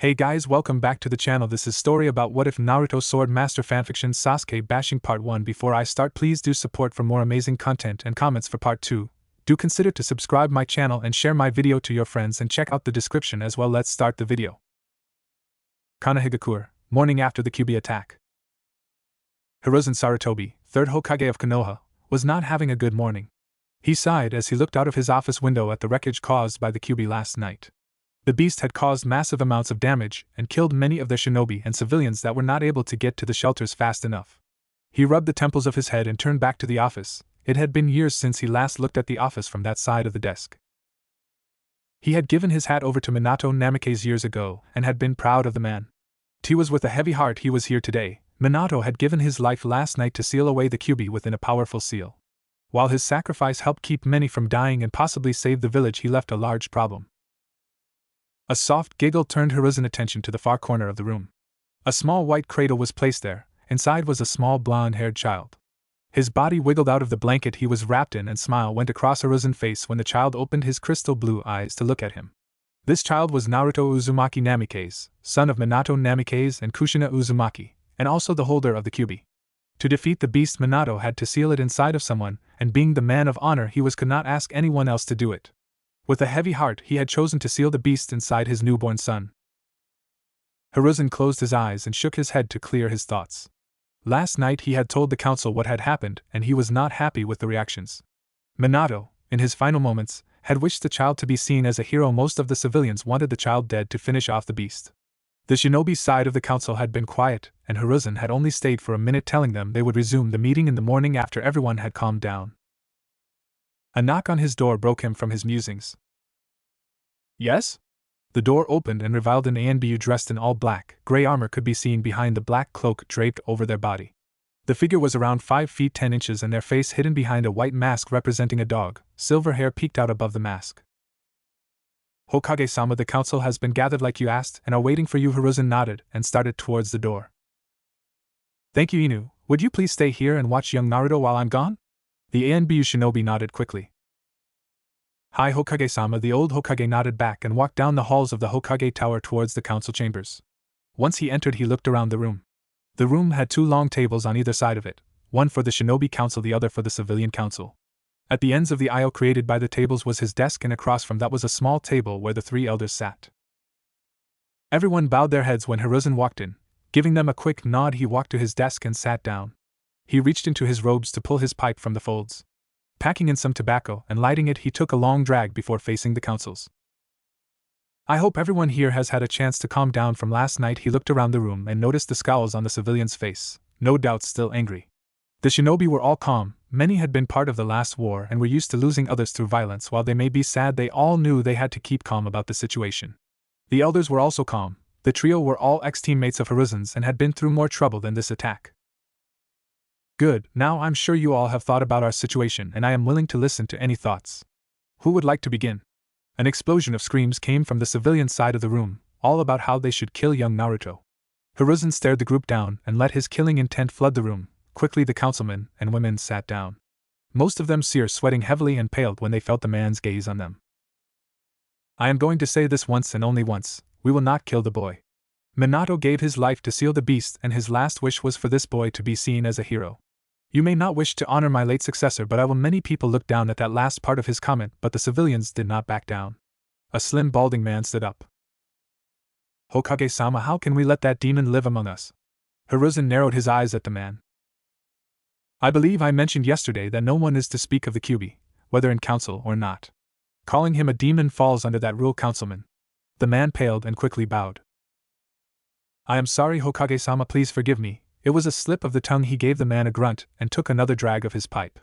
Hey guys, welcome back to the channel. This is story about what if Naruto Sword Master fanfiction Sasuke bashing part 1. Before I start, please do support for more amazing content and comments for part 2. Do consider to subscribe my channel and share my video to your friends and check out the description as well. Let's start the video. Konohagakure, morning after the Kyuubi attack. Hiruzen Sarutobi, 3rd Hokage of Konoha, was not having a good morning. He sighed as he looked out of his office window at the wreckage caused by the Kyuubi last night. The beast had caused massive amounts of damage and killed many of their shinobi and civilians that were not able to get to the shelters fast enough. He rubbed the temples of his head and turned back to the office. It had been years since he last looked at the office from that side of the desk. He had given his hat over to Minato Namikaze years ago and had been proud of the man. It was with a heavy heart he was here today. Minato had given his life last night to seal away the Kyuubi within a powerful seal. While his sacrifice helped keep many from dying and possibly save the village, he left a large problem. A soft giggle turned Hiruzen's attention to the far corner of the room. A small white cradle was placed there. Inside was a small blonde-haired child. His body wiggled out of the blanket he was wrapped in, and smile went across Hiruzen's face when the child opened his crystal blue eyes to look at him. This child was Naruto Uzumaki Namikaze, son of Minato Namikaze and Kushina Uzumaki, and also the holder of the Kyuubi. To defeat the beast, Minato had to seal it inside of someone, and being the man of honor he was, could not ask anyone else to do it. With a heavy heart, he had chosen to seal the beast inside his newborn son. Hiruzen closed his eyes and shook his head to clear his thoughts. Last night he had told the council what had happened, and he was not happy with the reactions. Minato, in his final moments, had wished the child to be seen as a hero. Most of the civilians wanted the child dead to finish off the beast. The shinobi side of the council had been quiet, and Hiruzen had only stayed for a minute, telling them they would resume the meeting in the morning after everyone had calmed down. A knock on his door broke him from his musings. Yes? The door opened and revealed an ANBU dressed in all black. Gray armor could be seen behind the black cloak draped over their body. The figure was around 5 feet 10 inches and their face hidden behind a white mask representing a dog. Silver hair peeked out above the mask. Hokage-sama, the council has been gathered like you asked and are waiting for you. Hiruzen nodded and started towards the door. Thank you, Inu. Would you please stay here and watch young Naruto while I'm gone? The ANBU shinobi nodded quickly. Hi Hokage-sama. The old Hokage nodded back and walked down the halls of the Hokage tower towards the council chambers. Once he entered, he looked around the room. The room had 2 long tables on either side of it, one for the shinobi council, the other for the civilian council. At the ends of the aisle created by the tables was his desk, and across from that was a small table where the 3 elders sat. Everyone bowed their heads when Hiruzen walked in. Giving them a quick nod, he walked to his desk and sat down. He reached into his robes to pull his pipe from the folds. Packing in some tobacco and lighting it, he took a long drag before facing the councils. I hope everyone here has had a chance to calm down from last night. He looked around the room and noticed the scowls on the civilian's face, no doubt still angry. The shinobi were all calm. Many had been part of the last war and were used to losing others through violence. While they may be sad, they all knew they had to keep calm about the situation. The elders were also calm. The trio were all ex-teammates of Hiruzen's and had been through more trouble than this attack. Good, now I'm sure you all have thought about our situation and I am willing to listen to any thoughts. Who would like to begin? An explosion of screams came from the civilian side of the room, all about how they should kill young Naruto. Hiruzen stared the group down and let his killing intent flood the room. Quickly the councilmen and women sat down. Most of them sweating heavily and paled when they felt the man's gaze on them. I am going to say this once and only once, we will not kill the boy. Minato gave his life to seal the beast, and his last wish was for this boy to be seen as a hero. You may not wish to honor my late successor, but I will. Many people looked down at that last part of his comment, but the civilians did not back down. A slim balding man stood up. Hokage-sama, how can we let that demon live among us? Hiruzen narrowed his eyes at the man. I believe I mentioned yesterday that no one is to speak of the Kyuubi, whether in council or not. Calling him a demon falls under that rule, councilman. The man paled and quickly bowed. I am sorry, Hokage-sama, please forgive me. It was a slip of the tongue. He gave the man a grunt and took another drag of his pipe.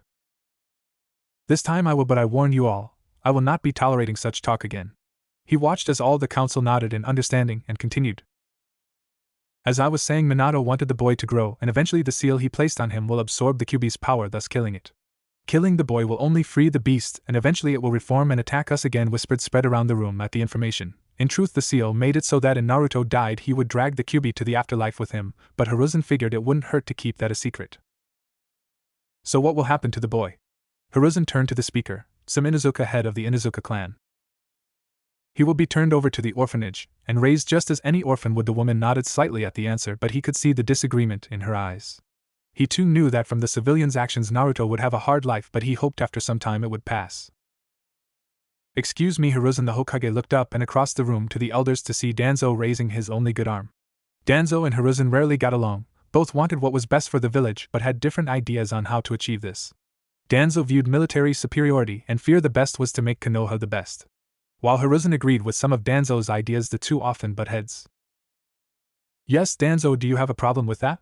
This time I will, but I warn you all, I will not be tolerating such talk again. He watched as all the council nodded in understanding and continued. As I was saying, Minato wanted the boy to grow, and eventually the seal he placed on him will absorb the Kyuubi's power, thus killing it. Killing the boy will only free the beast, and eventually it will reform and attack us again. Whispered spread around the room at the information. In truth, the seal made it so that if Naruto died he would drag the Kyuubi to the afterlife with him, but Hiruzen figured it wouldn't hurt to keep that a secret. So what will happen to the boy? Hiruzen turned to the speaker, some Inuzuka, head of the Inuzuka clan. He will be turned over to the orphanage, and raised just as any orphan would. The woman nodded slightly at the answer, but he could see the disagreement in her eyes. He too knew that from the civilian's actions Naruto would have a hard life, but he hoped after some time it would pass. Excuse me, Hiruzen. The Hokage looked up and across the room to the elders to see Danzo raising his only good arm. Danzo and Hiruzen rarely got along. Both wanted what was best for the village, but had different ideas on how to achieve this. Danzo viewed military superiority and feared the best was to make Konoha the best. While Hiruzen agreed with some of Danzo's ideas, the two often butt heads. Yes, Danzo, do you have a problem with that?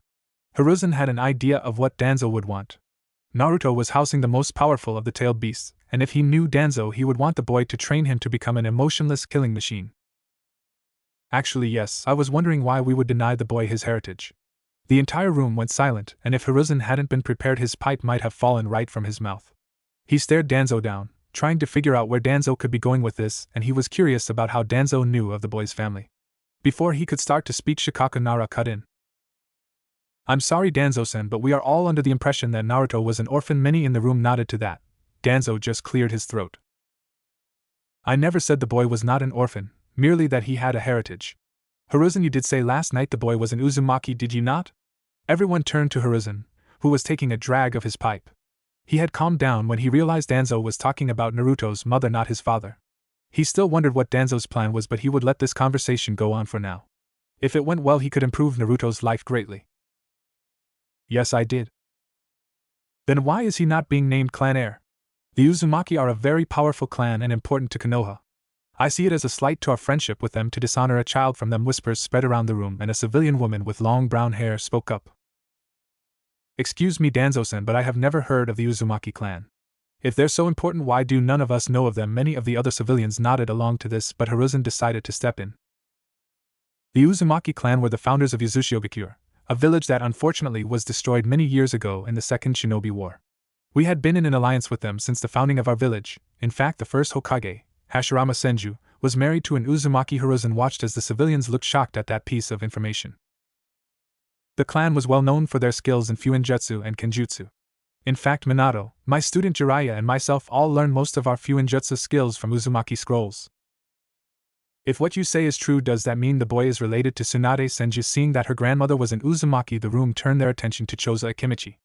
Hiruzen had an idea of what Danzo would want. Naruto was housing the most powerful of the tailed beasts, and if he knew Danzo, he would want the boy to train him to become an emotionless killing machine. Actually, yes, I was wondering why we would deny the boy his heritage. The entire room went silent, and if Hiruzen hadn't been prepared, his pipe might have fallen right from his mouth. He stared Danzo down, trying to figure out where Danzo could be going with this, and he was curious about how Danzo knew of the boy's family. Before he could start to speak, Shikaka Nara cut in. I'm sorry, Danzo-san, but we are all under the impression that Naruto was an orphan. Many in the room nodded to that. Danzo just cleared his throat. I never said the boy was not an orphan, merely that he had a heritage. Hiruzen, you did say last night the boy was an Uzumaki, did you not? Everyone turned to Hiruzen, who was taking a drag of his pipe. He had calmed down when he realized Danzo was talking about Naruto's mother, not his father. He still wondered what Danzo's plan was, but he would let this conversation go on for now. If it went well, he could improve Naruto's life greatly. Yes, I did. Then why is he not being named clan heir? The Uzumaki are a very powerful clan and important to Konoha. I see it as a slight to our friendship with them to dishonor a child from them. Whispers spread around the room, and a civilian woman with long brown hair spoke up. Excuse me, Danzo-san, but I have never heard of the Uzumaki clan. If they're so important, why do none of us know of them? Many of the other civilians nodded along to this, but Hiruzen decided to step in. The Uzumaki clan were the founders of Uchiha, a village that unfortunately was destroyed many years ago in the Second Shinobi War. We had been in an alliance with them since the founding of our village. In fact, the first Hokage, Hashirama Senju, was married to an Uzumaki. Hiruzen watched as the civilians looked shocked at that piece of information. The clan was well known for their skills in Fuinjutsu and Kenjutsu. In fact, Minato, my student Jiraiya, and myself all learned most of our Fuinjutsu skills from Uzumaki scrolls. If what you say is true, does that mean the boy is related to Tsunade Senju? Seeing that her grandmother was an Uzumaki, the room turned their attention to Choza Akimichi.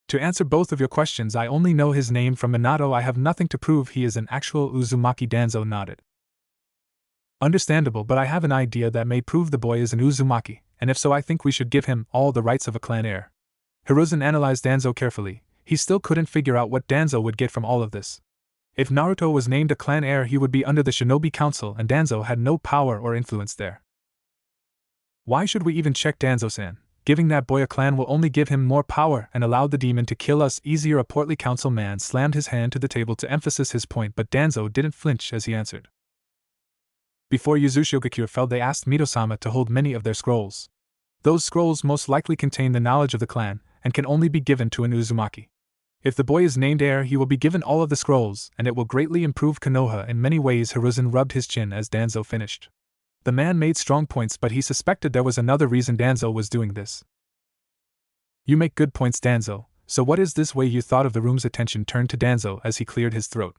To answer both of your questions, I only know his name from Minato. I have nothing to prove he is an actual Uzumaki. Danzo nodded. Understandable, but I have an idea that may prove the boy is an Uzumaki, and if so, I think we should give him all the rights of a clan heir. Hiruzen analyzed Danzo carefully. He still couldn't figure out what Danzo would get from all of this. If Naruto was named a clan heir, he would be under the Shinobi Council, and Danzo had no power or influence there. Why should we even check, Danzo-san? Giving that boy a clan will only give him more power and allow the demon to kill us easier. A portly council man slammed his hand to the table to emphasize his point, but Danzo didn't flinch as he answered. Before Uchiha fell, they asked Mito-sama to hold many of their scrolls. Those scrolls most likely contain the knowledge of the clan, and can only be given to an Uzumaki. If the boy is named heir, he will be given all of the scrolls, and it will greatly improve Konoha in many ways. Hiruzen rubbed his chin as Danzo finished. The man made strong points, but he suspected there was another reason Danzo was doing this. You make good points, Danzo. So what is this way you thought of? The room's attention turned to Danzo as he cleared his throat.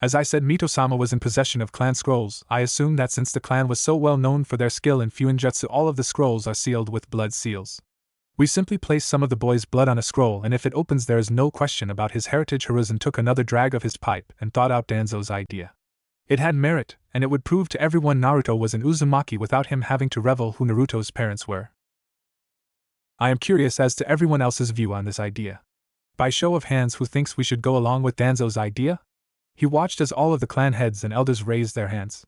As I said, Mito-sama was in possession of clan scrolls. I assume that since the clan was so well known for their skill in Fuinjutsu, all of the scrolls are sealed with blood seals. We simply place some of the boy's blood on a scroll, and if it opens, there is no question about his heritage. Hiruzen took another drag of his pipe and thought out Danzo's idea. It had merit, and it would prove to everyone Naruto was an Uzumaki without him having to reveal who Naruto's parents were. I am curious as to everyone else's view on this idea. By show of hands, who thinks we should go along with Danzo's idea? He watched as all of the clan heads and elders raised their hands.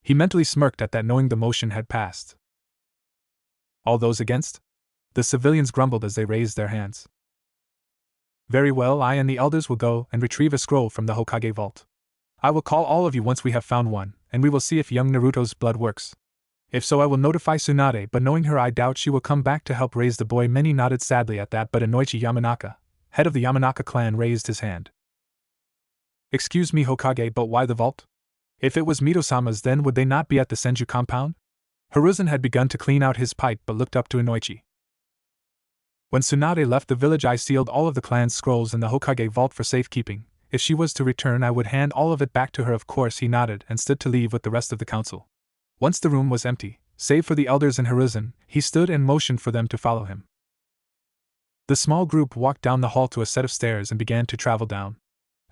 He mentally smirked at that, knowing the motion had passed. All those against? The civilians grumbled as they raised their hands. Very well, I and the elders will go and retrieve a scroll from the Hokage vault. I will call all of you once we have found one, and we will see if young Naruto's blood works. If so, I will notify Tsunade, but knowing her, I doubt she will come back to help raise the boy. Many nodded sadly at that, but Inoichi Yamanaka, head of the Yamanaka clan, raised his hand. Excuse me, Hokage, but why the vault? If it was Mito-sama's, then would they not be at the Senju compound? Hiruzen had begun to clean out his pipe but looked up to Inoichi. When Tsunade left the village, I sealed all of the clan's scrolls in the Hokage vault for safekeeping. If she was to return, I would hand all of it back to her. Of course, he nodded and stood to leave with the rest of the council. Once the room was empty, save for the elders and Hiruzen, he stood and motioned for them to follow him. The small group walked down the hall to a set of stairs and began to travel down.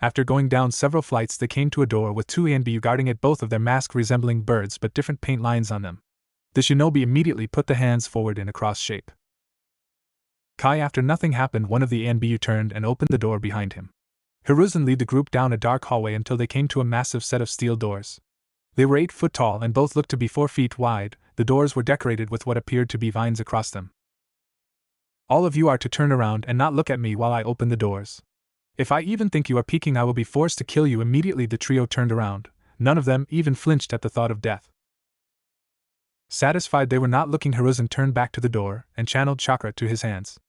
After going down several flights, they came to a door with two ANBU guarding it, both of their masks resembling birds but different paint lines on them. The shinobi immediately put the hands forward in a cross shape. After nothing happened, one of the ANBU turned and opened the door behind him. Hiruzen led the group down a dark hallway until they came to a massive set of steel doors. They were 8 foot tall and both looked to be 4 feet wide. The doors were decorated with what appeared to be vines across them. All of you are to turn around and not look at me while I open the doors. If I even think you are peeking, I will be forced to kill you. Immediately the trio turned around. None of them even flinched at the thought of death. Satisfied they were not looking, Hiruzen turned back to the door and channeled chakra to his hands.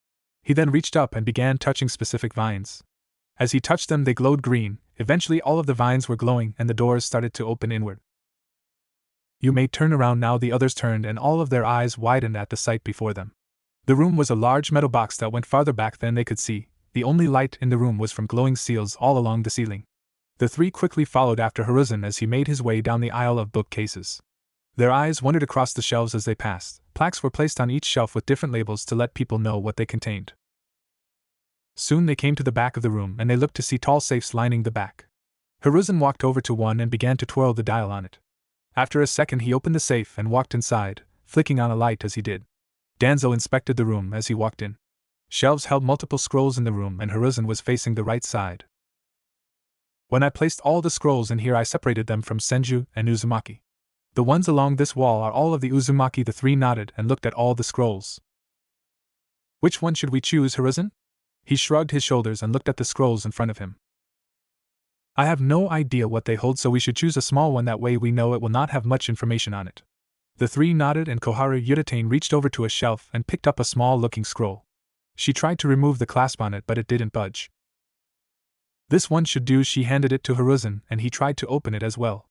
He then reached up and began touching specific vines. As he touched them, they glowed green. Eventually all of the vines were glowing and the doors started to open inward. You may turn around now. The others turned and all of their eyes widened at the sight before them. The room was a large metal box that went farther back than they could see. The only light in the room was from glowing seals all along the ceiling. The three quickly followed after Hiruzen as he made his way down the aisle of bookcases. Their eyes wandered across the shelves as they passed. Plaques were placed on each shelf with different labels to let people know what they contained. Soon they came to the back of the room and they looked to see tall safes lining the back. Hiruzen walked over to one and began to twirl the dial on it. After a second he opened the safe and walked inside, flicking on a light as he did. Danzo inspected the room as he walked in. Shelves held multiple scrolls in the room and Hiruzen was facing the right side. When I placed all the scrolls in here, I separated them from Senju and Uzumaki. The ones along this wall are all of the Uzumaki. The three nodded and looked at all the scrolls. Which one should we choose, Hiruzen? He shrugged his shoulders and looked at the scrolls in front of him. I have no idea what they hold, so we should choose a small one, that way we know it will not have much information on it. The three nodded and Koharu Yutane reached over to a shelf and picked up a small-looking scroll. She tried to remove the clasp on it, but it didn't budge. This one should do. She handed it to Hiruzen and he tried to open it as well.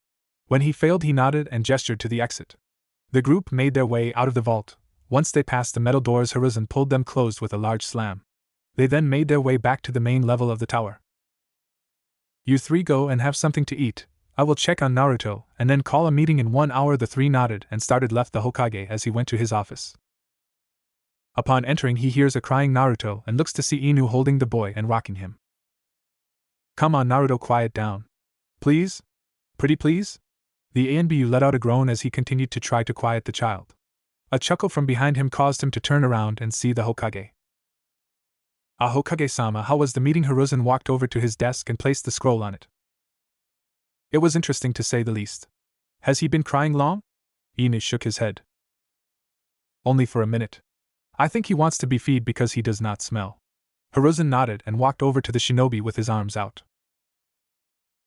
When he failed, he nodded and gestured to the exit. The group made their way out of the vault. Once they passed the metal doors, Hiruzen pulled them closed with a large slam. They then made their way back to the main level of the tower. You three go and have something to eat. I will check on Naruto, and then call a meeting in 1 hour. The three nodded and left the Hokage as he went to his office. Upon entering, he hears a crying Naruto and looks to see Inu holding the boy and rocking him. Come on, Naruto, quiet down. Please? Pretty please? The ANBU let out a groan as he continued to try to quiet the child. A chuckle from behind him caused him to turn around and see the Hokage. Hokage-sama, how was the meeting? Hiruzen walked over to his desk and placed the scroll on it. It was interesting to say the least. Has he been crying long? Inu shook his head. Only for a minute. I think he wants to be fed because he does not smell. Hiruzen nodded and walked over to the shinobi with his arms out.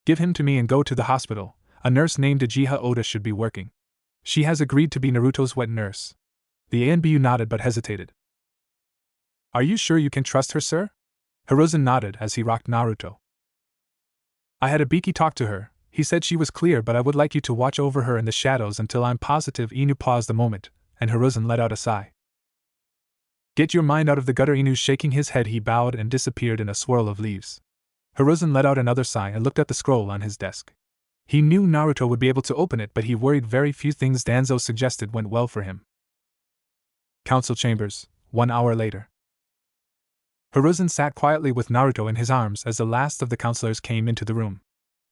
Give him to me and go to the hospital. A nurse named Uchiha Oda should be working. She has agreed to be Naruto's wet nurse. The ANBU nodded but hesitated. Are you sure you can trust her, sir? Hiruzen nodded as he rocked Naruto. I had a Biki talk to her. He said she was clear, but I would like you to watch over her in the shadows until I'm positive. Inu paused a moment, and Hiruzen let out a sigh. Get your mind out of the gutter. Inu shaking his head, he bowed and disappeared in a swirl of leaves. Hiruzen let out another sigh and looked at the scroll on his desk. He knew Naruto would be able to open it, but he worried very few things Danzo suggested went well for him. Council chambers, 1 hour later. Hiruzen sat quietly with Naruto in his arms as the last of the counselors came into the room.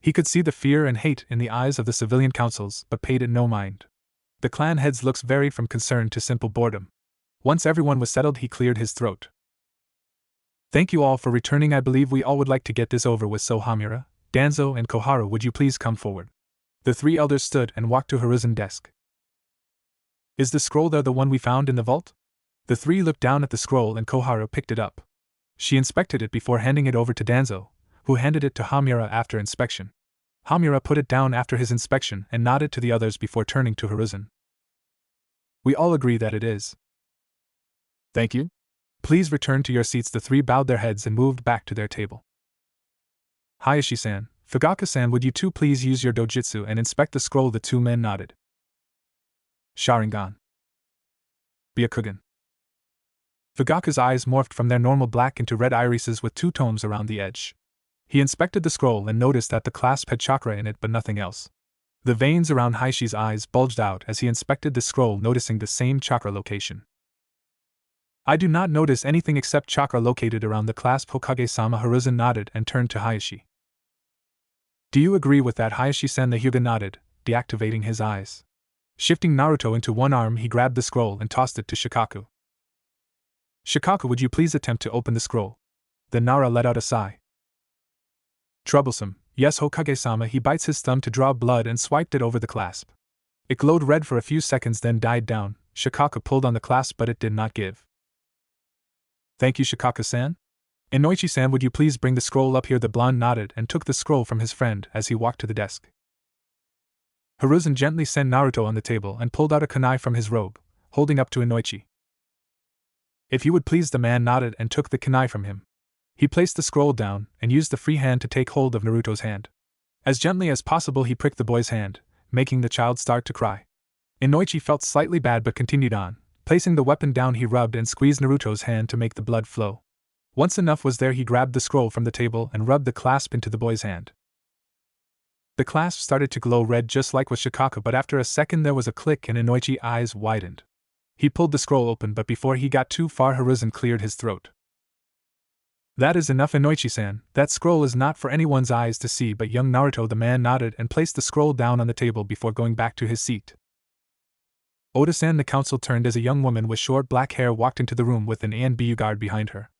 He could see the fear and hate in the eyes of the civilian councils, but paid it no mind. The clan heads' looks varied from concern to simple boredom. Once everyone was settled, he cleared his throat. Thank you all for returning. I believe we all would like to get this over with, so Hamura, Danzo, and Koharu, would you please come forward? The three elders stood and walked to Hiruzen's desk. Is the scroll there the one we found in the vault? The three looked down at the scroll and Koharu picked it up. She inspected it before handing it over to Danzo, who handed it to Hamura after inspection. Hamura put it down after his inspection and nodded to the others before turning to Hiruzen. We all agree that it is. Thank you. Please return to your seats. The three bowed their heads and moved back to their table. Hayashi-san, Fugaka-san, would you two please use your dojutsu and inspect the scroll? The two men nodded. Sharingan. Byakugan. Fugaka's eyes morphed from their normal black into red irises with two tones around the edge. He inspected the scroll and noticed that the clasp had chakra in it but nothing else. The veins around Haishi's eyes bulged out as he inspected the scroll, noticing the same chakra location. I do not notice anything except chakra located around the clasp, Hokage-sama. Hiruzen nodded and turned to Hayashi. Do you agree with that, Hayashi-san? The Hyuga nodded, deactivating his eyes. Shifting Naruto into one arm, he grabbed the scroll and tossed it to Shikaku. Shikaku, would you please attempt to open the scroll? Then Nara let out a sigh. Troublesome, yes, Hokage-sama. He bites his thumb to draw blood and swiped it over the clasp. It glowed red for a few seconds, then died down. Shikaku pulled on the clasp, but it did not give. Thank you, Shikaku-san. Inoichi-san, would you please bring the scroll up here? The blonde nodded and took the scroll from his friend as he walked to the desk. Hiruzen gently sent Naruto on the table and pulled out a kunai from his robe, holding up to Inoichi. If you would please. The man nodded and took the kunai from him. He placed the scroll down and used the free hand to take hold of Naruto's hand. As gently as possible, he pricked the boy's hand, making the child start to cry. Inoichi felt slightly bad but continued on. Placing the weapon down, he rubbed and squeezed Naruto's hand to make the blood flow. Once enough was there, he grabbed the scroll from the table and rubbed the clasp into the boy's hand. The clasp started to glow red just like with Shikaku, but after a second there was a click and Inoichi's eyes widened. He pulled the scroll open, but before he got too far, Hiruzen cleared his throat. That is enough, Inoichi-san. That scroll is not for anyone's eyes to see but young Naruto. The man nodded and placed the scroll down on the table before going back to his seat. Oda-san, the council turned as a young woman with short black hair walked into the room with an ANBU guard behind her.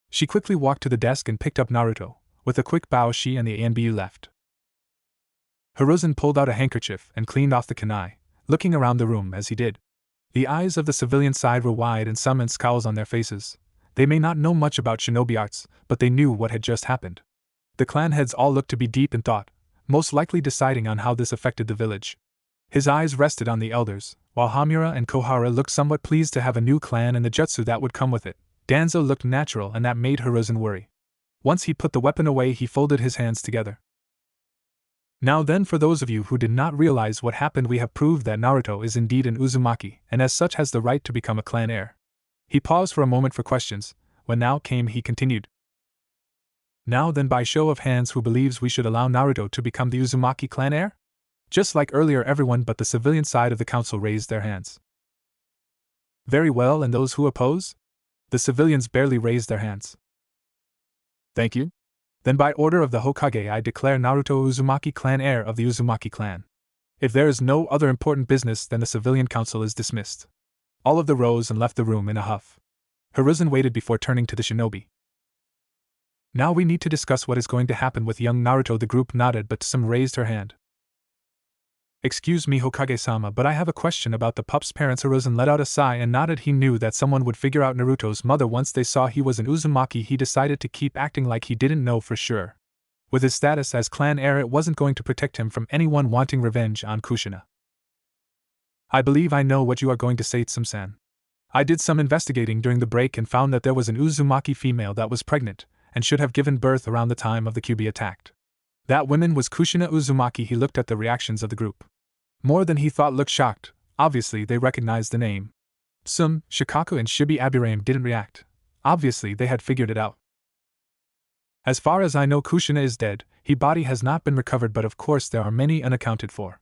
She quickly walked to the desk and picked up Naruto. With a quick bow, she and the ANBU left. Hiruzen pulled out a handkerchief and cleaned off the kunai, looking around the room as he did. The eyes of the civilian side were wide and some had scowls on their faces. They may not know much about shinobi arts, but they knew what had just happened. The clan heads all looked to be deep in thought, most likely deciding on how this affected the village. His eyes rested on the elders, while Hamura and Kohara looked somewhat pleased to have a new clan and the jutsu that would come with it. Danzo looked natural, and that made Hiruzen worry. Once he put the weapon away, he folded his hands together. Now then, for those of you who did not realize what happened, we have proved that Naruto is indeed an Uzumaki, and as such has the right to become a clan heir. He paused for a moment for questions. When now came, he continued. Now then, by show of hands, who believes we should allow Naruto to become the Uzumaki clan heir? Just like earlier, everyone but the civilian side of the council raised their hands. Very well, and those who oppose? The civilians barely raised their hands. Thank you. Then by order of the Hokage, I declare Naruto Uzumaki clan heir of the Uzumaki clan. If there is no other important business, then the civilian council is dismissed. All of them rose and left the room in a huff. Hiruzen waited before turning to the shinobi. Now we need to discuss what is going to happen with young Naruto. The group nodded, but some raised her hand. Excuse me, Hokage-sama, but I have a question about the pup's parents. Hiruzen let out a sigh and nodded. He knew that someone would figure out Naruto's mother once they saw he was an Uzumaki. He decided to keep acting like he didn't know for sure. With his status as clan heir, it wasn't going to protect him from anyone wanting revenge on Kushina. I believe I know what you are going to say, Tsum-san. I did some investigating during the break and found that there was an Uzumaki female that was pregnant and should have given birth around the time of the Kyuubi attack. That woman was Kushina Uzumaki. He looked at the reactions of the group. More than he thought looked shocked. Obviously, they recognized the name. Tsum, Shikaku, and Shibi Abirame didn't react. Obviously, they had figured it out. As far as I know, Kushina is dead. His body has not been recovered, but of course there are many unaccounted for.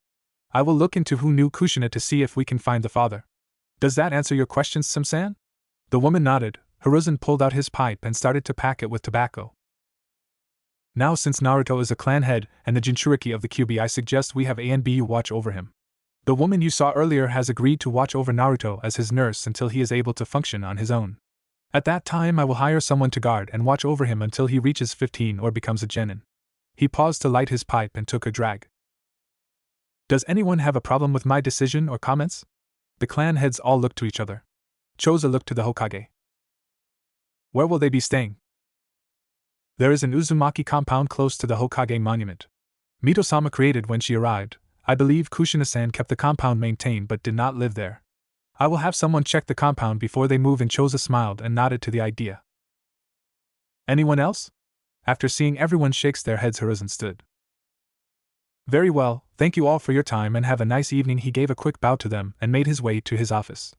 I will look into who knew Kushina to see if we can find the father. Does that answer your questions, Tsum-san? The woman nodded. Hiruzen pulled out his pipe and started to pack it with tobacco. Now, since Naruto is a clan head and the Jinchuriki of the Kyuubi, I suggest we have ANBU watch over him. The woman you saw earlier has agreed to watch over Naruto as his nurse until he is able to function on his own. At that time, I will hire someone to guard and watch over him until he reaches 15 or becomes a genin. He paused to light his pipe and took a drag. Does anyone have a problem with my decision or comments? The clan heads all looked to each other. Choza looked to the Hokage. Where will they be staying? There is an Uzumaki compound close to the Hokage monument. Mito-sama created when she arrived. I believe Kushina-san kept the compound maintained but did not live there. I will have someone check the compound before they move. And Choza smiled and nodded to the idea. Anyone else? After seeing everyone shakes their heads, Hiruzen stood. Very well, thank you all for your time and have a nice evening. He gave a quick bow to them and made his way to his office.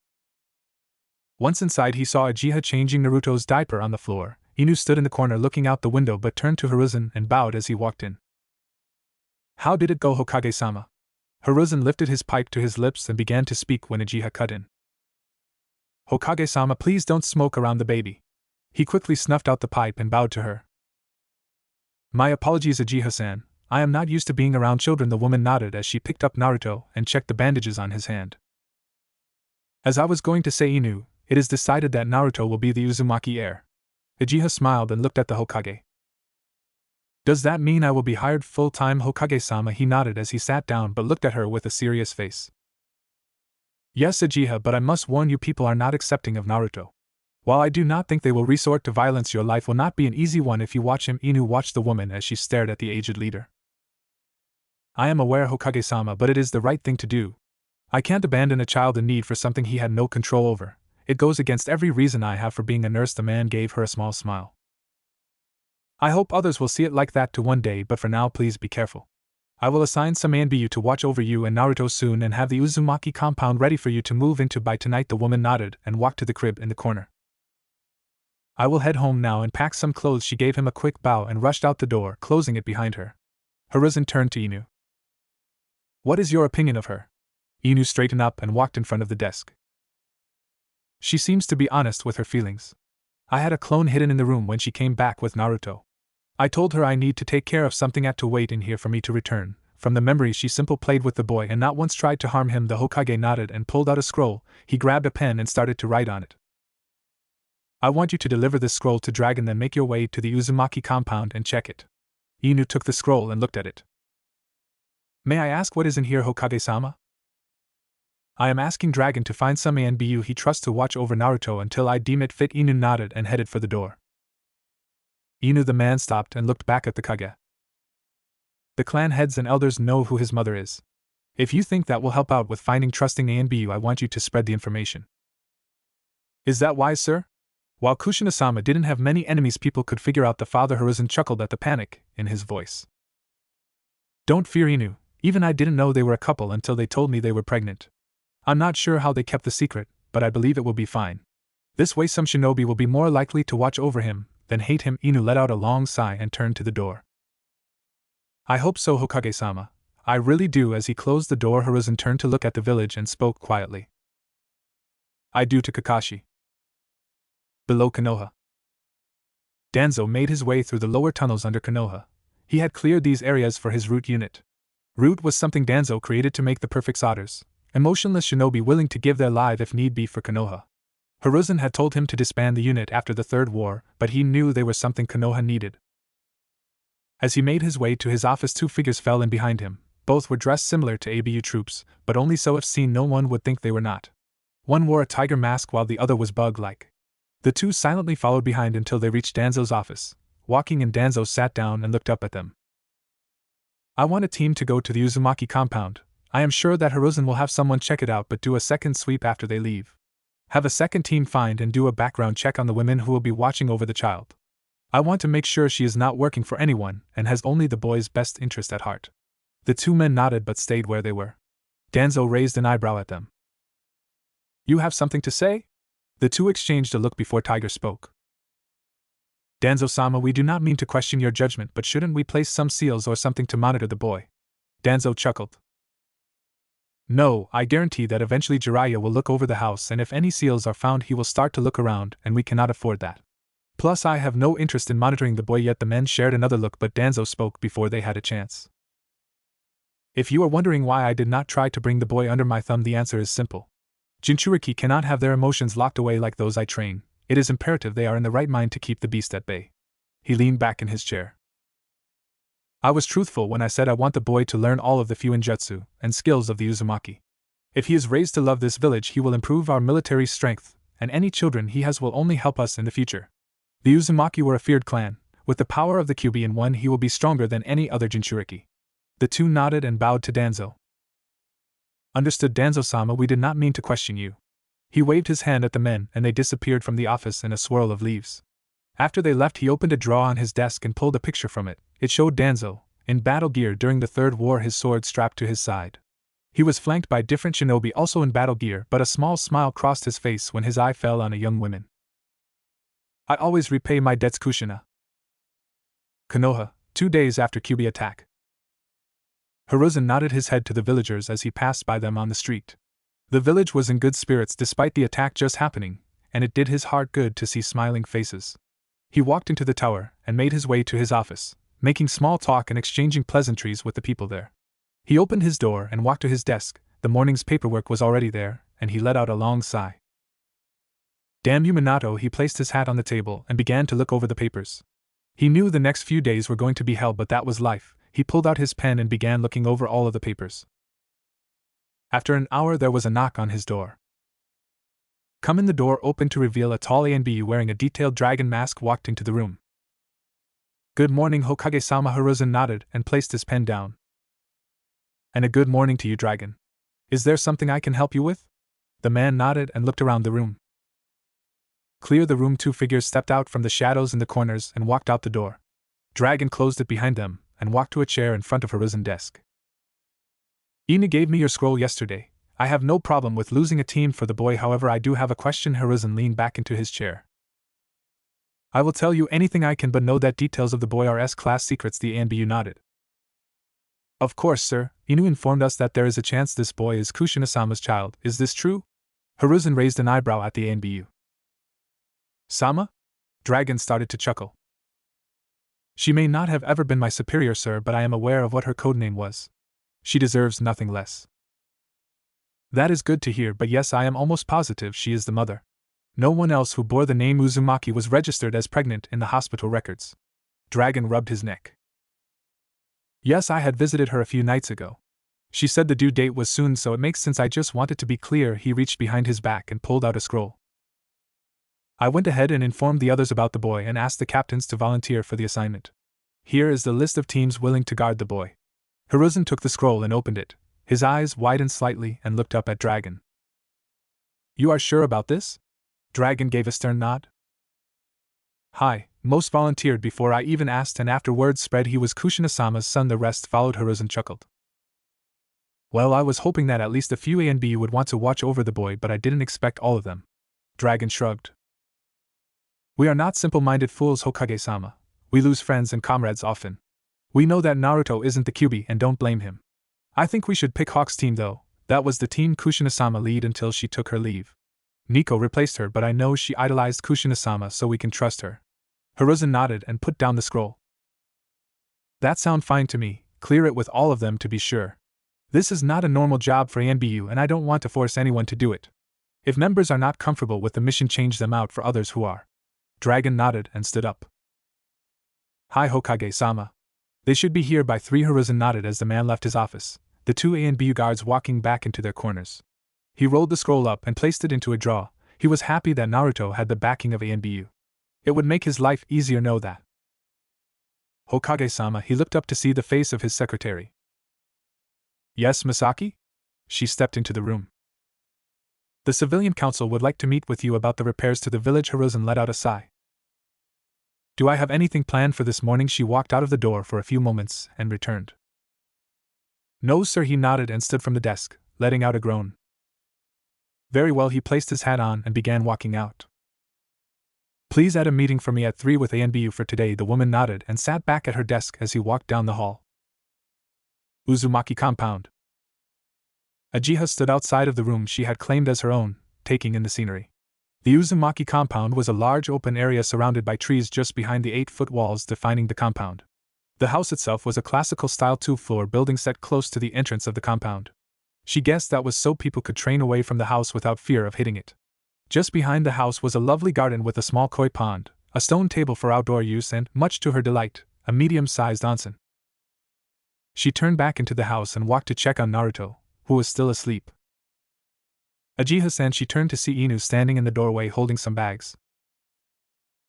Once inside, he saw Uchiha changing Naruto's diaper on the floor. Inu stood in the corner looking out the window but turned to Hiruzen and bowed as he walked in. How did it go, Hokage-sama? Hiruzen lifted his pipe to his lips and began to speak when Uchiha cut in. Hokage-sama, please don't smoke around the baby. He quickly snuffed out the pipe and bowed to her. My apologies, Uchiha-san. I am not used to being around children, the woman nodded as she picked up Naruto and checked the bandages on his hand. As I was going to say, Inu, it is decided that Naruto will be the Uzumaki heir. Uchiha smiled and looked at the Hokage. Does that mean I will be hired full-time, Hokage-sama? He nodded as he sat down but looked at her with a serious face. Yes, Uchiha, but I must warn you, people are not accepting of Naruto. While I do not think they will resort to violence, your life will not be an easy one if you watch him. Inu watched the woman as she stared at the aged leader. I am aware, Hokage-sama, but it is the right thing to do. I can't abandon a child in need for something he had no control over. It goes against every reason I have for being a nurse. The man gave her a small smile. I hope others will see it like that too one day, but for now please be careful. I will assign some ANBU to watch over you and Naruto soon and have the Uzumaki compound ready for you to move into by tonight. The woman nodded and walked to the crib in the corner. I will head home now and pack some clothes. She gave him a quick bow and rushed out the door, closing it behind her. Hiruzen turned to Inu. What is your opinion of her? Inu straightened up and walked in front of the desk. She seems to be honest with her feelings. I had a clone hidden in the room when she came back with Naruto. I told her I need to take care of something, had to wait in here for me to return. From the memory, she simply played with the boy and not once tried to harm him. The Hokage nodded and pulled out a scroll. He grabbed a pen and started to write on it. I want you to deliver this scroll to Dragon, then make your way to the Uzumaki compound and check it. Inu took the scroll and looked at it. May I ask what is in here, Hokage-sama? I am asking Dragon to find some ANBU he trusts to watch over Naruto until I deem it fit. Inu nodded and headed for the door. Inu, the man stopped and looked back at the Kage. The clan heads and elders know who his mother is. If you think that will help out with finding trusting ANBU, I want you to spread the information. Is that wise, sir? While Kushina-sama didn't have many enemies, people could figure out the father. Hiruzen chuckled at the panic in his voice. Don't fear, Inu. Even I didn't know they were a couple until they told me they were pregnant. I'm not sure how they kept the secret, but I believe it will be fine. This way some shinobi will be more likely to watch over him than hate him. Inu let out a long sigh and turned to the door. I hope so, Hokage-sama. I really do. As he closed the door, Hiruzen turned to look at the village and spoke quietly. I do to Kakashi. Below Konoha. Danzo made his way through the lower tunnels under Konoha. He had cleared these areas for his root unit. Root was something Danzo created to make the perfect solders, emotionless shinobi willing to give their life if need be for Konoha. Hiruzen had told him to disband the unit after the Third War, but he knew they were something Konoha needed. As he made his way to his office, two figures fell in behind him. Both were dressed similar to ABU troops, but only so if seen no one would think they were not. One wore a tiger mask while the other was bug-like. The two silently followed behind until they reached Danzo's office. Walking in, Danzo sat down and looked up at them. I want a team to go to the Uzumaki compound. I am sure that Hiruzen will have someone check it out, but do a second sweep after they leave. Have a second team find and do a background check on the women who will be watching over the child. I want to make sure she is not working for anyone and has only the boy's best interest at heart. The two men nodded but stayed where they were. Danzo raised an eyebrow at them. You have something to say? The two exchanged a look before Tiger spoke. Danzo-sama, we do not mean to question your judgment, but shouldn't we place some seals or something to monitor the boy? Danzo chuckled. No, I guarantee that eventually Jiraiya will look over the house, and if any seals are found he will start to look around, and we cannot afford that. Plus I have no interest in monitoring the boy yet. The men shared another look, but Danzo spoke before they had a chance. If you are wondering why I did not try to bring the boy under my thumb, the answer is simple. Jinchuriki cannot have their emotions locked away like those I train. It is imperative they are in the right mind to keep the beast at bay. He leaned back in his chair. I was truthful when I said I want the boy to learn all of the Fuinjutsu and skills of the Uzumaki. If he is raised to love this village, he will improve our military strength, and any children he has will only help us in the future. The Uzumaki were a feared clan. With the power of the Kyuubi in one, he will be stronger than any other Jinchuriki. The two nodded and bowed to Danzo. Understood, Danzo-sama, we did not mean to question you. He waved his hand at the men and they disappeared from the office in a swirl of leaves. After they left, he opened a drawer on his desk and pulled a picture from it. It showed Danzo, in battle gear during the Third War, his sword strapped to his side. He was flanked by different shinobi also in battle gear, but a small smile crossed his face when his eye fell on a young woman. I always repay my debts. Kushina. Konoha, 2 days after Kyubi attack. Hiruzen nodded his head to the villagers as he passed by them on the street. The village was in good spirits despite the attack just happening, and it did his heart good to see smiling faces. He walked into the tower and made his way to his office, making small talk and exchanging pleasantries with the people there. He opened his door and walked to his desk. The morning's paperwork was already there, and he let out a long sigh. Damn you, Minato! He placed his hat on the table and began to look over the papers. He knew the next few days were going to be hell, but that was life. He pulled out his pen and began looking over all of the papers. After an hour, there was a knock on his door. Come in. The door opened to reveal a tall ANBU wearing a detailed dragon mask walked into the room. Good morning, Hokage-sama. Hiruzen nodded and placed his pen down. And a good morning to you, dragon. Is there something I can help you with? The man nodded and looked around the room. Clear the room. 2 figures stepped out from the shadows in the corners and walked out the door. Dragon closed it behind them and walked to a chair in front of Hiruzen's desk. Ina gave me your scroll yesterday. I have no problem with losing a team for the boy, however I do have a question. Hiruzen leaned back into his chair. I will tell you anything I can, but know that details of the boy are S-class secrets. The ANBU nodded. Of course, sir. Inu informed us that there is a chance this boy is Kushina-sama's child. Is this true? Hiruzen raised an eyebrow at the ANBU. Sama? Dragon started to chuckle. She may not have ever been my superior, sir, but I am aware of what her codename was. She deserves nothing less. That is good to hear, but yes, I am almost positive she is the mother. No one else who bore the name Uzumaki was registered as pregnant in the hospital records. Dragon rubbed his neck. Yes, I had visited her a few nights ago. She said the due date was soon, so it makes sense. I just wanted to be clear. He reached behind his back and pulled out a scroll. I went ahead and informed the others about the boy and asked the captains to volunteer for the assignment. Here is the list of teams willing to guard the boy. Hiruzen took the scroll and opened it. His eyes widened slightly and looked up at Dragon. You are sure about this? Dragon gave a stern nod. Hi, most volunteered before I even asked, and after word spread he was Kushina-sama's son, the rest followed. Hiruzen chuckled. Well, I was hoping that at least a few ANBU would want to watch over the boy, but I didn't expect all of them. Dragon shrugged. We are not simple-minded fools, Hokage-sama. We lose friends and comrades often. We know that Naruto isn't the Kyubi and don't blame him. I think we should pick Hawk's team though. That was the team Kushina-sama lead until she took her leave. Nico replaced her, but I know she idolized Kushina-sama, so we can trust her. Hiruzen nodded and put down the scroll. That sounds fine to me. Clear it with all of them to be sure. This is not a normal job for ANBU and I don't want to force anyone to do it. If members are not comfortable with the mission, change them out for others who are. Dragon nodded and stood up. Hi, Hokage-sama. They should be here by 3. Hiruzen nodded as the man left his office, the 2 ANBU guards walking back into their corners. He rolled the scroll up and placed it into a drawer. He was happy that Naruto had the backing of ANBU. It would make his life easier, know that. Hokage-sama, he looked up to see the face of his secretary. Yes, Misaki? She stepped into the room. The civilian council would like to meet with you about the repairs to the village. Hiruzen let out a sigh. Do I have anything planned for this morning? She walked out of the door for a few moments and returned. No, sir. He nodded and stood from the desk, letting out a groan. Very well. He placed his hat on and began walking out. Please add a meeting for me at 3 with ANBU for today. The woman nodded and sat back at her desk as he walked down the hall. Uzumaki compound. Uchiha stood outside of the room she had claimed as her own, taking in the scenery. The Uzumaki compound was a large open area surrounded by trees just behind the 8-foot walls defining the compound. The house itself was a classical-style 2-floor building set close to the entrance of the compound. She guessed that was so people could train away from the house without fear of hitting it. Just behind the house was a lovely garden with a small koi pond, a stone table for outdoor use, and, much to her delight, a medium-sized onsen. She turned back into the house and walked to check on Naruto, who was still asleep. Uchiha-san, she turned to see Inu standing in the doorway holding some bags.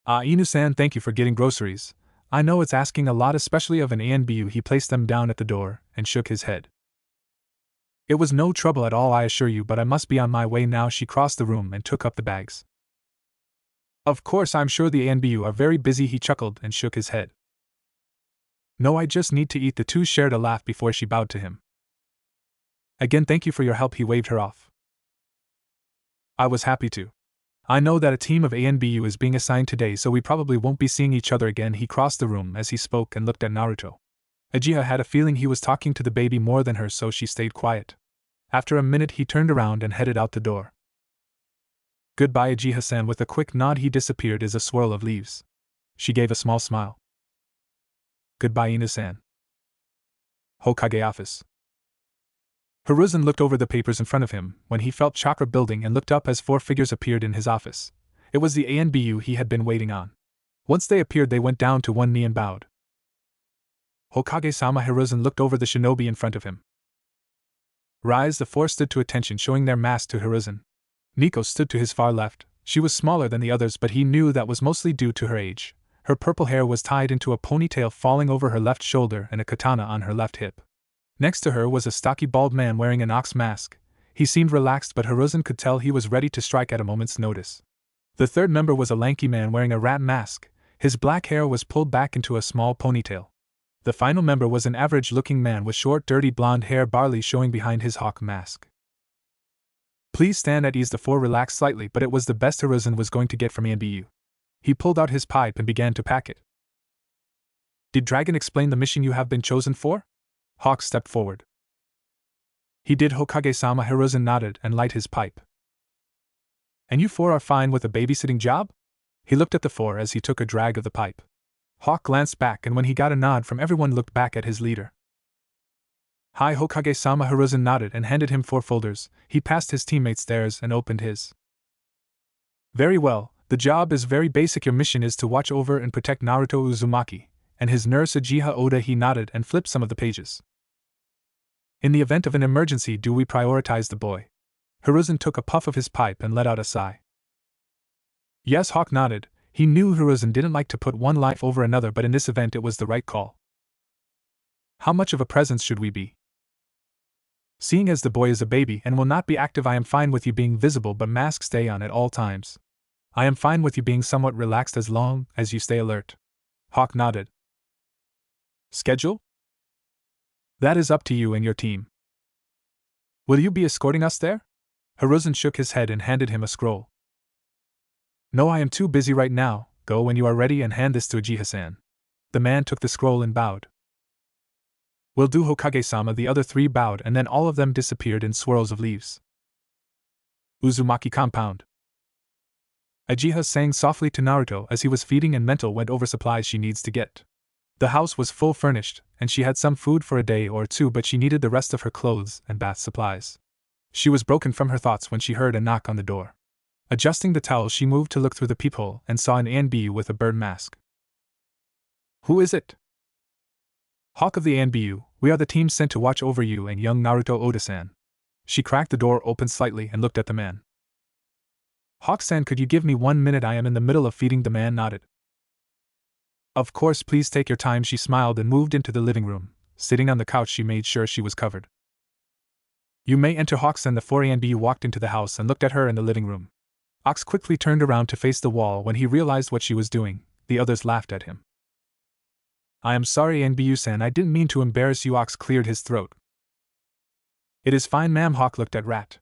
Ah, Inu-san, thank you for getting groceries. I know it's asking a lot, especially of an ANBU. He placed them down at the door and shook his head. It was no trouble at all, I assure you, but I must be on my way now. She crossed the room and took up the bags. Of course, I'm sure the ANBU are very busy. He chuckled and shook his head. No, I just need to eat. The 2 shared a laugh before she bowed to him. Again, thank you for your help. He waved her off. I was happy to. I know that a team of ANBU is being assigned today, so we probably won't be seeing each other again. He crossed the room as he spoke and looked at Naruto. Uchiha had a feeling he was talking to the baby more than her, so she stayed quiet. After a minute he turned around and headed out the door. Goodbye, Uchiha-san. With a quick nod he disappeared as a swirl of leaves. She gave a small smile. Goodbye, Inu-san. Hokage office. Hiruzen looked over the papers in front of him when he felt chakra building and looked up as 4 figures appeared in his office. It was the ANBU he had been waiting on. Once they appeared, they went down to one knee and bowed. Hokage-sama. Hiruzen looked over the shinobi in front of him. Rise. The 4 stood to attention, showing their mask to Hiruzen. Nico stood to his far left. She was smaller than the others, but he knew that was mostly due to her age. Her purple hair was tied into a ponytail falling over her left shoulder and a katana on her left hip. Next to her was a stocky bald man wearing an ox mask. He seemed relaxed, but Hiruzen could tell he was ready to strike at a moment's notice. The 3rd member was a lanky man wearing a rat mask. His black hair was pulled back into a small ponytail. The final member was an average-looking man with short, dirty blonde hair, barely showing behind his hawk mask. Please stand at ease. The 4 relaxed slightly, but it was the best Hiruzen was going to get from ANBU. He pulled out his pipe and began to pack it. Did Dragon explain the mission you have been chosen for? Hawk stepped forward. He did, Hokage-sama. Hiruzen nodded and lighted his pipe. And you 4 are fine with a babysitting job? He looked at the 4 as he took a drag of the pipe. Hawk glanced back, and when he got a nod from everyone, looked back at his leader. Hi, Hokage-sama. Hiruzen nodded and handed him 4 folders. He passed his teammates theirs and opened his. Very well, the job is very basic. Your mission is to watch over and protect Naruto Uzumaki and his nurse Uchiha Oda. He nodded and flipped some of the pages. In the event of an emergency, do we prioritize the boy? Hiruzen took a puff of his pipe and let out a sigh. Yes, Hawk nodded. He knew Hiruzen didn't like to put one life over another, but in this event it was the right call. How much of a presence should we be? Seeing as the boy is a baby and will not be active, I am fine with you being visible, but mask stay on at all times. I am fine with you being somewhat relaxed as long as you stay alert. Hawk nodded. Schedule? That is up to you and your team. Will you be escorting us there? Hiruzen shook his head and handed him a scroll. No, I am too busy right now. Go when you are ready and hand this to Uchiha-san. The man took the scroll and bowed. Will do, Hokage-sama. The other 3 bowed, and then all of them disappeared in swirls of leaves. Uzumaki compound. Uchiha sang softly to Naruto as he was feeding, and mental went over supplies she needs to get. The house was full furnished, and she had some food for a day or 2, but she needed the rest of her clothes and bath supplies. She was broken from her thoughts when she heard a knock on the door. Adjusting the towel, she moved to look through the peephole and saw an ANBU with a bird mask. Who is it? Hawk of the ANBU, we are the team sent to watch over you and young Naruto Oda-san. She cracked the door open slightly and looked at the man. Hawk-san, could you give me 1 minute? I am in the middle of feeding. The man nodded. Of course, please take your time. She smiled and moved into the living room. Sitting on the couch, she made sure she was covered. You may enter, Hawk-san. The 4 ANBU walked into the house and looked at her in the living room. Ox quickly turned around to face the wall when he realized what she was doing. The others laughed at him. I am sorry, ANBU-san, I didn't mean to embarrass you. Ox cleared his throat. It is fine, ma'am. Hawk looked at Rat.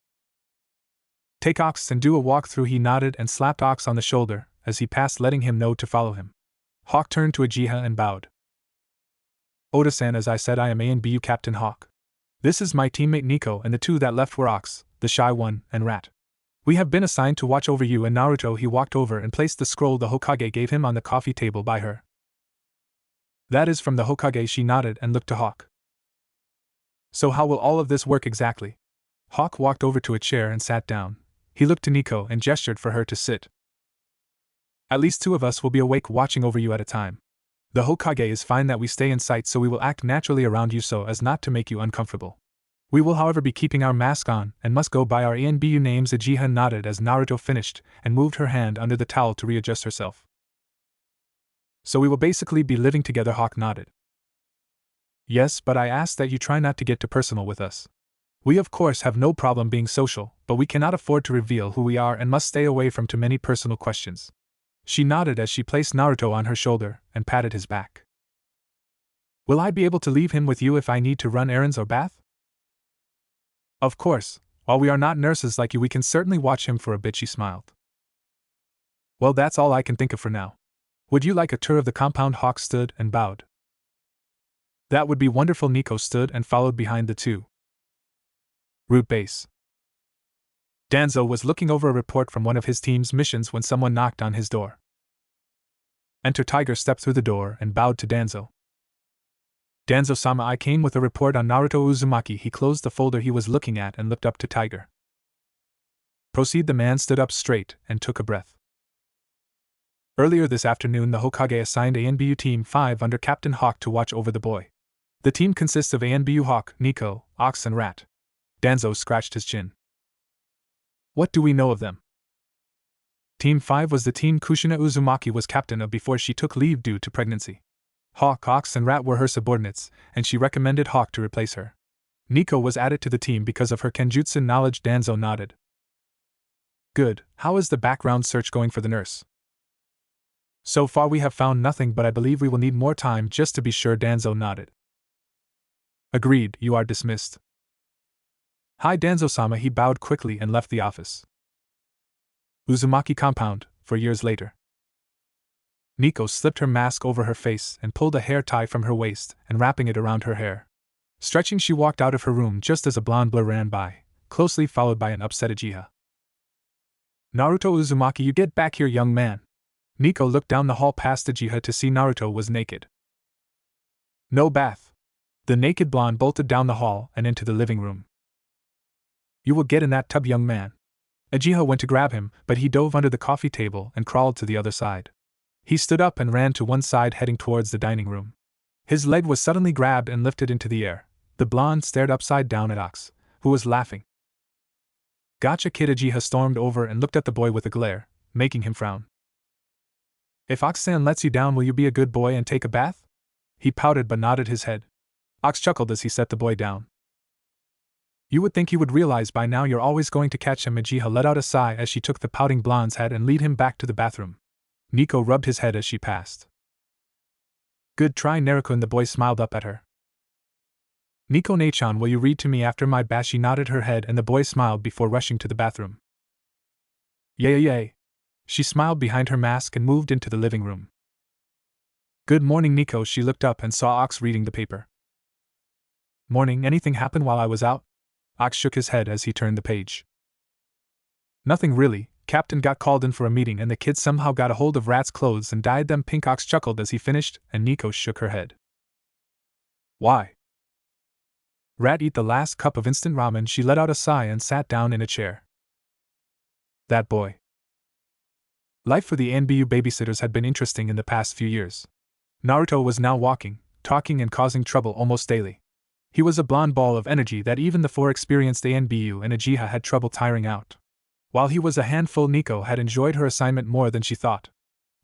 Take Ox and do a walk-through. He nodded and slapped Ox on the shoulder as he passed, letting him know to follow him. Hawk turned to Uchiha and bowed. Oda-san, as I said, I am ANBU Captain Hawk. This is my teammate Nico, and the 2 that left were Ox, the shy one, and Rat. We have been assigned to watch over you and Naruto. He walked over and placed the scroll the Hokage gave him on the coffee table by her. That is from the Hokage. She nodded and looked to Hawk. So how will all of this work exactly? Hawk walked over to a chair and sat down. He looked to Nico and gestured for her to sit. At least 2 of us will be awake watching over you at a time. The Hokage is fine that we stay in sight, so we will act naturally around you so as not to make you uncomfortable. We will, however, be keeping our mask on and must go by our ANBU names. Uchiha nodded as Naruto finished and moved her hand under the towel to readjust herself. So we will basically be living together. Hawk nodded. Yes, but I ask that you try not to get too personal with us. We of course have no problem being social, but we cannot afford to reveal who we are and must stay away from too many personal questions. She nodded as she placed Naruto on her shoulder and patted his back. Will I be able to leave him with you if I need to run errands or bath? Of course, while we are not nurses like you, we can certainly watch him for a bit. She smiled. Well, that's all I can think of for now. Would you like a tour of the compound? Hawk stood and bowed. That would be wonderful. Nico stood and followed behind the two. Root base. Danzo was looking over a report from one of his team's missions when someone knocked on his door. Enter Tiger stepped through the door and bowed to Danzo. Danzo-sama, I came with a report on Naruto Uzumaki. He closed the folder he was looking at and looked up to Tiger. Proceed. The man stood up straight and took a breath. Earlier this afternoon, the Hokage assigned ANBU Team 5 under Captain Hawk to watch over the boy. The team consists of ANBU Hawk, Nico, Ox and Rat. Danzo scratched his chin. What do we know of them? Team 5 was the team Kushina Uzumaki was captain of before she took leave due to pregnancy. Hawk, Ox and Rat were her subordinates, and she recommended Hawk to replace her. Nico was added to the team because of her kenjutsu knowledge. Danzo nodded. Good. How is the background search going for the nurse? So far we have found nothing, but I believe we will need more time just to be sure. Danzo nodded. Agreed. You are dismissed. Hi Danzo-sama. He bowed quickly and left the office. Uzumaki compound, 4 years later. Nico slipped her mask over her face and pulled a hair tie from her waist and wrapping it around her hair. Stretching, she walked out of her room just as a blonde blur ran by, closely followed by an upset Uchiha. Naruto Uzumaki, you get back here, young man. Nico looked down the hall past Uchiha to see Naruto was naked. No bath. The naked blonde bolted down the hall and into the living room. You will get in that tub, young man. Uchiha went to grab him, but he dove under the coffee table and crawled to the other side. He stood up and ran to one side, heading towards the dining room. His leg was suddenly grabbed and lifted into the air. The blonde stared upside down at Ox, who was laughing. Gotcha, kid. Uchiha stormed over and looked at the boy with a glare, making him frown. If Ox-san lets you down, will you be a good boy and take a bath? He pouted but nodded his head. Ox chuckled as he set the boy down. You would think he would realize by now you're always going to catch him. Uchiha let out a sigh as she took the pouting blonde's head and lead him back to the bathroom. Nico rubbed his head as she passed. Good try, Naruto, and the boy smiled up at her. Nico Nachan, will you read to me after my bath? She nodded her head and the boy smiled before rushing to the bathroom. Yay. She smiled behind her mask and moved into the living room. Good morning, Nico. She looked up and saw Ox reading the paper. Morning. Anything happened while I was out? Ox shook his head as he turned the page. Nothing really. Captain got called in for a meeting and the kids somehow got a hold of Rat's clothes and dyed them pink. Ox chuckled as he finished, and Nico shook her head. Why? Rat eat the last cup of instant ramen. She let out a sigh and sat down in a chair. That boy. Life for the ANBU babysitters had been interesting in the past few years. Naruto was now walking, talking and causing trouble almost daily. He was a blonde ball of energy that even the 4 experienced ANBU and Uchiha had trouble tiring out. While he was a handful, Nico had enjoyed her assignment more than she thought.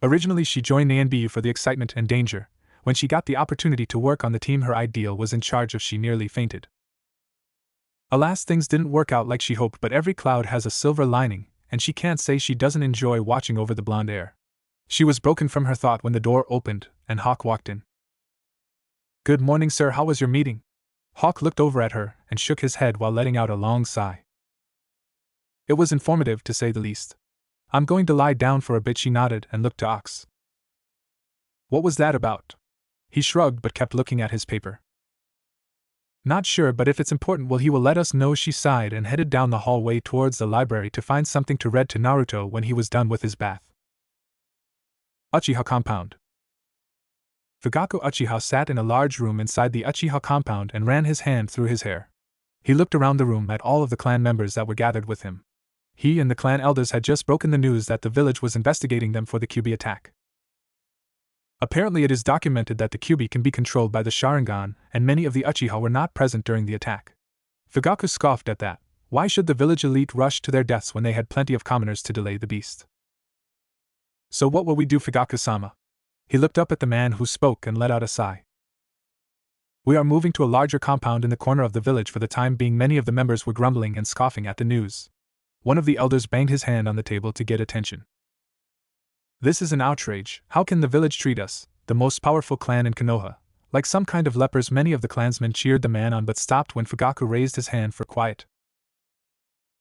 Originally she joined ANBU for the excitement and danger. When she got the opportunity to work on the team her ideal was in charge of, she nearly fainted. Alas, things didn't work out like she hoped, but every cloud has a silver lining, and she can't say she doesn't enjoy watching over the blonde heir. She was broken from her thought when the door opened and Hawk walked in. Good morning, sir. How was your meeting? Hawk looked over at her and shook his head while letting out a long sigh. It was informative, to say the least. I'm going to lie down for a bit. She nodded and looked to Ox. What was that about? He shrugged but kept looking at his paper. Not sure, but if it's important, well, he will let us know. She sighed and headed down the hallway towards the library to find something to read to Naruto when he was done with his bath. Uchiha compound. Fugaku Uchiha sat in a large room inside the Uchiha compound and ran his hand through his hair. He looked around the room at all of the clan members that were gathered with him. He and the clan elders had just broken the news that the village was investigating them for the Kyuubi attack. Apparently it is documented that the Kyuubi can be controlled by the Sharingan, and many of the Uchiha were not present during the attack. Fugaku scoffed at that. Why should the village elite rush to their deaths when they had plenty of commoners to delay the beast? So what will we do, Fugaku-sama? He looked up at the man who spoke and let out a sigh. We are moving to a larger compound in the corner of the village for the time being. Many of the members were grumbling and scoffing at the news. One of the elders banged his hand on the table to get attention. This is an outrage. How can the village treat us, the most powerful clan in Konoha, like some kind of lepers? Many of the clansmen cheered the man on but stopped when Fugaku raised his hand for quiet.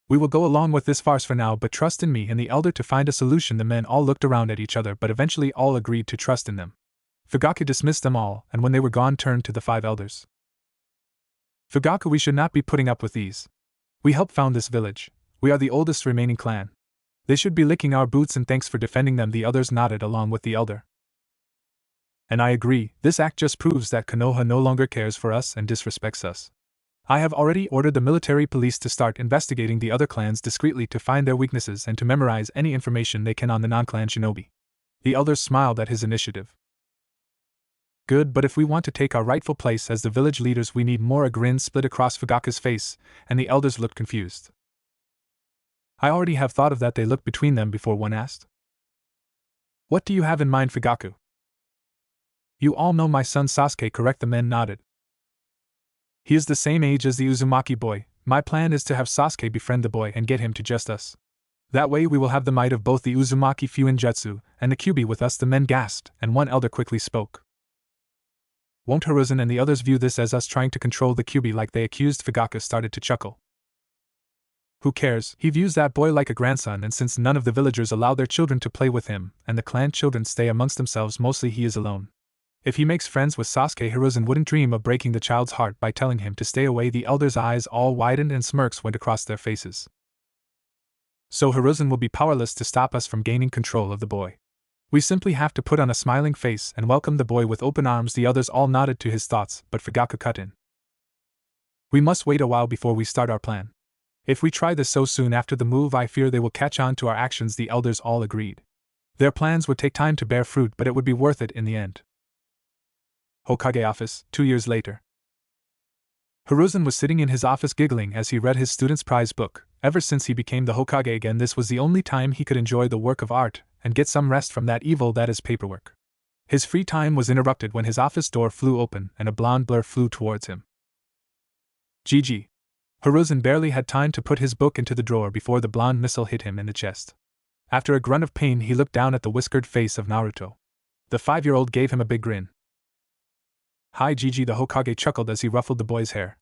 We will go along with this farce for now, but trust in me and the elder to find a solution. The men all looked around at each other, but eventually all agreed to trust in them. Fugaku dismissed them all, and when they were gone turned to the 5 elders. Fugaku, we should not be putting up with these. We helped found this village. We are the oldest remaining clan. They should be licking our boots and thanks for defending them. The others nodded along with the elder. And I agree, this act just proves that Konoha no longer cares for us and disrespects us. I have already ordered the military police to start investigating the other clans discreetly to find their weaknesses and to memorize any information they can on the non-clan shinobi. The elders smiled at his initiative. Good, but if we want to take our rightful place as the village leaders, we need more. A grin split across Fugaku's face, and the elders looked confused. I already have thought of that. They looked between them before one asked. What do you have in mind, Fugaku? You all know my son Sasuke, correct? The men nodded. He is the same age as the Uzumaki boy. My plan is to have Sasuke befriend the boy and get him to just us. That way we will have the might of both the Uzumaki Fuinjutsu and the Kyuubi with us. The men gasped, and one elder quickly spoke. Won't Hiruzen and the others view this as us trying to control the Kyuubi like they accused? Fugaku started to chuckle. Who cares? He views that boy like a grandson, and since none of the villagers allow their children to play with him, and the clan children stay amongst themselves, mostly he is alone. If he makes friends with Sasuke, Hiruzen wouldn't dream of breaking the child's heart by telling him to stay away. The elders' eyes all widened and smirks went across their faces. So Hiruzen will be powerless to stop us from gaining control of the boy. We simply have to put on a smiling face and welcome the boy with open arms. The others all nodded to his thoughts, but Fugaku cut in. We must wait a while before we start our plan. If we try this so soon after the move, I fear they will catch on to our actions. The elders all agreed. Their plans would take time to bear fruit, but it would be worth it in the end. Hokage office, 2 years later. Hiruzen was sitting in his office giggling as he read his student's prize book. Ever since he became the Hokage again, this was the only time he could enjoy the work of art and get some rest from that evil that is paperwork. His free time was interrupted when his office door flew open and a blonde blur flew towards him. GG. Hiruzen barely had time to put his book into the drawer before the blonde missile hit him in the chest. After a grunt of pain, he looked down at the whiskered face of Naruto. The 5-year-old gave him a big grin. Hi Gigi, the Hokage chuckled as he ruffled the boy's hair.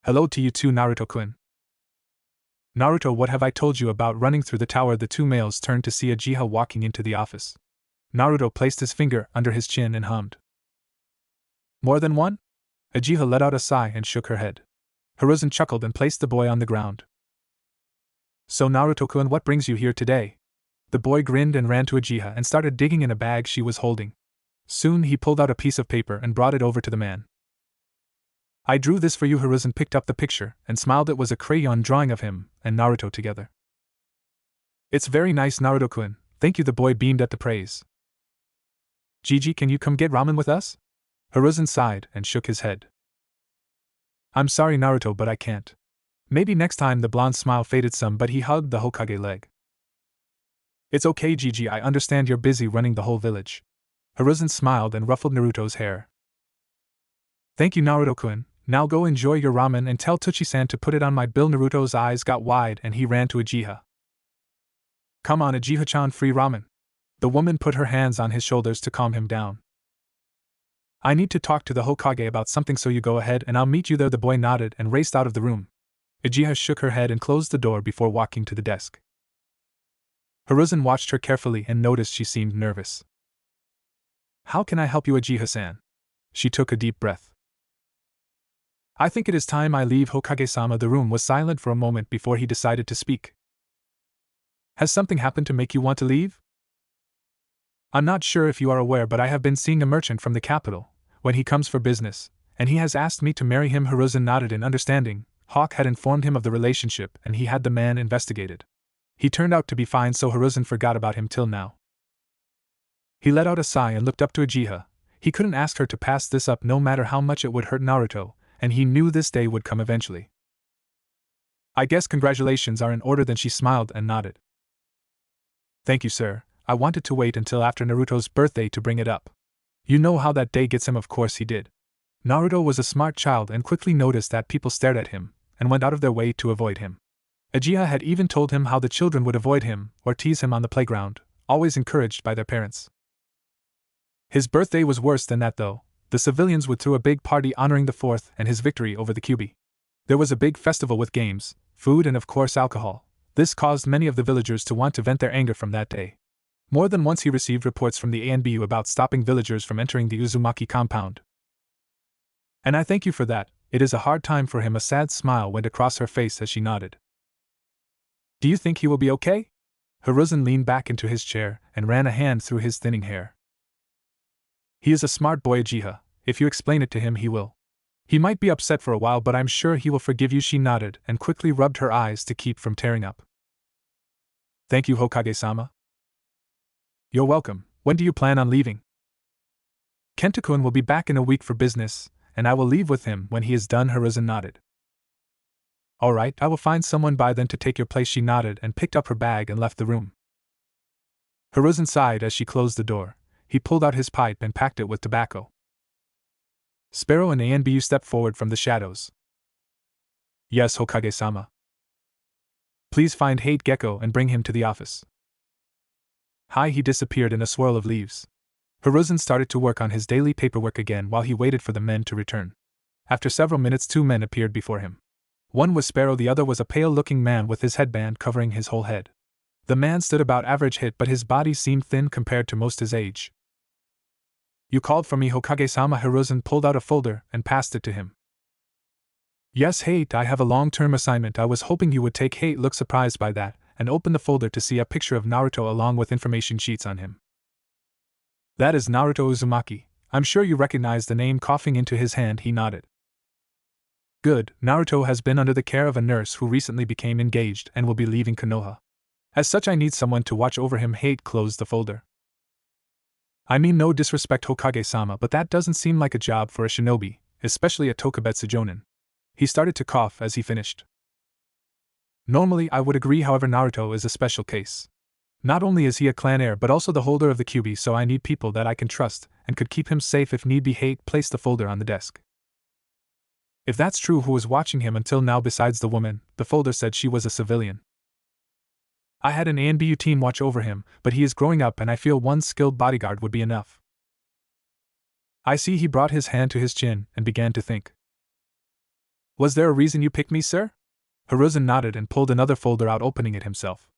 Hello to you too, Naruto-kun. Naruto, what have I told you about running through the tower? The 2 males turned to see Uchiha walking into the office. Naruto placed his finger under his chin and hummed. More than one? Uchiha let out a sigh and shook her head. Hiruzen chuckled and placed the boy on the ground. So Naruto-kun, what brings you here today? The boy grinned and ran to Uchiha and started digging in a bag she was holding. Soon he pulled out a piece of paper and brought it over to the man. I drew this for you. Hiruzen picked up the picture and smiled. It was a crayon drawing of him and Naruto together. It's very nice, Naruto-kun. Thank you. The boy beamed at the praise. Gigi, can you come get ramen with us? Hiruzen sighed and shook his head. I'm sorry, Naruto, but I can't. Maybe next time. The blonde's smile faded some, but he hugged the Hokage leg. It's okay, Gigi, I understand you're busy running the whole village. Hiruzen smiled and ruffled Naruto's hair. Thank you, Naruto-kun. Now go enjoy your ramen and tell Tsuchi-san to put it on my bill. Naruto's eyes got wide and he ran to Uchiha. Come on, Uchiha-chan, free ramen. The woman put her hands on his shoulders to calm him down. I need to talk to the Hokage about something, so you go ahead and I'll meet you there. The boy nodded and raced out of the room. Uchiha shook her head and closed the door before walking to the desk. Hiruzen watched her carefully and noticed she seemed nervous. How can I help you, Uchiha-san? She took a deep breath. I think it is time I leave, Hokage-sama. The room was silent for a moment before he decided to speak. Has something happened to make you want to leave? I'm not sure if you are aware, but I have been seeing a merchant from the capital, when he comes for business, and he has asked me to marry him. Hiruzen nodded in understanding. Hawk had informed him of the relationship and he had the man investigated. He turned out to be fine, so Hiruzen forgot about him till now. He let out a sigh and looked up to Uchiha. He couldn't ask her to pass this up no matter how much it would hurt Naruto, and he knew this day would come eventually. I guess congratulations are in order. Then she smiled and nodded. Thank you, sir. I wanted to wait until after Naruto's birthday to bring it up. You know how that day gets him. Of course he did. Naruto was a smart child and quickly noticed that people stared at him, and went out of their way to avoid him. Uchiha had even told him how the children would avoid him or tease him on the playground, always encouraged by their parents. His birthday was worse than that though. The civilians would throw a big party honoring the 4th and his victory over the Kyuubi. There was a big festival with games, food and of course alcohol. This caused many of the villagers to want to vent their anger from that day. More than once he received reports from the ANBU about stopping villagers from entering the Uzumaki compound. And I thank you for that. It is a hard time for him. A sad smile went across her face as she nodded. Do you think he will be okay? Hiruzen leaned back into his chair and ran a hand through his thinning hair. He is a smart boy, Uchiha. If you explain it to him, he will. He might be upset for a while, but I'm sure he will forgive you. She nodded and quickly rubbed her eyes to keep from tearing up. Thank you, Hokage-sama. You're welcome. When do you plan on leaving? Kento-kun will be back in a week for business, and I will leave with him when he is done. Hiruzen nodded. All right, I will find someone by then to take your place. She nodded and picked up her bag and left the room. Hiruzen sighed as she closed the door. He pulled out his pipe and packed it with tobacco. Sparrow and ANBU stepped forward from the shadows. Yes, Hokage-sama. Please find Hate Gecko and bring him to the office. Hi. He disappeared in a swirl of leaves. Hiruzen started to work on his daily paperwork again while he waited for the men to return. After several minutes, two men appeared before him. One was Sparrow, the other was a pale-looking man with his headband covering his whole head. The man stood about average height, but his body seemed thin compared to most his age. You called for me, Hokage-sama. Hiruzen pulled out a folder and passed it to him. Yes, Hate, I have a long-term assignment. I was hoping you would take. Hate looked surprised by that and opened the folder to see a picture of Naruto along with information sheets on him. That is Naruto Uzumaki. I'm sure you recognize the name. Coughing into his hand, he nodded. Good. Naruto has been under the care of a nurse who recently became engaged and will be leaving Konoha. As such, I need someone to watch over him. Hate closed the folder. I mean no disrespect, Hokage-sama, but that doesn't seem like a job for a shinobi, especially a Tokubetsu Jonin. He started to cough as he finished. Normally I would agree, however Naruto is a special case. Not only is he a clan heir but also the holder of the QB, so I need people that I can trust and could keep him safe if need be. Hate placed the folder on the desk. If that's true, who was watching him until now besides the woman? The folder said she was a civilian. I had an ANBU team watch over him, but he is growing up and I feel one skilled bodyguard would be enough. I see. He brought his hand to his chin and began to think. Was there a reason you picked me, sir? Hiruzen nodded and pulled another folder out, opening it himself.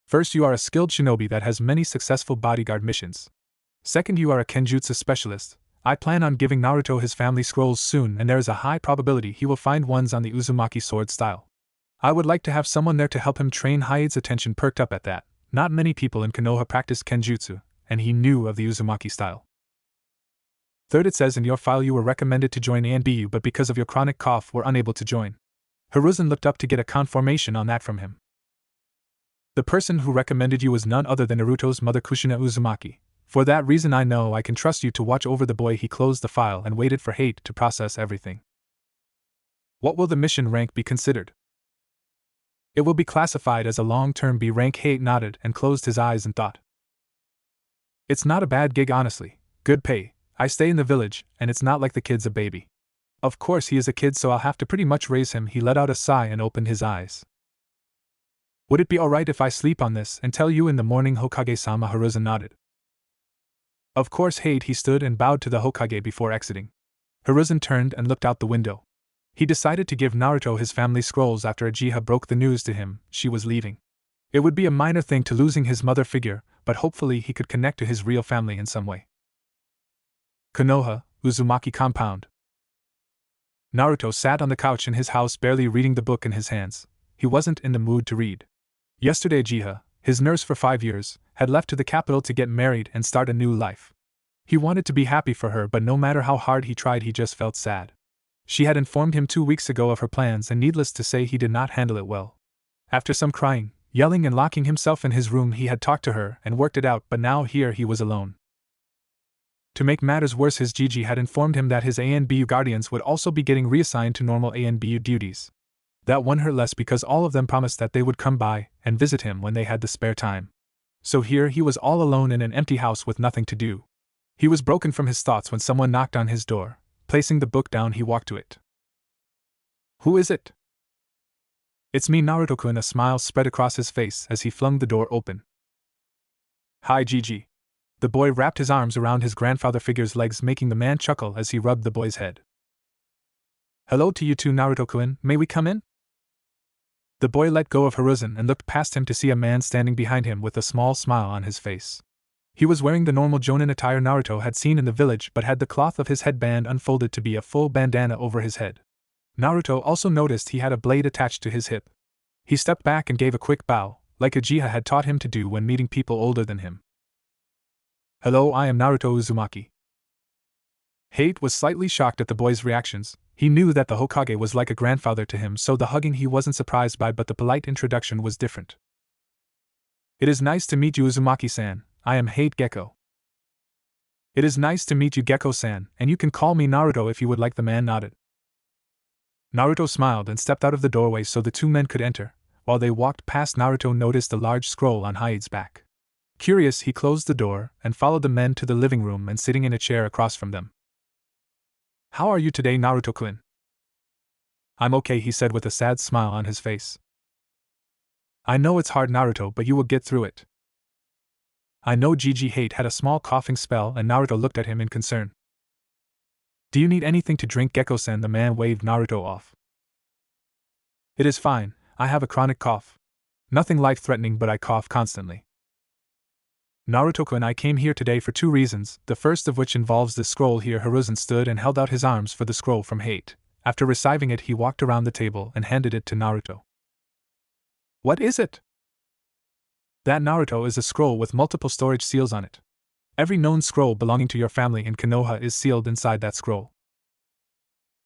First, you are a skilled shinobi that has many successful bodyguard missions. Second, you are a kenjutsu specialist. I plan on giving Naruto his family scrolls soon, and there is a high probability he will find ones on the Uzumaki sword style. I would like to have someone there to help him train. Hyade's attention perked up at that. Not many people in Konoha practiced kenjutsu, and he knew of the Uzumaki style. Third, it says in your file you were recommended to join ANBU but because of your chronic cough were unable to join. Hiruzen looked up to get a confirmation on that from him. The person who recommended you was none other than Naruto's mother, Kushina Uzumaki. For that reason I know I can trust you to watch over the boy. He closed the file and waited for Hate to process everything. What will the mission rank be considered? It will be classified as a long-term B rank. Hate nodded and closed his eyes in thought. It's not a bad gig, honestly. Good pay. I stay in the village, and it's not like the kid's a baby. Of course he is a kid, so I'll have to pretty much raise him. He let out a sigh and opened his eyes. Would it be alright if I sleep on this and tell you in the morning, Hokage-sama? Hiruzen nodded. Of course, Hate. He stood and bowed to the Hokage before exiting. Hiruzen turned and looked out the window. He decided to give Naruto his family scrolls after Uchiha broke the news to him she was leaving. It would be a minor thing to losing his mother figure, but hopefully he could connect to his real family in some way. Konoha, Uzumaki compound. Naruto sat on the couch in his house, barely reading the book in his hands. He wasn't in the mood to read. Yesterday Uchiha, his nurse for 5 years, had left to the capital to get married and start a new life. He wanted to be happy for her, but no matter how hard he tried he just felt sad. She had informed him 2 weeks ago of her plans, and needless to say he did not handle it well. After some crying, yelling and locking himself in his room, he had talked to her and worked it out, but now here he was alone. To make matters worse, his Gigi had informed him that his ANBU guardians would also be getting reassigned to normal ANBU duties. That one hurt less because all of them promised that they would come by and visit him when they had the spare time. So here he was all alone in an empty house with nothing to do. He was broken from his thoughts when someone knocked on his door. Placing the book down, he walked to it. Who is it? It's me, Naruto-kun. A smile spread across his face as he flung the door open. Hi, Gigi. The boy wrapped his arms around his grandfather figure's legs, making the man chuckle as he rubbed the boy's head. Hello to you too, Naruto-kun. May we come in? The boy let go of Hiruzen and looked past him to see a man standing behind him with a small smile on his face. He was wearing the normal jonin attire Naruto had seen in the village but had the cloth of his headband unfolded to be a full bandana over his head. Naruto also noticed he had a blade attached to his hip. He stepped back and gave a quick bow, like Uchiha had taught him to do when meeting people older than him. Hello, I am Naruto Uzumaki. Hate was slightly shocked at the boy's reactions. He knew that the Hokage was like a grandfather to him, so the hugging he wasn't surprised by, but the polite introduction was different. It is nice to meet you, Uzumaki-san. I am Hate Gecko. It is nice to meet you, Gecko-san, and you can call me Naruto if you would like, the man nodded. Naruto smiled and stepped out of the doorway so the two men could enter. While they walked past, Naruto noticed a large scroll on Hate's back. Curious, he closed the door and followed the men to the living room and sitting in a chair across from them. How are you today, Naruto-kun? I'm okay, he said with a sad smile on his face. I know it's hard, Naruto, but you will get through it. I know. Gigi Hate had a small coughing spell and Naruto looked at him in concern. Do you need anything to drink, Gecko-san? The man waved Naruto off. It is fine, I have a chronic cough. Nothing life-threatening, but I cough constantly. Naruto-kun, I came here today for two reasons, the first of which involves this scroll here. Hiruzen stood and held out his arms for the scroll from Hate. After receiving it, he walked around the table and handed it to Naruto. What is it? That, Naruto, is a scroll with multiple storage seals on it. Every known scroll belonging to your family in Konoha is sealed inside that scroll.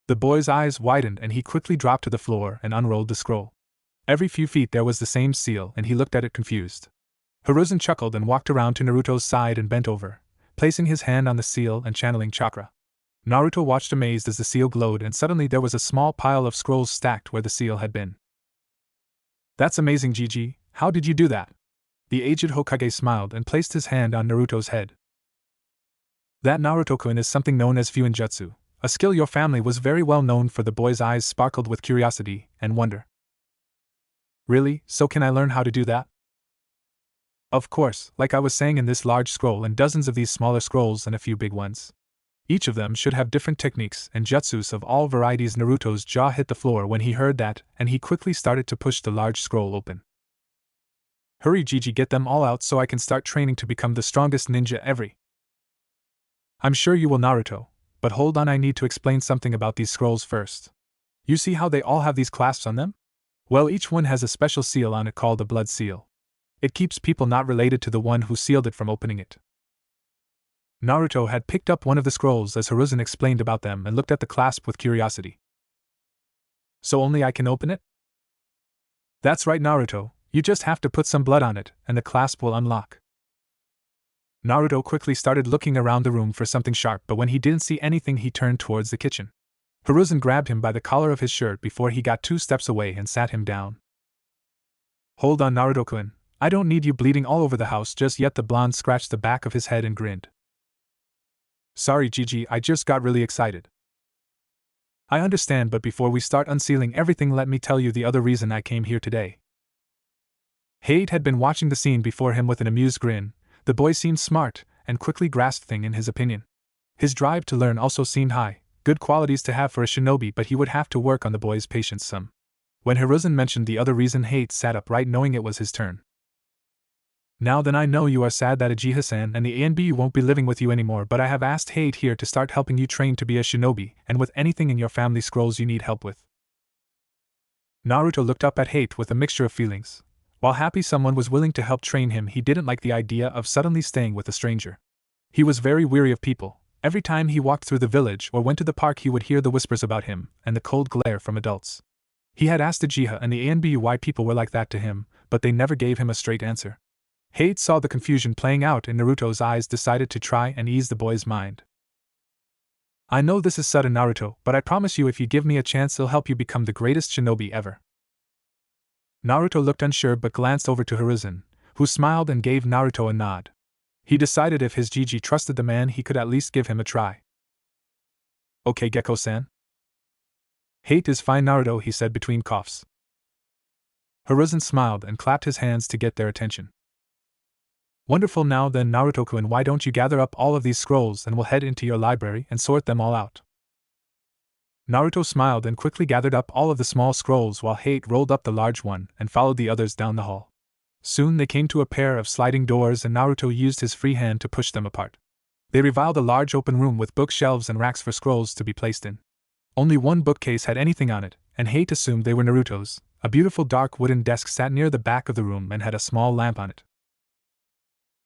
The boy's eyes widened and he quickly dropped to the floor and unrolled the scroll. Every few feet there was the same seal and he looked at it confused. Hiruzen chuckled and walked around to Naruto's side and bent over, placing his hand on the seal and channeling chakra. Naruto watched amazed as the seal glowed and suddenly there was a small pile of scrolls stacked where the seal had been. That's amazing, Gigi, how did you do that? The aged Hokage smiled and placed his hand on Naruto's head. That, Naruto-kun, is something known as Fuinjutsu, a skill your family was very well known for. The boy's eyes sparkled with curiosity and wonder. Really? So can I learn how to do that? Of course, like I was saying, in this large scroll and dozens of these smaller scrolls and a few big ones. Each of them should have different techniques and jutsus of all varieties. Naruto's jaw hit the floor when he heard that, and he quickly started to push the large scroll open. Hurry, Gigi, get them all out so I can start training to become the strongest ninja ever. I'm sure you will, Naruto, but hold on, I need to explain something about these scrolls first. You see how they all have these clasps on them? Well, each one has a special seal on it called a blood seal. It keeps people not related to the one who sealed it from opening it. Naruto had picked up one of the scrolls as Hiruzen explained about them and looked at the clasp with curiosity. So only I can open it? That's right, Naruto, you just have to put some blood on it and the clasp will unlock. Naruto quickly started looking around the room for something sharp, but when he didn't see anything he turned towards the kitchen. Hiruzen grabbed him by the collar of his shirt before he got 2 steps away and sat him down. Hold on, Naruto-kun, I don't need you bleeding all over the house just yet. The blonde scratched the back of his head and grinned. Sorry, Gigi, I just got really excited. I understand, but before we start unsealing everything, let me tell you the other reason I came here today. Hate had been watching the scene before him with an amused grin. The boy seemed smart, and quickly grasped things in his opinion. His drive to learn also seemed high, good qualities to have for a shinobi, but he would have to work on the boy's patience some. When Hiruzen mentioned the other reason, Hate sat upright knowing it was his turn. Now then, I know you are sad that Uchiha-san and the ANBU won't be living with you anymore, but I have asked Hate here to start helping you train to be a shinobi, and with anything in your family scrolls you need help with. Naruto looked up at Hate with a mixture of feelings. While happy someone was willing to help train him, he didn't like the idea of suddenly staying with a stranger. He was very weary of people. Every time he walked through the village or went to the park, he would hear the whispers about him and the cold glare from adults. He had asked Uchiha and the ANBU why people were like that to him, but they never gave him a straight answer. Hate saw the confusion playing out in Naruto's eyes, decided to try and ease the boy's mind. I know this is sudden, Naruto, but I promise you if you give me a chance, I'll help you become the greatest shinobi ever. Naruto looked unsure but glanced over to Hiruzen, who smiled and gave Naruto a nod. He decided if his Gigi trusted the man, he could at least give him a try. Okay, Gecko-san. Hate is fine, Naruto, he said between coughs. Hiruzen smiled and clapped his hands to get their attention. Wonderful, now then, Naruto-kun, why don't you gather up all of these scrolls and we'll head into your library and sort them all out. Naruto smiled and quickly gathered up all of the small scrolls while Hate rolled up the large one and followed the others down the hall. Soon they came to a pair of sliding doors and Naruto used his free hand to push them apart. They revealed a large open room with bookshelves and racks for scrolls to be placed in. Only one bookcase had anything on it, and Hate assumed they were Naruto's. A beautiful dark wooden desk sat near the back of the room and had a small lamp on it.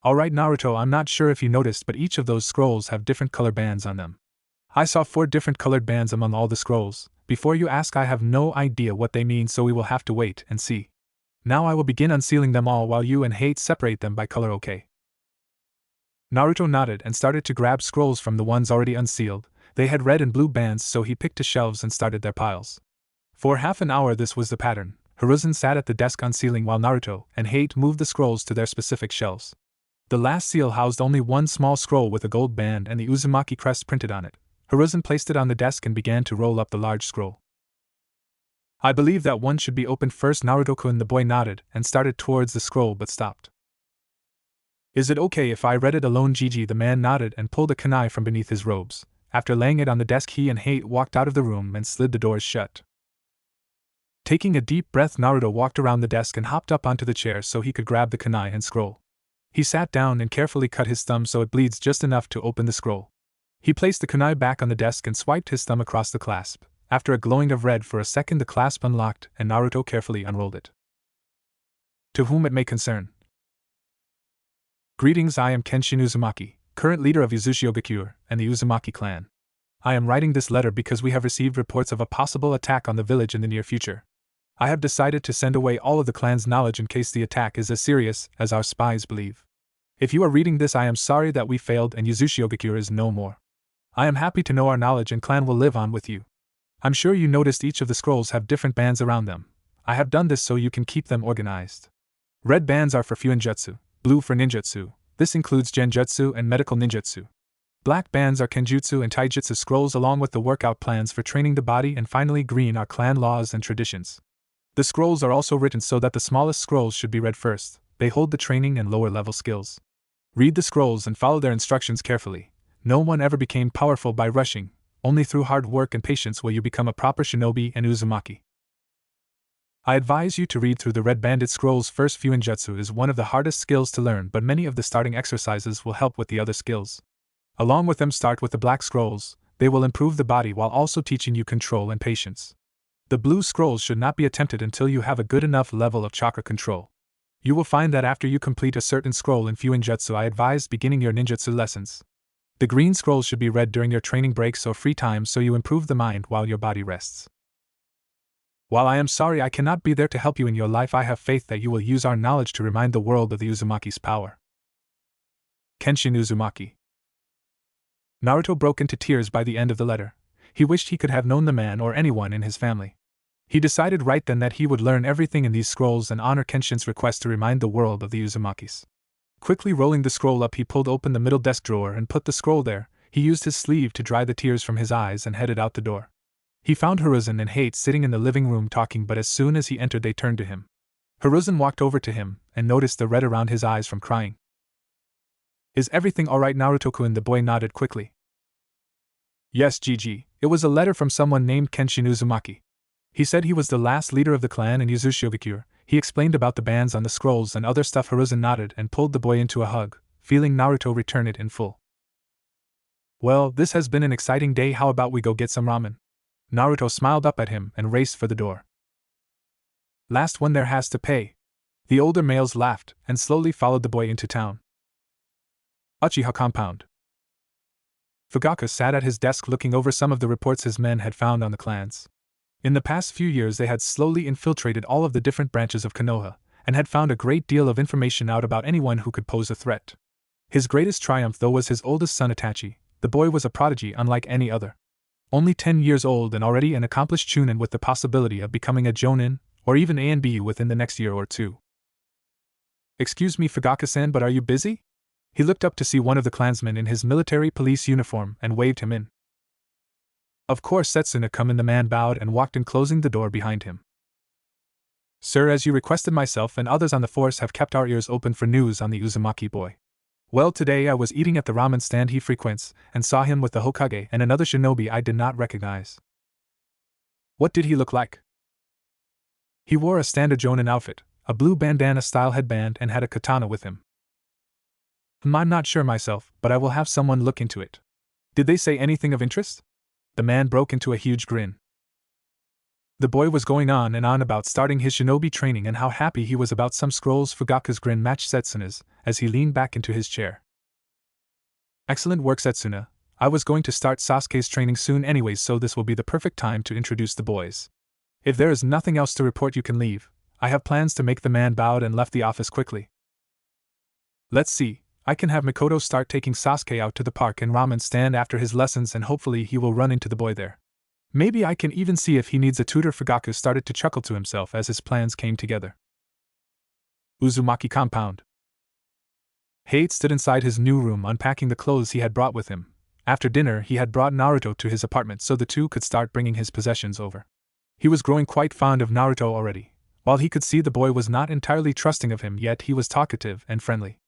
Alright Naruto, I'm not sure if you noticed, but each of those scrolls have different color bands on them. I saw 4 different colored bands among all the scrolls. Before you ask, I have no idea what they mean, so we will have to wait and see. Now I will begin unsealing them all while you and Hate separate them by color, okay? Naruto nodded and started to grab scrolls from the ones already unsealed. They had red and blue bands, so he picked the shelves and started their piles. For half an hour this was the pattern. Hiruzen sat at the desk unsealing while Naruto and Hate moved the scrolls to their specific shelves. The last seal housed only one small scroll with a gold band and the Uzumaki crest printed on it. Hiruzen placed it on the desk and began to roll up the large scroll. I believe that one should be opened first, Naruto-kun. The boy nodded and started towards the scroll but stopped. Is it okay if I read it alone, Gigi? The man nodded and pulled a kunai from beneath his robes. After laying it on the desk, he and Hate walked out of the room and slid the doors shut. Taking a deep breath, Naruto walked around the desk and hopped up onto the chair so he could grab the kunai and scroll. He sat down and carefully cut his thumb so it bleeds just enough to open the scroll. He placed the kunai back on the desk and swiped his thumb across the clasp. After a glowing of red for a second, the clasp unlocked and Naruto carefully unrolled it. To whom it may concern. Greetings, I am Kenshin Uzumaki, current leader of Uzushiogakure and the Uzumaki clan. I am writing this letter because we have received reports of a possible attack on the village in the near future. I have decided to send away all of the clan's knowledge in case the attack is as serious as our spies believe. If you are reading this, I am sorry that we failed and Uzushiogakure is no more. I am happy to know our knowledge and clan will live on with you. I'm sure you noticed each of the scrolls have different bands around them. I have done this so you can keep them organized. Red bands are for Fuinjutsu, blue for ninjutsu. This includes genjutsu and medical ninjutsu. Black bands are kenjutsu and taijutsu scrolls along with the workout plans for training the body, and finally green are clan laws and traditions. The scrolls are also written so that the smallest scrolls should be read first. They hold the training and lower level skills. Read the scrolls and follow their instructions carefully. No one ever became powerful by rushing. Only through hard work and patience will you become a proper shinobi and Uzumaki. I advise you to read through the red banded scrolls first. Fuinjutsu is one of the hardest skills to learn, but many of the starting exercises will help with the other skills. Along with them, start with the black scrolls. They will improve the body while also teaching you control and patience. The blue scrolls should not be attempted until you have a good enough level of chakra control. You will find that after you complete a certain scroll in Fuinjutsu, I advise beginning your ninjutsu lessons. The green scrolls should be read during your training breaks or free time so you improve the mind while your body rests. While I am sorry I cannot be there to help you in your life, I have faith that you will use our knowledge to remind the world of the Uzumaki's power. Kenshin Uzumaki. Naruto broke into tears by the end of the letter. He wished he could have known the man or anyone in his family. He decided right then that he would learn everything in these scrolls and honor Kenshin's request to remind the world of the Uzumakis. Quickly rolling the scroll up, he pulled open the middle desk drawer and put the scroll there. He used his sleeve to dry the tears from his eyes and headed out the door. He found Hiruzen and Hate sitting in the living room talking, but as soon as he entered they turned to him. Hiruzen walked over to him and noticed the red around his eyes from crying. Is everything alright, Naruto-kun? The boy nodded quickly. Yes, Gigi, it was a letter from someone named Kenshin Uzumaki. He said he was the last leader of the clan in Uzushiogakure. He explained about the bands on the scrolls and other stuff. Hiruzen nodded and pulled the boy into a hug, feeling Naruto return it in full. Well, this has been an exciting day. How about we go get some ramen? Naruto smiled up at him and raced for the door. Last one there has to pay. The older males laughed and slowly followed the boy into town. Uchiha compound. Fugaka sat at his desk looking over some of the reports his men had found on the clans. In the past few years they had slowly infiltrated all of the different branches of Konoha, and had found a great deal of information out about anyone who could pose a threat. His greatest triumph though was his oldest son Itachi. The boy was a prodigy unlike any other. Only 10 years old and already an accomplished chunin with the possibility of becoming a jonin, or even ANBU within the next year or two. Excuse me, Fugaka-san, but are you busy? He looked up to see one of the clansmen in his military police uniform and waved him in. Of course, Setsuna come in. The man bowed and walked in, closing the door behind him. Sir, as you requested, myself and others on the force have kept our ears open for news on the Uzumaki boy. Well, today I was eating at the ramen stand he frequents, and saw him with the Hokage and another shinobi I did not recognize. What did he look like? He wore a standard Jonin outfit, a blue bandana-style headband, and had a katana with him. I'm not sure myself, but I will have someone look into it. Did they say anything of interest? The man broke into a huge grin. The boy was going on and on about starting his shinobi training and how happy he was about some scrolls. Fugaku's grin matched Setsuna's as he leaned back into his chair. Excellent work, Setsuna. I was going to start Sasuke's training soon anyways, so this will be the perfect time to introduce the boys. If there is nothing else to report, you can leave. I have plans to make. The man bowed and left the office quickly. Let's see, I can have Mikoto start taking Sasuke out to the park and Ramen stand after his lessons, and hopefully he will run into the boy there. Maybe I can even see if he needs a tutor. Fugaku started to chuckle to himself as his plans came together. Uzumaki compound. Hate stood inside his new room unpacking the clothes he had brought with him. After dinner he had brought Naruto to his apartment so the two could start bringing his possessions over. He was growing quite fond of Naruto already. While he could see the boy was not entirely trusting of him, yet he was talkative and friendly.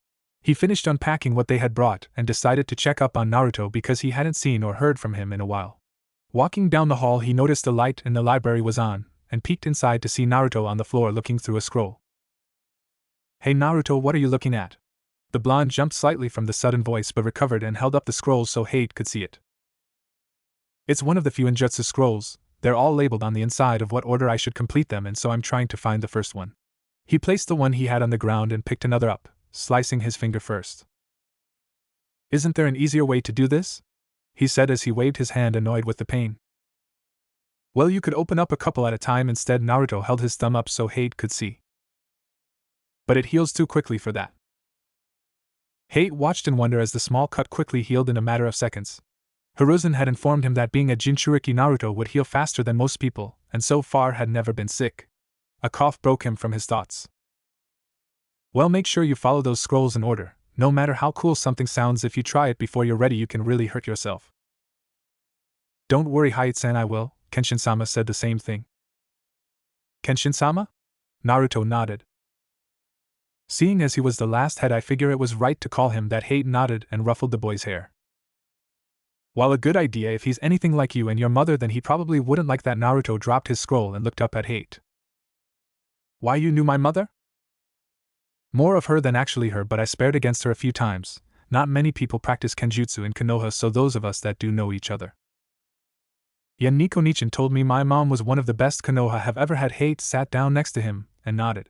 He finished unpacking what they had brought and decided to check up on Naruto because he hadn't seen or heard from him in a while. Walking down the hall, he noticed a light in the library was on, and peeked inside to see Naruto on the floor looking through a scroll. Hey Naruto, what are you looking at? The blonde jumped slightly from the sudden voice but recovered and held up the scroll so Hate could see it. It's one of the Fuinjutsu scrolls. They're all labeled on the inside of what order I should complete them, and so I'm trying to find the first one. He placed the one he had on the ground and picked another up, slicing his finger first. Isn't there an easier way to do this? He said as he waved his hand, annoyed with the pain. Well, you could open up a couple at a time instead. Naruto held his thumb up so Hate could see. But it heals too quickly for that. Hate watched in wonder as the small cut quickly healed in a matter of seconds. Hiruzen had informed him that being a Jinchuriki, Naruto would heal faster than most people, and so far had never been sick. A cough broke him from his thoughts. Well, make sure you follow those scrolls in order. No matter how cool something sounds, if you try it before you're ready, you can really hurt yourself. Don't worry, Hayate-san, I will. Kenshin-sama said the same thing. Kenshin-sama? Naruto nodded. Seeing as he was the last head, I figure it was right to call him that. Hate nodded and ruffled the boy's hair. While a good idea if he's anything like you and your mother, then he probably wouldn't like that. Naruto dropped his scroll and looked up at Hate. Why, you knew my mother? More of her than actually her, but I spared against her a few times. Not many people practice Kenjutsu in Konoha, so those of us that do know each other. Yen Nico Nichin told me my mom was one of the best Konoha have ever had. Hate sat down next to him and nodded.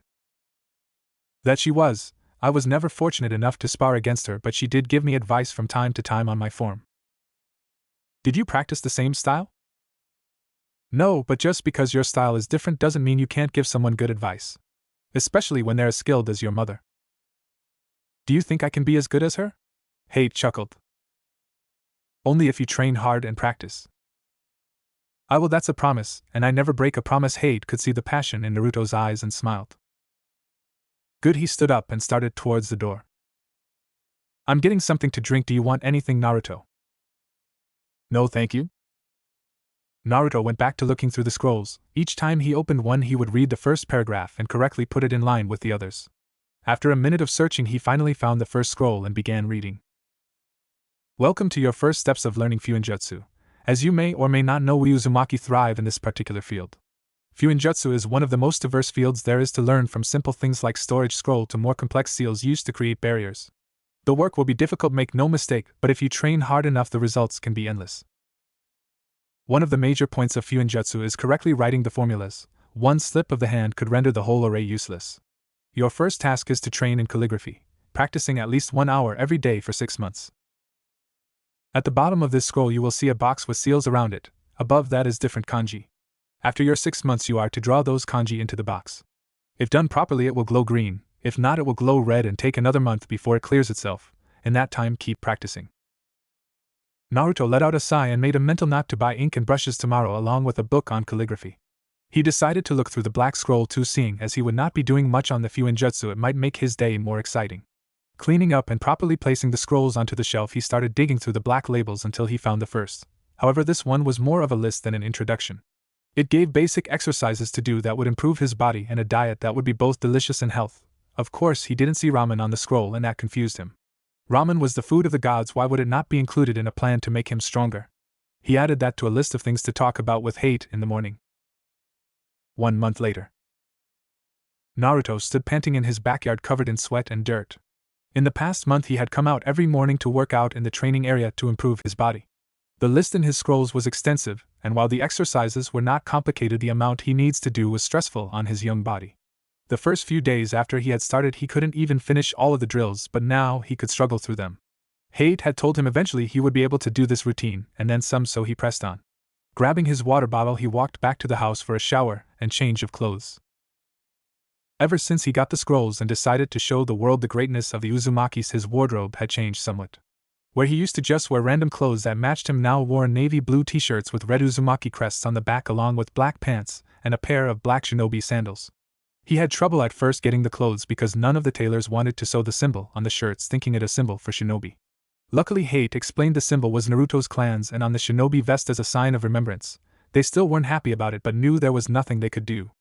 That she was. I was never fortunate enough to spar against her, but she did give me advice from time to time on my form. Did you practice the same style? No, but just because your style is different doesn't mean you can't give someone good advice. Especially when they're as skilled as your mother. Do you think I can be as good as her? Hate chuckled. Only if you train hard and practice. I will, that's a promise, and I never break a promise. Hate could see the passion in Naruto's eyes and smiled. Good. He stood up and started towards the door. I'm getting something to drink. Do you want anything, Naruto? No, thank you. Naruto went back to looking through the scrolls. Each time he opened one, he would read the first paragraph and correctly put it in line with the others. After a minute of searching, he finally found the first scroll and began reading. Welcome to your first steps of learning Fuinjutsu. As you may or may not know, we Uzumaki thrive in this particular field. Fuinjutsu is one of the most diverse fields there is to learn, from simple things like storage scroll to more complex seals used to create barriers. The work will be difficult, make no mistake, but if you train hard enough, the results can be endless. One of the major points of Fuinjutsu is correctly writing the formulas. One slip of the hand could render the whole array useless. Your first task is to train in calligraphy, practicing at least 1 hour every day for 6 months. At the bottom of this scroll you will see a box with seals around it. Above that is different kanji. After your 6 months you are to draw those kanji into the box. If done properly it will glow green, if not it will glow red, and take another month before it clears itself. In that time keep practicing. Naruto let out a sigh and made a mental note to buy ink and brushes tomorrow along with a book on calligraphy. He decided to look through the black scroll too, seeing as he would not be doing much on the Fuinjutsu it might make his day more exciting. Cleaning up and properly placing the scrolls onto the shelf, he started digging through the black labels until he found the first. However, this one was more of a list than an introduction. It gave basic exercises to do that would improve his body and a diet that would be both delicious and health. Of course, he didn't see ramen on the scroll and that confused him. Ramen was the food of the gods, why would it not be included in a plan to make him stronger? He added that to a list of things to talk about with Hate in the morning. 1 month later. Naruto stood panting in his backyard covered in sweat and dirt. In the past month he had come out every morning to work out in the training area to improve his body. The list in his scrolls was extensive, and while the exercises were not complicated, the amount he needs to do was stressful on his young body. The first few days after he had started he couldn't even finish all of the drills, but now he could struggle through them. Hate had told him eventually he would be able to do this routine, and then some, so he pressed on. Grabbing his water bottle he walked back to the house for a shower and change of clothes. Ever since he got the scrolls and decided to show the world the greatness of the Uzumakis, his wardrobe had changed somewhat. Where he used to just wear random clothes that matched him, now wore navy blue t-shirts with red Uzumaki crests on the back along with black pants and a pair of black shinobi sandals. He had trouble at first getting the clothes because none of the tailors wanted to sew the symbol on the shirts, thinking it a symbol for shinobi. Luckily Hate explained the symbol was Naruto's clan's and on the shinobi vest as a sign of remembrance. They still weren't happy about it but knew there was nothing they could do.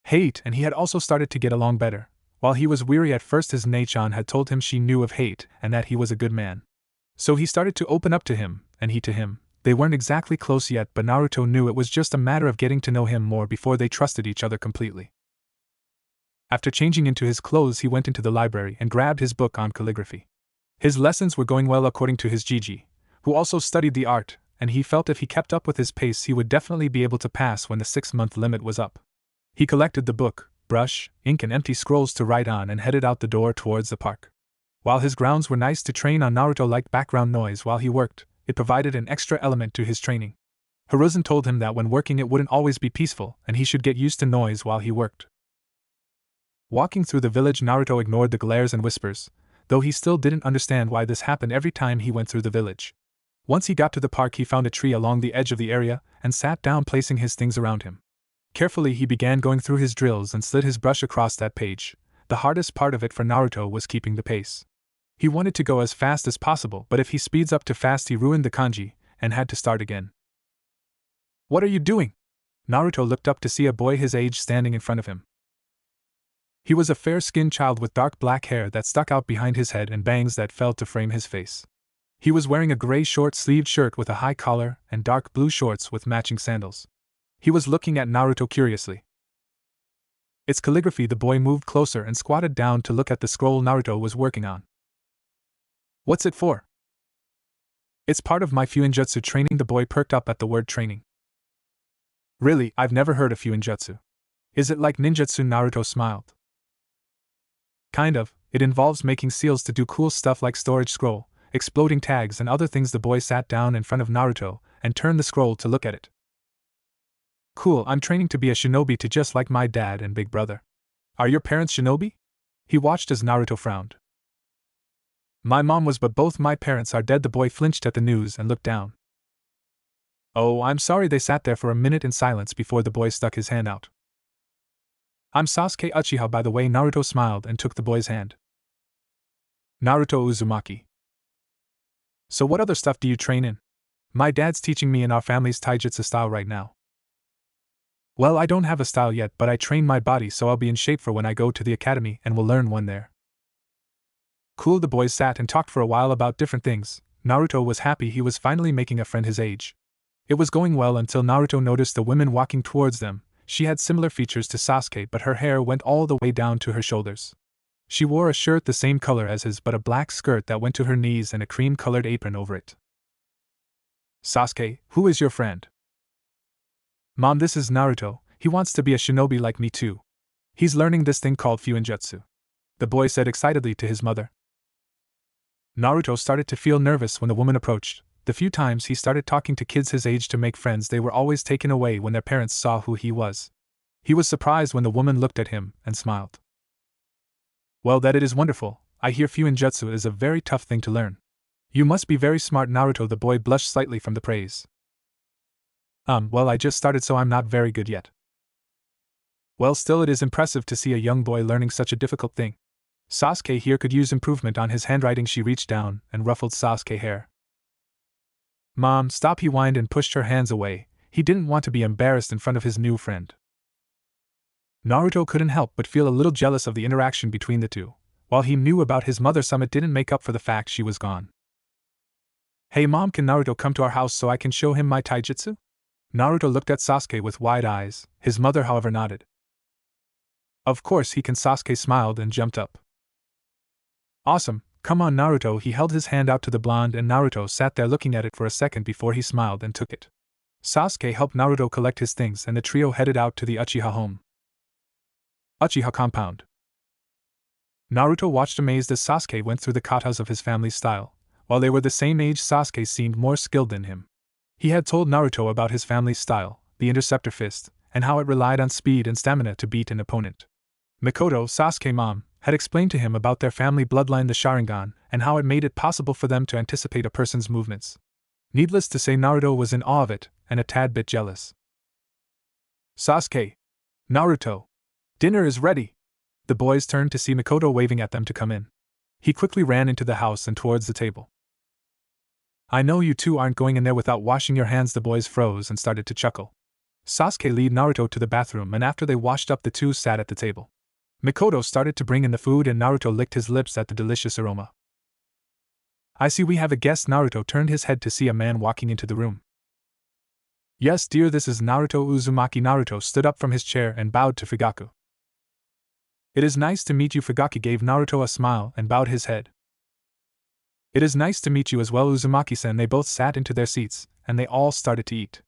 Hate and he had also started to get along better. While he was weary at first, his Nei-chan had told him she knew of Hate and that he was a good man. So he started to open up to him, and he to him. They weren't exactly close yet, but Naruto knew it was just a matter of getting to know him more before they trusted each other completely. After changing into his clothes he went into the library and grabbed his book on calligraphy. His lessons were going well according to his Gigi, who also studied the art, and he felt if he kept up with his pace he would definitely be able to pass when the 6-month limit was up. He collected the book, brush, ink and empty scrolls to write on and headed out the door towards the park. While his grounds were nice to train on, Naruto liked background noise while he worked. It provided an extra element to his training. Hiruzen told him that when working it wouldn't always be peaceful and he should get used to noise while he worked. Walking through the village, Naruto ignored the glares and whispers, though he still didn't understand why this happened every time he went through the village. Once he got to the park he found a tree along the edge of the area and sat down, placing his things around him. Carefully he began going through his drills and slid his brush across that page. The hardest part of it for Naruto was keeping the pace. He wanted to go as fast as possible, but if he speeds up too fast he ruined the kanji and had to start again. "What are you doing?" Naruto looked up to see a boy his age standing in front of him. He was a fair-skinned child with dark black hair that stuck out behind his head and bangs that fell to frame his face. He was wearing a gray short-sleeved shirt with a high collar and dark blue shorts with matching sandals. He was looking at Naruto curiously. "It's calligraphy." The boy moved closer and squatted down to look at the scroll Naruto was working on. "What's it for?" "It's part of my Fuinjutsu training." The boy perked up at the word training. "Really? I've never heard of Fuinjutsu. Is it like ninjutsu?" Naruto smiled. "Kind of. It involves making seals to do cool stuff like storage scroll, exploding tags and other things." The boy sat down in front of Naruto and turned the scroll to look at it. "Cool, I'm training to be a shinobi too, just like my dad and big brother." "Are your parents shinobi?" He watched as Naruto frowned. "My mom was, but both my parents are dead." The boy flinched at the news and looked down. "Oh, I'm sorry." They sat there for a minute in silence before the boy stuck his hand out. "I'm Sasuke Uchiha, by the way." Naruto smiled and took the boy's hand. "Naruto Uzumaki. So what other stuff do you train in?" "My dad's teaching me in our family's taijutsu style right now." "Well, I don't have a style yet, but I train my body so I'll be in shape for when I go to the academy and will learn one there." "Cool." The boys sat and talked for a while about different things. Naruto was happy he was finally making a friend his age. It was going well until Naruto noticed a woman walking towards them. She had similar features to Sasuke, but her hair went all the way down to her shoulders. She wore a shirt the same color as his, but a black skirt that went to her knees and a cream-colored apron over it. "Sasuke, who is your friend?" "Mom, this is Naruto. He wants to be a shinobi like me too. He's learning this thing called Fuinjutsu," the boy said excitedly to his mother. Naruto started to feel nervous when the woman approached. The few times he started talking to kids his age to make friends, they were always taken away when their parents saw who he was. He was surprised when the woman looked at him and smiled. "Well, that it is wonderful. I hear Fuinjutsu is a very tough thing to learn. You must be very smart." Naruto, the boy blushed slightly from the praise. Well, I just started so I'm not very good yet." "Well, still it is impressive to see a young boy learning such a difficult thing. Sasuke here could use improvement on his handwriting." She reached down and ruffled Sasuke's hair. "Mom, stop," he whined and pushed her hands away. He didn't want to be embarrassed in front of his new friend. Naruto couldn't help but feel a little jealous of the interaction between the two. While he knew about his mother some, it didn't make up for the fact she was gone. "Hey Mom, can Naruto come to our house so I can show him my taijutsu?" Naruto looked at Sasuke with wide eyes, his mother however nodded. Of course he can. Sasuke smiled and jumped up. Awesome, come on Naruto. He held his hand out to the blonde and Naruto sat there looking at it for a second before he smiled and took it. Sasuke helped Naruto collect his things and the trio headed out to the Uchiha home. Uchiha compound. Naruto watched amazed as Sasuke went through the katas of his family's style. While they were the same age, Sasuke seemed more skilled than him. He had told Naruto about his family's style, the interceptor fist, and how it relied on speed and stamina to beat an opponent. Mikoto, Sasuke's mom, had explained to him about their family bloodline, the Sharingan, and how it made it possible for them to anticipate a person's movements. Needless to say, Naruto was in awe of it, and a tad bit jealous. Sasuke! Naruto! Dinner is ready! The boys turned to see Mikoto waving at them to come in. He quickly ran into the house and towards the table. I know you two aren't going in there without washing your hands. The boys froze and started to chuckle. Sasuke led Naruto to the bathroom and after they washed up the two sat at the table. Mikoto started to bring in the food and Naruto licked his lips at the delicious aroma. I see we have a guest. Naruto turned his head to see a man walking into the room. Yes dear, this is Naruto Uzumaki. Naruto stood up from his chair and bowed to Fugaku. It is nice to meet you. Fugaku gave Naruto a smile and bowed his head. It is nice to meet you as well, Uzumaki-san. They both sat into their seats, and they all started to eat.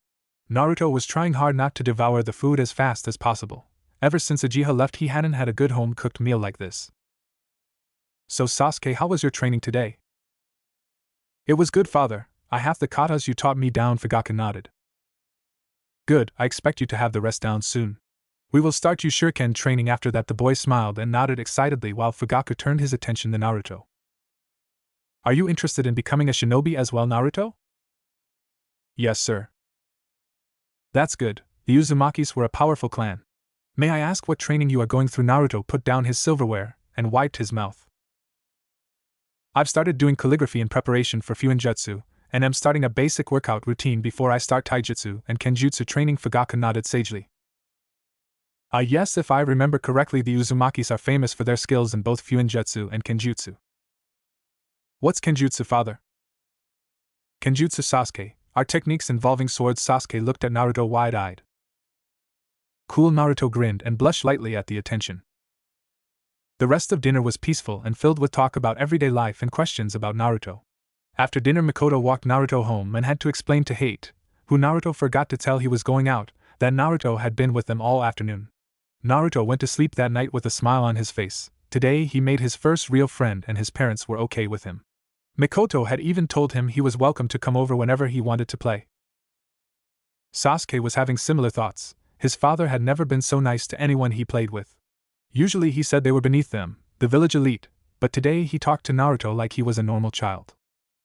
Naruto was trying hard not to devour the food as fast as possible. Ever since Uchiha left, he hadn't had a good home-cooked meal like this. So Sasuke, how was your training today? It was good, father. I have the katas you taught me down. Fugaku nodded. Good, I expect you to have the rest down soon. We will start you shuriken training after that. The boy smiled and nodded excitedly while Fugaku turned his attention to Naruto. Are you interested in becoming a shinobi as well, Naruto? Yes, sir. That's good. The Uzumakis were a powerful clan. May I ask what training you are going through? Naruto put down his silverware and wiped his mouth. I've started doing calligraphy in preparation for Fuinjutsu, and am starting a basic workout routine before I start taijutsu and kenjutsu training. Fugaku nodded sagely. Yes, if I remember correctly, the Uzumakis are famous for their skills in both Fuinjutsu and kenjutsu. What's kenjutsu, father? Kenjutsu, Sasuke, are techniques involving swords. Sasuke looked at Naruto wide-eyed. Cool. Naruto grinned and blushed lightly at the attention. The rest of dinner was peaceful and filled with talk about everyday life and questions about Naruto. After dinner, Mikoto walked Naruto home and had to explain to Hate, who Naruto forgot to tell he was going out, that Naruto had been with them all afternoon. Naruto went to sleep that night with a smile on his face. Today he made his first real friend and his parents were okay with him. Mikoto had even told him he was welcome to come over whenever he wanted to play. Sasuke was having similar thoughts. His father had never been so nice to anyone he played with. Usually he said they were beneath them, the village elite, but today he talked to Naruto like he was a normal child.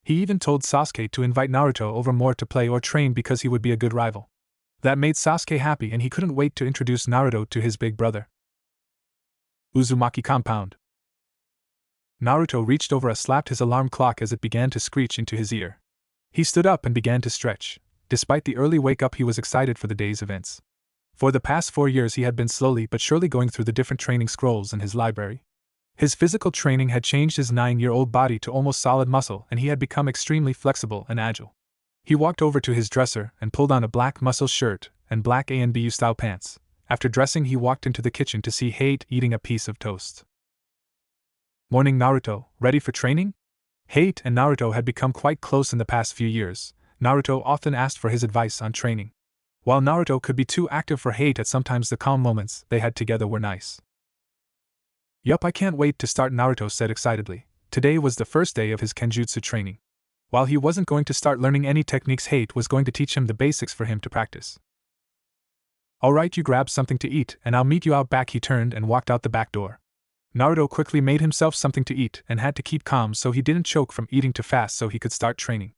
He even told Sasuke to invite Naruto over more to play or train because he would be a good rival. That made Sasuke happy and he couldn't wait to introduce Naruto to his big brother. Uzumaki compound. Naruto reached over and slapped his alarm clock as it began to screech into his ear. He stood up and began to stretch. Despite the early wake-up, he was excited for the day's events. For the past 4 years he had been slowly but surely going through the different training scrolls in his library. His physical training had changed his 9-year-old body to almost solid muscle and he had become extremely flexible and agile. He walked over to his dresser and pulled on a black muscle shirt and black ANBU style pants. After dressing, he walked into the kitchen to see Hate eating a piece of toast. Morning, Naruto, ready for training? Hate and Naruto had become quite close in the past few years. Naruto often asked for his advice on training. While Naruto could be too active for Hate at sometimes, the calm moments they had together were nice. Yup, I can't wait to start, Naruto said excitedly. Today was the first day of his kenjutsu training. While he wasn't going to start learning any techniques, Hate was going to teach him the basics for him to practice. Alright, you grab something to eat and I'll meet you out back. He turned and walked out the back door. Naruto quickly made himself something to eat and had to keep calm so he didn't choke from eating too fast so he could start training.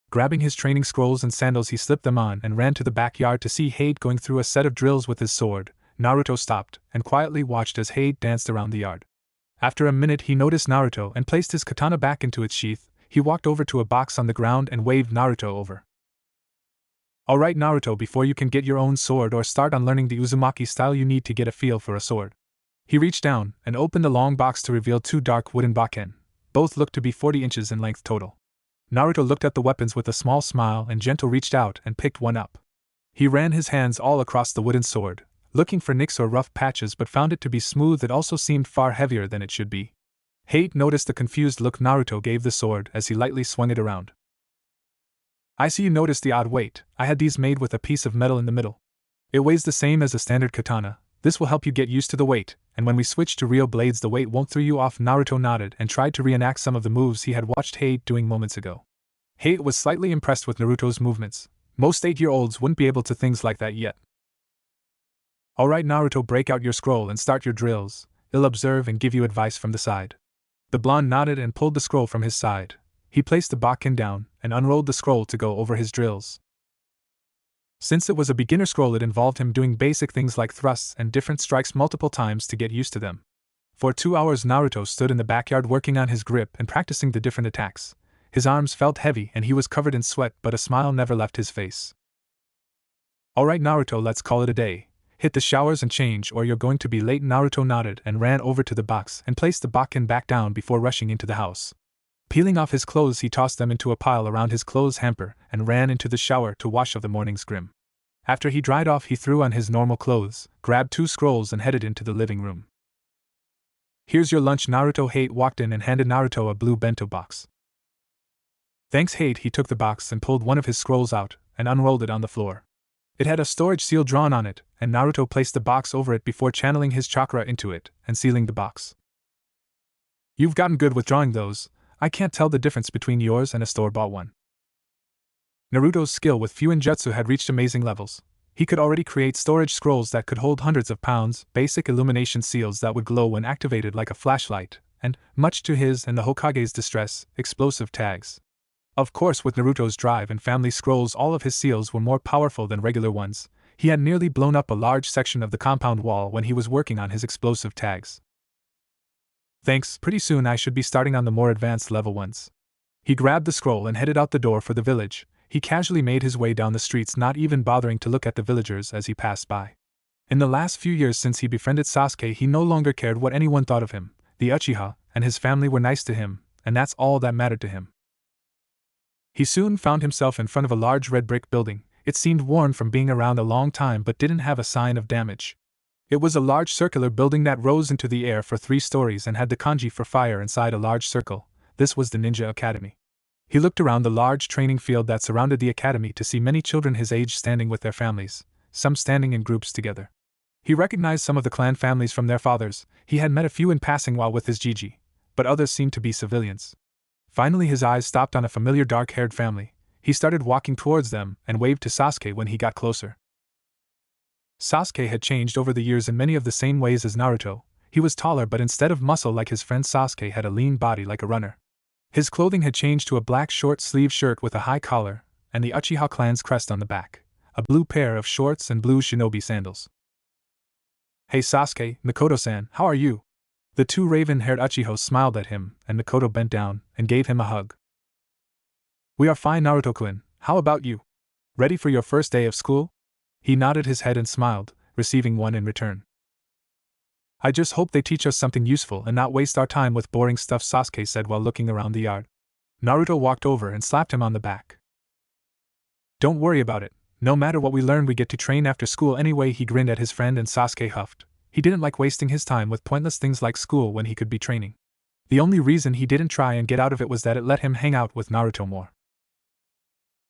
Grabbing his training scrolls and sandals, he slipped them on and ran to the backyard to see Hate going through a set of drills with his sword. Naruto stopped and quietly watched as Hate danced around the yard. After a minute he noticed Naruto and placed his katana back into its sheath. He walked over to a box on the ground and waved Naruto over. Alright, Naruto, before you can get your own sword or start on learning the Uzumaki style, you need to get a feel for a sword. He reached down and opened the long box to reveal 2 dark wooden bakken. Both looked to be 40 inches in length total. Naruto looked at the weapons with a small smile and gentle reached out and picked one up. He ran his hands all across the wooden sword, looking for nicks or rough patches, but found it to be smooth. It also seemed far heavier than it should be. Hate noticed the confused look Naruto gave the sword as he lightly swung it around. I see you noticed the odd weight. I had these made with a piece of metal in the middle. It weighs the same as a standard katana. This will help you get used to the weight, and when we switch to real blades the weight won't throw you off. Naruto nodded and tried to reenact some of the moves he had watched Hate doing moments ago. Hate was slightly impressed with Naruto's movements. Most 8-year-olds wouldn't be able to things like that yet. Alright Naruto, break out your scroll and start your drills. I'll observe and give you advice from the side. The blonde nodded and pulled the scroll from his side. He placed the bakken down and unrolled the scroll to go over his drills. Since it was a beginner scroll, it involved him doing basic things like thrusts and different strikes multiple times to get used to them. For 2 hours Naruto stood in the backyard working on his grip and practicing the different attacks. His arms felt heavy and he was covered in sweat, but a smile never left his face. Alright Naruto, let's call it a day. Hit the showers and change or you're going to be late. Naruto nodded and ran over to the box and placed the bakken back down before rushing into the house. Peeling off his clothes, he tossed them into a pile around his clothes hamper and ran into the shower to wash off the morning's grim. After he dried off, he threw on his normal clothes, grabbed 2 scrolls and headed into the living room. Here's your lunch. Naruto. Hate walked in and handed Naruto a blue bento box. Thanks Hate. He took the box and pulled one of his scrolls out and unrolled it on the floor. It had a storage seal drawn on it, and Naruto placed the box over it before channeling his chakra into it and sealing the box. You've gotten good with drawing those. I can't tell the difference between yours and a store-bought one. Naruto's skill with Fuinjutsu had reached amazing levels. He could already create storage scrolls that could hold hundreds of pounds, basic illumination seals that would glow when activated like a flashlight, and, much to his and the Hokage's distress, explosive tags. Of course, with Naruto's drive and family scrolls, all of his seals were more powerful than regular ones. He had nearly blown up a large section of the compound wall when he was working on his explosive tags. Thanks, pretty soon I should be starting on the more advanced level ones. He grabbed the scroll and headed out the door for the village. He casually made his way down the streets, not even bothering to look at the villagers as he passed by. In the last few years since he befriended Sasuke, he no longer cared what anyone thought of him. The Uchiha and his family were nice to him, and that's all that mattered to him. He soon found himself in front of a large red brick building. It seemed worn from being around a long time but didn't have a sign of damage. It was a large circular building that rose into the air for 3 stories and had the kanji for fire inside a large circle. This was the Ninja Academy. He looked around the large training field that surrounded the academy to see many children his age standing with their families, some standing in groups together. He recognized some of the clan families from their fathers. He had met a few in passing while with his Jiji, but others seemed to be civilians. Finally his eyes stopped on a familiar dark-haired family. He started walking towards them and waved to Sasuke when he got closer. Sasuke had changed over the years in many of the same ways as Naruto. He was taller, but instead of muscle like his friend Sasuke had a lean body like a runner. His clothing had changed to a black short-sleeved shirt with a high collar, and the Uchiha clan's crest on the back, a blue pair of shorts and blue shinobi sandals. Hey Sasuke, Mikoto-san, how are you? The 2 raven-haired Uchihas smiled at him, and Mikoto bent down and gave him a hug. We are fine, Naruto-kun. How about you? Ready for your first day of school? He nodded his head and smiled, receiving one in return. I just hope they teach us something useful and not waste our time with boring stuff, Sasuke said while looking around the yard. Naruto walked over and slapped him on the back. Don't worry about it. No matter what we learn, we get to train after school anyway. He grinned at his friend and Sasuke huffed. He didn't like wasting his time with pointless things like school when he could be training. The only reason he didn't try and get out of it was that it let him hang out with Naruto more.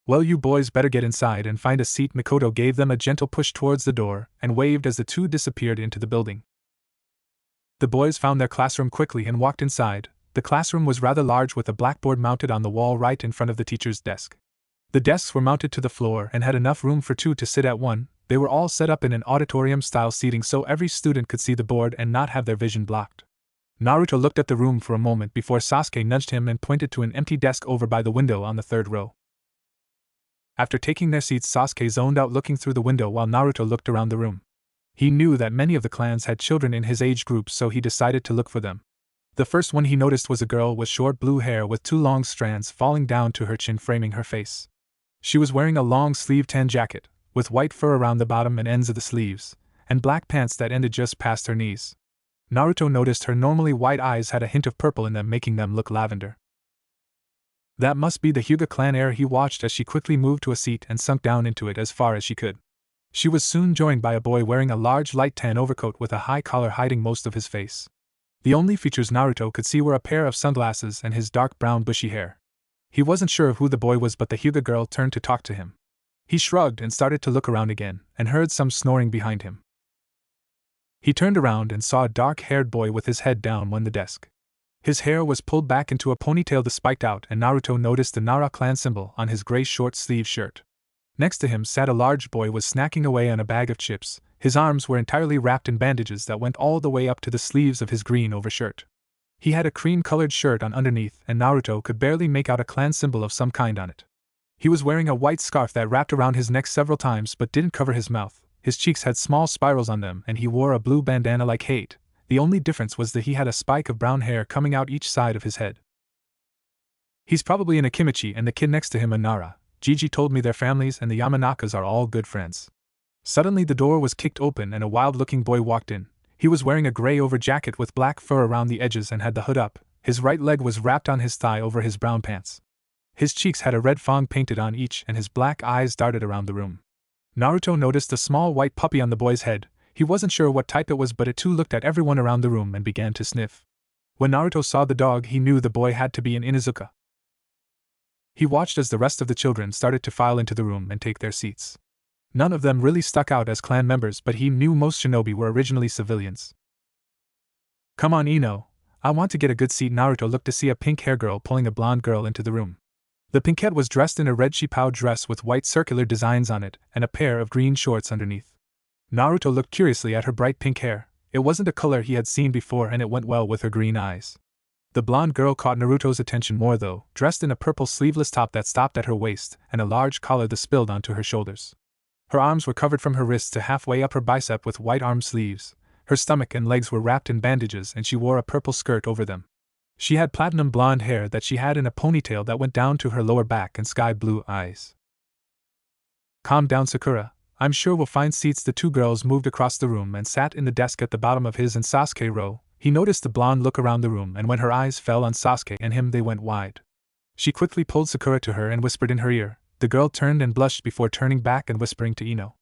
Well, you boys better get inside and find a seat. Mikoto gave them a gentle push towards the door and waved as the 2 disappeared into the building. The boys found their classroom quickly and walked inside. The classroom was rather large with a blackboard mounted on the wall right in front of the teacher's desk. The desks were mounted to the floor and had enough room for 2 to sit at one. They were all set up in an auditorium-style seating so every student could see the board and not have their vision blocked. Naruto looked at the room for a moment before Sasuke nudged him and pointed to an empty desk over by the window on the 3rd row. After taking their seats, Sasuke zoned out looking through the window while Naruto looked around the room. He knew that many of the clans had children in his age group, so he decided to look for them. The first one he noticed was a girl with short blue hair with 2 long strands falling down to her chin framing her face. She was wearing a long-sleeved tan jacket, with white fur around the bottom and ends of the sleeves, and black pants that ended just past her knees. Naruto noticed her normally white eyes had a hint of purple in them, making them look lavender. That must be the Hyuga clan heir. He watched as she quickly moved to a seat and sunk down into it as far as she could. She was soon joined by a boy wearing a large light tan overcoat with a high collar hiding most of his face. The only features Naruto could see were a pair of sunglasses and his dark brown bushy hair. He wasn't sure of who the boy was, but the Hyuga girl turned to talk to him. He shrugged and started to look around again, and heard some snoring behind him. He turned around and saw a dark-haired boy with his head down on the desk. His hair was pulled back into a ponytail that spiked out, and Naruto noticed the Nara clan symbol on his gray short-sleeved shirt. Next to him sat a large boy was snacking away on a bag of chips. His arms were entirely wrapped in bandages that went all the way up to the sleeves of his green overshirt. He had a cream-colored shirt on underneath, and Naruto could barely make out a clan symbol of some kind on it. He was wearing a white scarf that wrapped around his neck several times but didn't cover his mouth. His cheeks had small spirals on them, and he wore a blue bandana like hate. The only difference was that he had a spike of brown hair coming out each side of his head. He's probably an Akimichi and the kid next to him a Nara. Gigi told me their families and the Yamanakas are all good friends. Suddenly the door was kicked open and a wild-looking boy walked in. He was wearing a gray over-jacket with black fur around the edges and had the hood up. His right leg was wrapped on his thigh over his brown pants. His cheeks had a red fong painted on each, and his black eyes darted around the room. Naruto noticed a small white puppy on the boy's head. He wasn't sure what type it was, but it too looked at everyone around the room and began to sniff. When Naruto saw the dog, he knew the boy had to be an Inuzuka. He watched as the rest of the children started to file into the room and take their seats. None of them really stuck out as clan members, but he knew most shinobi were originally civilians. Come on, Ino. I want to get a good seat. Naruto looked to see a pink-haired girl pulling a blonde girl into the room. The pinkette was dressed in a red shipao dress with white circular designs on it, and a pair of green shorts underneath. Naruto looked curiously at her bright pink hair. It wasn't a color he had seen before, and it went well with her green eyes. The blonde girl caught Naruto's attention more though, dressed in a purple sleeveless top that stopped at her waist, and a large collar that spilled onto her shoulders. Her arms were covered from her wrists to halfway up her bicep with white arm sleeves. Her stomach and legs were wrapped in bandages, and she wore a purple skirt over them. She had platinum blonde hair that she had in a ponytail that went down to her lower back and sky blue eyes. Calm down, Sakura. I'm sure we'll find seats. The two girls moved across the room and sat in the desk at the bottom of his and Sasuke row. He noticed the blonde look around the room, and when her eyes fell on Sasuke and him, they went wide. She quickly pulled Sakura to her and whispered in her ear. The girl turned and blushed before turning back and whispering to Ino.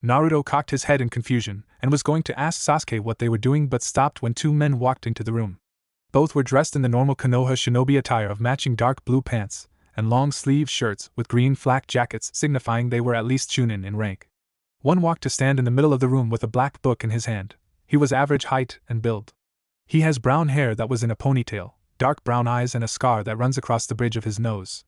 Naruto cocked his head in confusion and was going to ask Sasuke what they were doing, but stopped when two men walked into the room. Both were dressed in the normal Konoha shinobi attire of matching dark blue pants and long-sleeved shirts with green flak jackets, signifying they were at least chunin in rank. One walked to stand in the middle of the room with a black book in his hand. He was average height and build. He has brown hair that was in a ponytail, dark brown eyes, and a scar that runs across the bridge of his nose.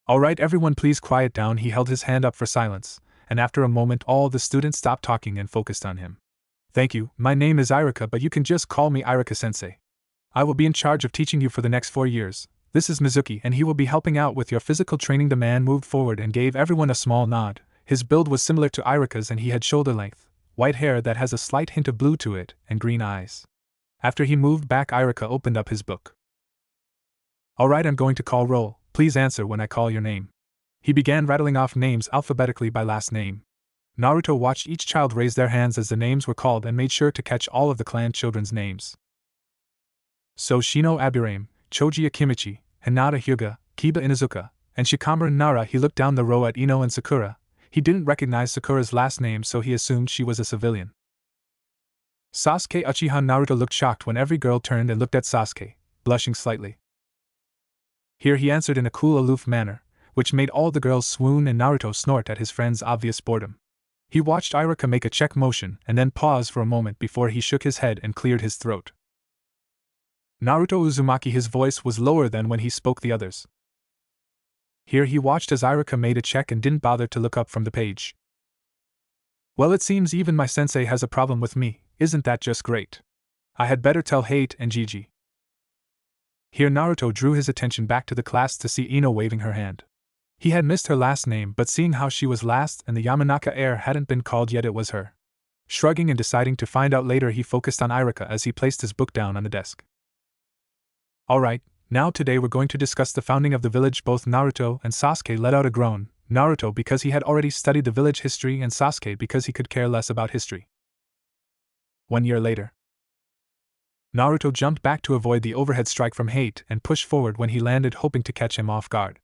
All right, everyone, please quiet down. He held his hand up for silence, and after a moment all the students stopped talking and focused on him. Thank you, my name is Irika, but you can just call me Irika-sensei. I will be in charge of teaching you for the next 4 years. This is Mizuki, and he will be helping out with your physical training. The man moved forward and gave everyone a small nod. His build was similar to Irika's, and he had shoulder length, white hair that has a slight hint of blue to it, and green eyes. After he moved back, Irika opened up his book. Alright, I'm going to call roll. Please answer when I call your name. He began rattling off names alphabetically by last name. Naruto watched each child raise their hands as the names were called and made sure to catch all of the clan children's names. So Shino Aburame, Choji Akimichi, Hinata Hyuga, Kiba Inuzuka, and Shikamaru Nara. He looked down the row at Ino and Sakura. He didn't recognize Sakura's last name, so he assumed she was a civilian. Sasuke Uchiha. Naruto looked shocked when every girl turned and looked at Sasuke, blushing slightly. Here he answered in a cool, aloof manner, which made all the girls swoon and Naruto snort at his friend's obvious boredom. He watched Irika make a check motion and then pause for a moment before he shook his head and cleared his throat. Naruto Uzumaki. His voice was lower than when he spoke the others. Here he watched as Irika made a check and didn't bother to look up from the page. Well, it seems even my sensei has a problem with me. Isn't that just great? I had better tell Hate and Gigi. Here Naruto drew his attention back to the class to see Ino waving her hand. He had missed her last name, but seeing how she was last and the Yamanaka heir hadn't been called yet, it was her. Shrugging and deciding to find out later, he focused on Irika as he placed his book down on the desk. Alright, now today we're going to discuss the founding of the village. Both Naruto and Sasuke let out a groan, Naruto because he had already studied the village history and Sasuke because he could care less about history. 1 year later. Naruto jumped back to avoid the overhead strike from Hate and pushed forward when he landed, hoping to catch him off guard.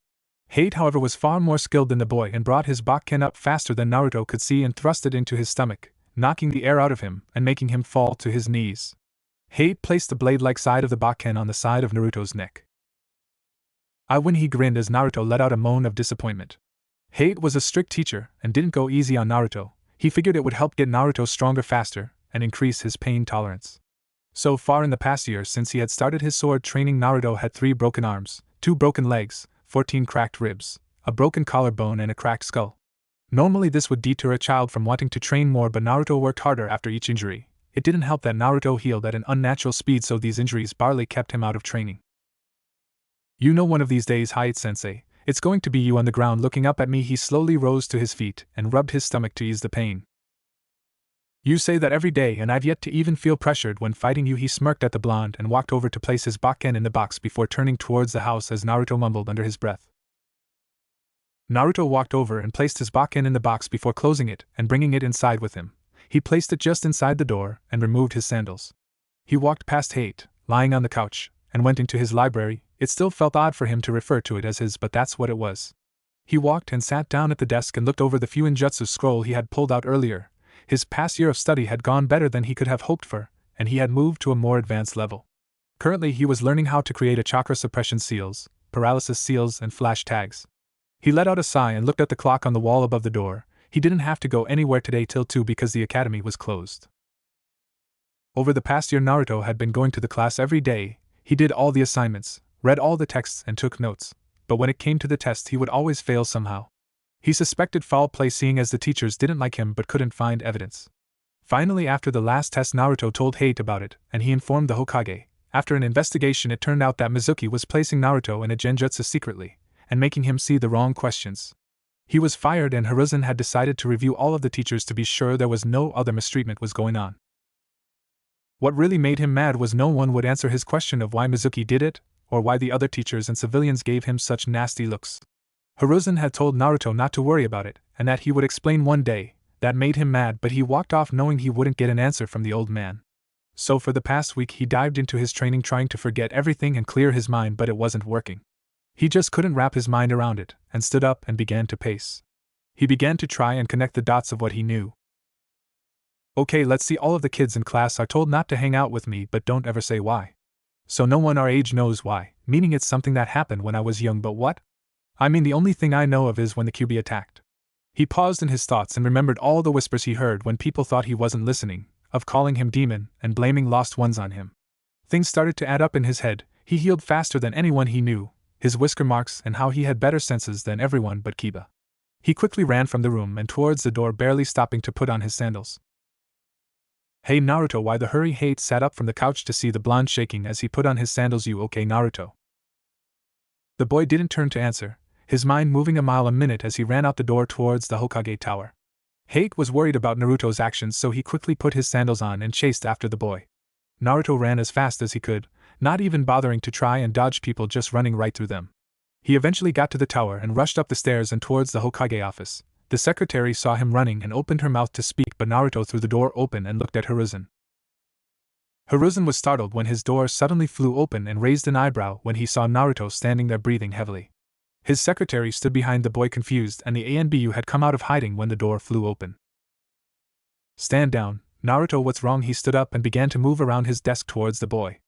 Hate, however, was far more skilled than the boy and brought his Bakken up faster than Naruto could see and thrust it into his stomach, knocking the air out of him and making him fall to his knees. Hate placed the blade-like side of the Bakken on the side of Naruto's neck. When he grinned as Naruto let out a moan of disappointment. Hate was a strict teacher and didn't go easy on Naruto. He figured it would help get Naruto stronger faster and increase his pain tolerance. So far in the past year since he had started his sword training, Naruto had 3 broken arms, 2 broken legs, 14 cracked ribs, a broken collarbone and a cracked skull. Normally this would deter a child from wanting to train more, but Naruto worked harder after each injury. It didn't help that Naruto healed at an unnatural speed, so these injuries barely kept him out of training. You know, one of these days, Hayate-sensei, it's going to be you on the ground looking up at me. He slowly rose to his feet and rubbed his stomach to ease the pain. You say that every day, and I've yet to even feel pressured when fighting you. He smirked at the blonde and walked over to place his Bakken in the box before turning towards the house as Naruto mumbled under his breath. Naruto walked over and placed his Bakken in the box before closing it and bringing it inside with him. He placed it just inside the door and removed his sandals. He walked past Hate, lying on the couch, and went into his library. It still felt odd for him to refer to it as his, but that's what it was. He walked and sat down at the desk and looked over the Fuinjutsu scroll he had pulled out earlier. His past year of study had gone better than he could have hoped for, and he had moved to a more advanced level. Currently he was learning how to create a chakra suppression seals, paralysis seals, and flash tags. He let out a sigh and looked at the clock on the wall above the door. He didn't have to go anywhere today till 2 because the academy was closed. Over the past year, Naruto had been going to the class every day. He did all the assignments, read all the texts, and took notes, but when it came to the test he would always fail somehow. He suspected foul play, seeing as the teachers didn't like him but couldn't find evidence. Finally, after the last test, Naruto told Hate about it, and he informed the Hokage. After an investigation, it turned out that Mizuki was placing Naruto in a genjutsu secretly, and making him see the wrong questions. He was fired, and Hiruzen had decided to review all of the teachers to be sure there was no other mistreatment was going on. What really made him mad was no one would answer his question of why Mizuki did it, or why the other teachers and civilians gave him such nasty looks. Hiruzen had told Naruto not to worry about it, and that he would explain one day. That made him mad, but he walked off knowing he wouldn't get an answer from the old man. So for the past week he dived into his training trying to forget everything and clear his mind, but it wasn't working. He just couldn't wrap his mind around it, and stood up and began to pace. He began to try and connect the dots of what he knew. Okay, let's see, all of the kids in class are told not to hang out with me, but don't ever say why. So no one our age knows why, meaning it's something that happened when I was young, but what? I mean, the only thing I know of is when the QB attacked. He paused in his thoughts and remembered all the whispers he heard when people thought he wasn't listening, of calling him demon and blaming lost ones on him. Things started to add up in his head. He healed faster than anyone he knew, his whisker marks, and how he had better senses than everyone but Kiba. He quickly ran from the room and towards the door, barely stopping to put on his sandals. Hey Naruto, why the hurry? Hate sat up from the couch to see the blonde shaking as he put on his sandals. You okay, Naruto? The boy didn't turn to answer, his mind moving a mile a minute as he ran out the door towards the Hokage tower. Hate was worried about Naruto's actions, so he quickly put his sandals on and chased after the boy. Naruto ran as fast as he could, not even bothering to try and dodge people, just running right through them. He eventually got to the tower and rushed up the stairs and towards the Hokage office. The secretary saw him running and opened her mouth to speak, but Naruto threw the door open and looked at Hiruzen. Hiruzen was startled when his door suddenly flew open and raised an eyebrow when he saw Naruto standing there breathing heavily. His secretary stood behind the boy confused, and the ANBU had come out of hiding when the door flew open. Stand down, Naruto, what's wrong? He stood up and began to move around his desk towards the boy.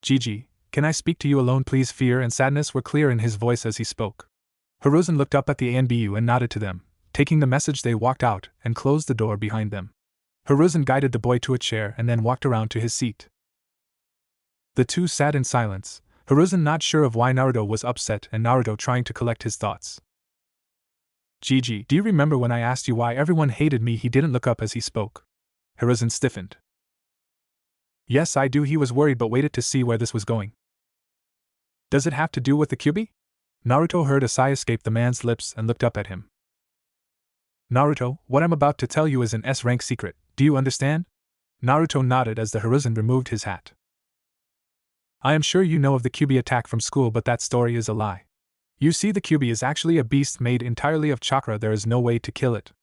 Gigi, can I speak to you alone please? Fear and sadness were clear in his voice as he spoke. Hiruzen looked up at the ANBU and nodded to them. Taking the message, they walked out and closed the door behind them. Hiruzen guided the boy to a chair and then walked around to his seat. The two sat in silence, Hiruzen not sure of why Naruto was upset and Naruto trying to collect his thoughts. Gigi, do you remember when I asked you why everyone hated me? He didn't look up as he spoke. Hiruzen stiffened. Yes, I do. He was worried but waited to see where this was going. Does it have to do with the Kyuubi? Naruto heard a sigh escape the man's lips and looked up at him. Naruto, what I'm about to tell you is an S-rank secret, do you understand? Naruto nodded as the Hiruzen removed his hat. I am sure you know of the Kyuubi attack from school, but that story is a lie. You see, the Kyuubi is actually a beast made entirely of chakra. There is no way to kill it.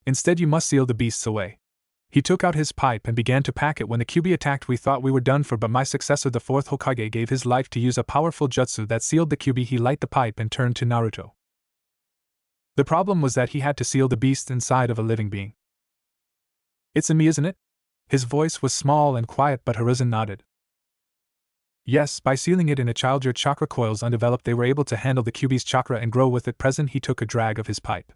Instead, you must seal the beasts away. He took out his pipe and began to pack it. When the Kyuubi attacked, we thought we were done for, but my successor, the fourth Hokage, gave his life to use a powerful jutsu that sealed the Kyuubi. He lit the pipe and turned to Naruto. The problem was that he had to seal the beast inside of a living being. It's in me, isn't it? His voice was small and quiet, but Hiruzen nodded. Yes, by sealing it in a child, your chakra coils undeveloped, they were able to handle the Kyuubi's chakra and grow with it. Present, he took a drag of his pipe.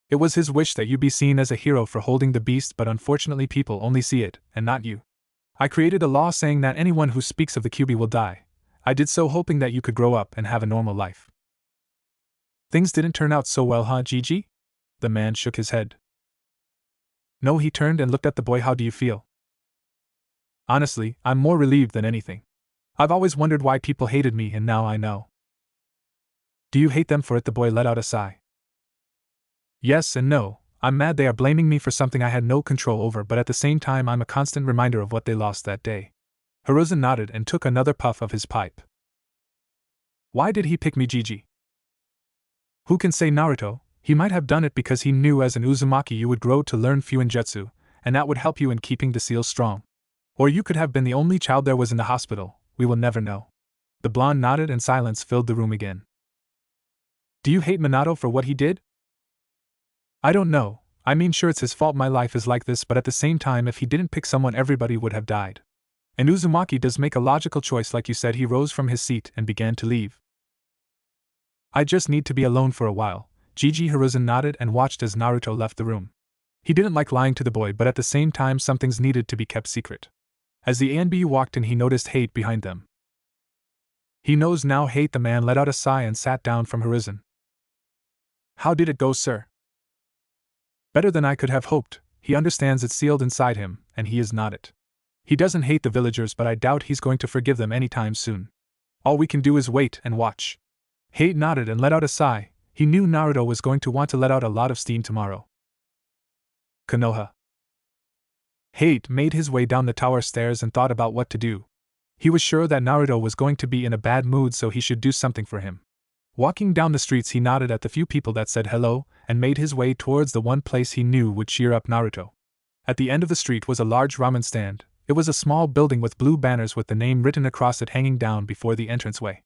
It was his wish that you be seen as a hero for holding the beast, but unfortunately people only see it, and not you. I created a law saying that anyone who speaks of the Kyuubi will die. I did so hoping that you could grow up and have a normal life. Things didn't turn out so well, huh, Gigi? The man shook his head. No, he turned and looked at the boy. How do you feel? Honestly, I'm more relieved than anything. I've always wondered why people hated me, and now I know. Do you hate them for it? The boy let out a sigh. Yes and no. I'm mad they are blaming me for something I had no control over, but at the same time I'm a constant reminder of what they lost that day. Hiruzen nodded and took another puff of his pipe. Why did he pick me, Gigi? Who can say, Naruto? He might have done it because he knew as an Uzumaki you would grow to learn Fuinjutsu, and that would help you in keeping the seal strong. Or you could have been the only child there was in the hospital, we will never know. The blonde nodded and silence filled the room again. Do you hate Minato for what he did? I don't know, I mean sure it's his fault my life is like this, but at the same time if he didn't pick someone everybody would have died. And Uzumaki does make a logical choice like you said. He rose from his seat and began to leave. I just need to be alone for a while, Gigi. Hiruzen nodded and watched as Naruto left the room. He didn't like lying to the boy, but at the same time some things needed to be kept secret. As the ANBU walked in, he noticed Hate behind them. He knows now. Hate, the man let out a sigh and sat down from Hiruzen. How did it go, sir? Better than I could have hoped. He understands it's sealed inside him, and he is not it. He doesn't hate the villagers, but I doubt he's going to forgive them anytime soon. All we can do is wait and watch. Hate nodded and let out a sigh. He knew Naruto was going to want to let out a lot of steam tomorrow. Konoha. Hate made his way down the tower stairs and thought about what to do. He was sure that Naruto was going to be in a bad mood, so he should do something for him. Walking down the streets, he nodded at the few people that said hello, and made his way towards the one place he knew would cheer up Naruto. At the end of the street was a large ramen stand. It was a small building with blue banners with the name written across it hanging down before the entranceway.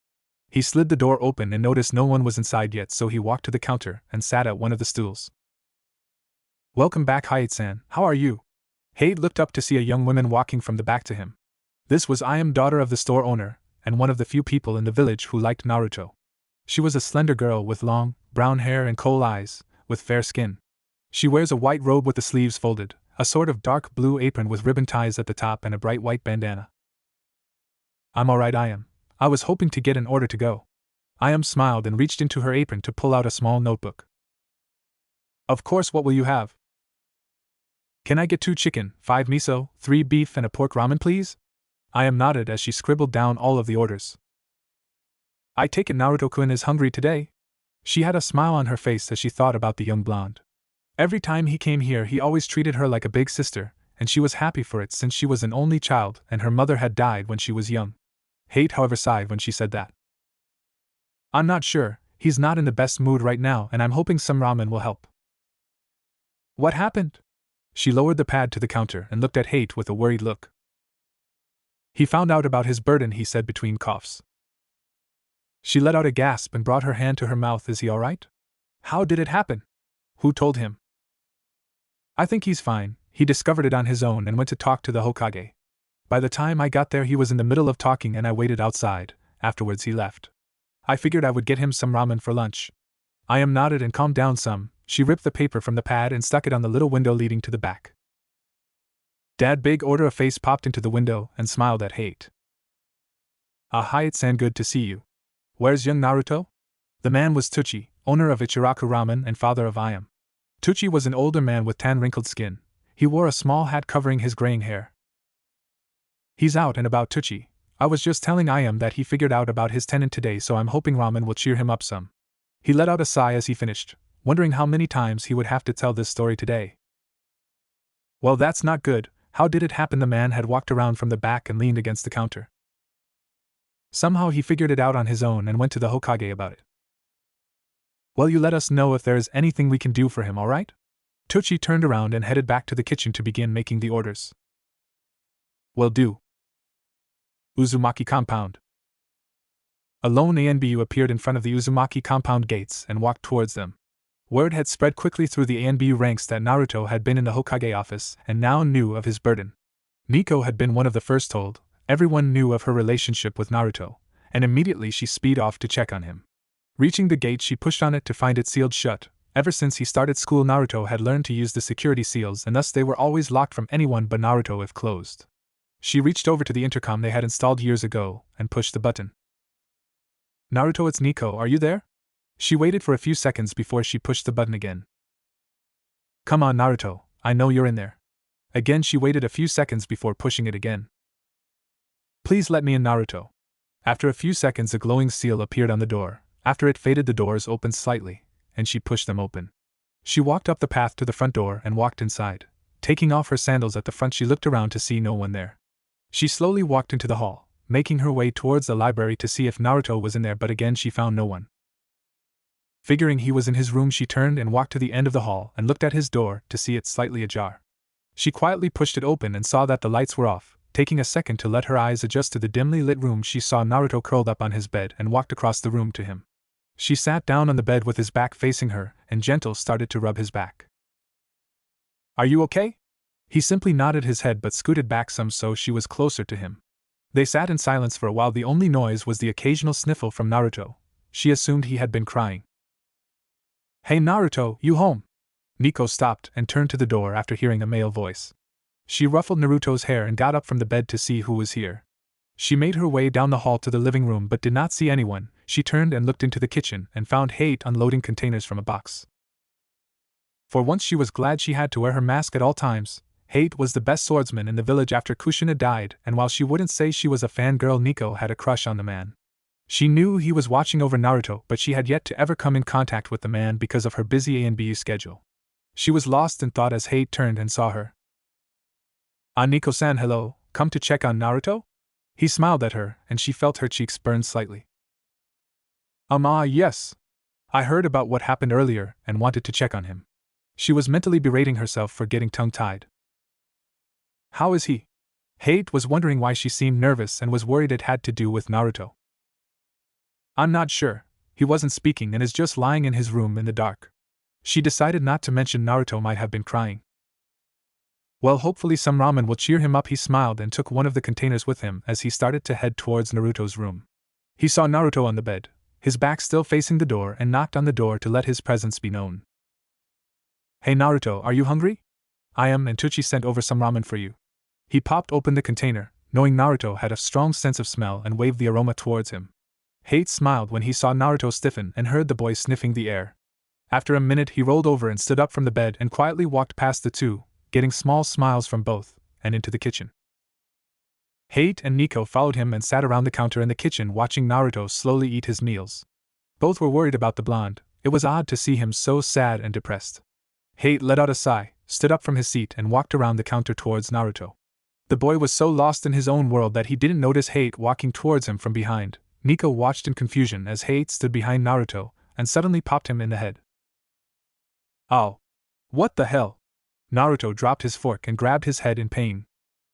He slid the door open and noticed no one was inside yet, so he walked to the counter and sat at one of the stools. Welcome back, Hyatt-san. How are you? Hate looked up to see a young woman walking from the back to him. This was Ayam, daughter of the store owner, and one of the few people in the village who liked Naruto. She was a slender girl with long, brown hair and coal eyes, with fair skin. She wears a white robe with the sleeves folded, a sort of dark blue apron with ribbon ties at the top, and a bright white bandana. I'm alright, Ayam. I was hoping to get an order to go. Ayam smiled and reached into her apron to pull out a small notebook. Of course, what will you have? Can I get 2 chicken, 5 miso, 3 beef, and a pork ramen, please? Ayam nodded as she scribbled down all of the orders. I take it Naruto-kun is hungry today? She had a smile on her face as she thought about the young blonde. Every time he came here, he always treated her like a big sister, and she was happy for it since she was an only child and her mother had died when she was young. Hate, however, sighed when she said that. I'm not sure, he's not in the best mood right now, and I'm hoping some ramen will help. What happened? She lowered the pad to the counter and looked at Hate with a worried look. He found out about his burden, he said between coughs. She let out a gasp and brought her hand to her mouth. Is he alright? How did it happen? Who told him? I think he's fine. He discovered it on his own and went to talk to the Hokage. By the time I got there, he was in the middle of talking and I waited outside. Afterwards, he left. I figured I would get him some ramen for lunch. Ayam nodded and calmed down some. She ripped the paper from the pad and stuck it on the little window leading to the back. Dad, big order. A face popped into the window and smiled at Hate. Ah, Hyatt-san, good to see you. Where's young Naruto? The man was Tuchi, owner of Ichiraku Ramen and father of Ayam. Tuchi was an older man with tan wrinkled skin. He wore a small hat covering his graying hair. He's out and about, Tuchi. I was just telling Ayam that he figured out about his tenant today, so I'm hoping ramen will cheer him up some. He let out a sigh as he finished, wondering how many times he would have to tell this story today. Well, that's not good. How did it happen? The man had walked around from the back and leaned against the counter. Somehow he figured it out on his own and went to the Hokage about it. Well, you let us know if there is anything we can do for him, alright? Tochi turned around and headed back to the kitchen to begin making the orders. Will do. Uzumaki compound. A lone ANBU appeared in front of the Uzumaki compound gates and walked towards them. Word had spread quickly through the ANBU ranks that Naruto had been in the Hokage office and now knew of his burden. Nico had been one of the first told. Everyone knew of her relationship with Naruto, and immediately she speed off to check on him. Reaching the gate, she pushed on it to find it sealed shut. Ever since he started school, Naruto had learned to use the security seals, and thus they were always locked from anyone but Naruto if closed. She reached over to the intercom they had installed years ago and pushed the button. Naruto, it's Nico, are you there? She waited for a few seconds before she pushed the button again. Come on, Naruto, I know you're in there. Again she waited a few seconds before pushing it again. Please let me in, Naruto. After a few seconds a glowing seal appeared on the door. After it faded, the doors opened slightly, and she pushed them open. She walked up the path to the front door and walked inside. Taking off her sandals at the front, she looked around to see no one there. She slowly walked into the hall, making her way towards the library to see if Naruto was in there, but again she found no one. Figuring he was in his room, she turned and walked to the end of the hall and looked at his door to see it slightly ajar. She quietly pushed it open and saw that the lights were off. Taking a second to let her eyes adjust to the dimly lit room, she saw Naruto curled up on his bed and walked across the room to him. She sat down on the bed with his back facing her, and gentle started to rub his back. Are you okay? He simply nodded his head but scooted back some so she was closer to him. They sat in silence for a while. The only noise was the occasional sniffle from Naruto. She assumed he had been crying. Hey Naruto, you home? Nico stopped and turned to the door after hearing a male voice. She ruffled Naruto's hair and got up from the bed to see who was here. She made her way down the hall to the living room but did not see anyone. She turned and looked into the kitchen and found Hate unloading containers from a box. For once she was glad she had to wear her mask at all times. Hate was the best swordsman in the village after Kushina died, and while she wouldn't say she was a fangirl, Nico had a crush on the man. She knew he was watching over Naruto, but she had yet to ever come in contact with the man because of her busy ANBU schedule. She was lost in thought as Hate turned and saw her. Nico-san, hello, come to check on Naruto? He smiled at her, and she felt her cheeks burn slightly. Yes. I heard about what happened earlier and wanted to check on him. She was mentally berating herself for getting tongue-tied. How is he? Hate was wondering why she seemed nervous and was worried it had to do with Naruto. I'm not sure. He wasn't speaking and is just lying in his room in the dark. She decided not to mention Naruto might have been crying. Well, hopefully some ramen will cheer him up. He smiled and took one of the containers with him as he started to head towards Naruto's room. He saw Naruto on the bed, his back still facing the door, and knocked on the door to let his presence be known. Hey Naruto, are you hungry? I am, and Tochi sent over some ramen for you. He popped open the container, knowing Naruto had a strong sense of smell, and waved the aroma towards him. Hate smiled when he saw Naruto stiffen and heard the boy sniffing the air. After a minute he rolled over and stood up from the bed and quietly walked past the two, getting small smiles from both, and into the kitchen. Hate and Nico followed him and sat around the counter in the kitchen watching Naruto slowly eat his meals. Both were worried about the blonde. It was odd to see him so sad and depressed. Hate let out a sigh, stood up from his seat and walked around the counter towards Naruto. The boy was so lost in his own world that he didn't notice Hate walking towards him from behind. Nico watched in confusion as Hate stood behind Naruto and suddenly popped him in the head. Ow! What the hell? Naruto dropped his fork and grabbed his head in pain.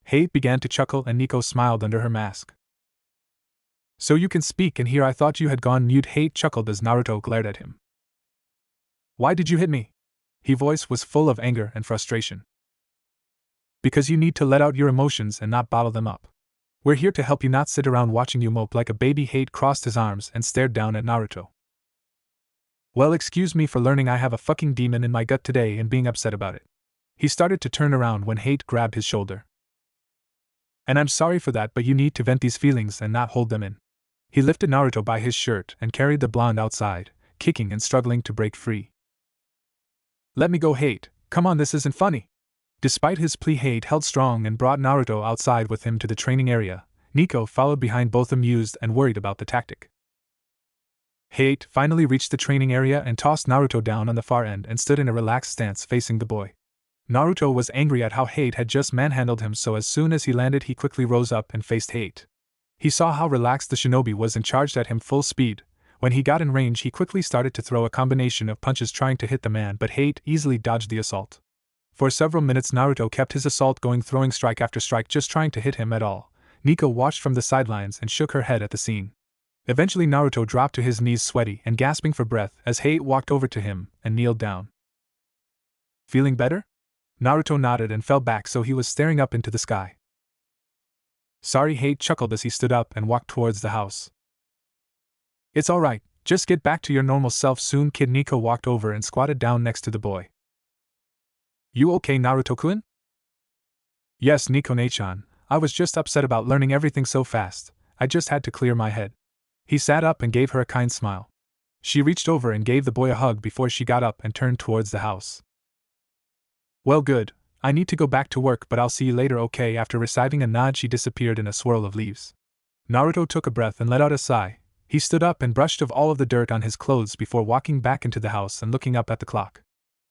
Hate began to chuckle and Nico smiled under her mask. So you can speak and hear. I thought you had gone mute. Hate chuckled as Naruto glared at him. Why did you hit me? His voice was full of anger and frustration. Because you need to let out your emotions and not bottle them up. We're here to help you, not sit around watching you mope like a baby. Hate crossed his arms and stared down at Naruto. Well, excuse me for learning I have a fucking demon in my gut today and being upset about it. He started to turn around when Hate grabbed his shoulder. And I'm sorry for that, but you need to vent these feelings and not hold them in. He lifted Naruto by his shirt and carried the blonde outside, kicking and struggling to break free. Let me go, Hate. Come on, this isn't funny. Despite his plea, Hate held strong and brought Naruto outside with him to the training area. Nico followed behind, both amused and worried about the tactic. Hate finally reached the training area and tossed Naruto down on the far end and stood in a relaxed stance facing the boy. Naruto was angry at how Hate had just manhandled him, so as soon as he landed he quickly rose up and faced Hate. He saw how relaxed the shinobi was and charged at him full speed. When he got in range he quickly started to throw a combination of punches trying to hit the man, but Hate easily dodged the assault. For several minutes Naruto kept his assault going, throwing strike after strike, just trying to hit him at all. Nico watched from the sidelines and shook her head at the scene. Eventually Naruto dropped to his knees, sweaty and gasping for breath, as Height walked over to him and kneeled down. Feeling better? Naruto nodded and fell back, so he was staring up into the sky. Sorry, Height chuckled as he stood up and walked towards the house. It's alright, just get back to your normal self soon, kid. Nico walked over and squatted down next to the boy. You okay, Naruto-kun? Yes, Nico-ne-chan, I was just upset about learning everything so fast, I just had to clear my head. He sat up and gave her a kind smile. She reached over and gave the boy a hug before she got up and turned towards the house. Well, good, I need to go back to work, but I'll see you later, okay? After receiving a nod, she disappeared in a swirl of leaves. Naruto took a breath and let out a sigh. He stood up and brushed off all of the dirt on his clothes before walking back into the house and looking up at the clock.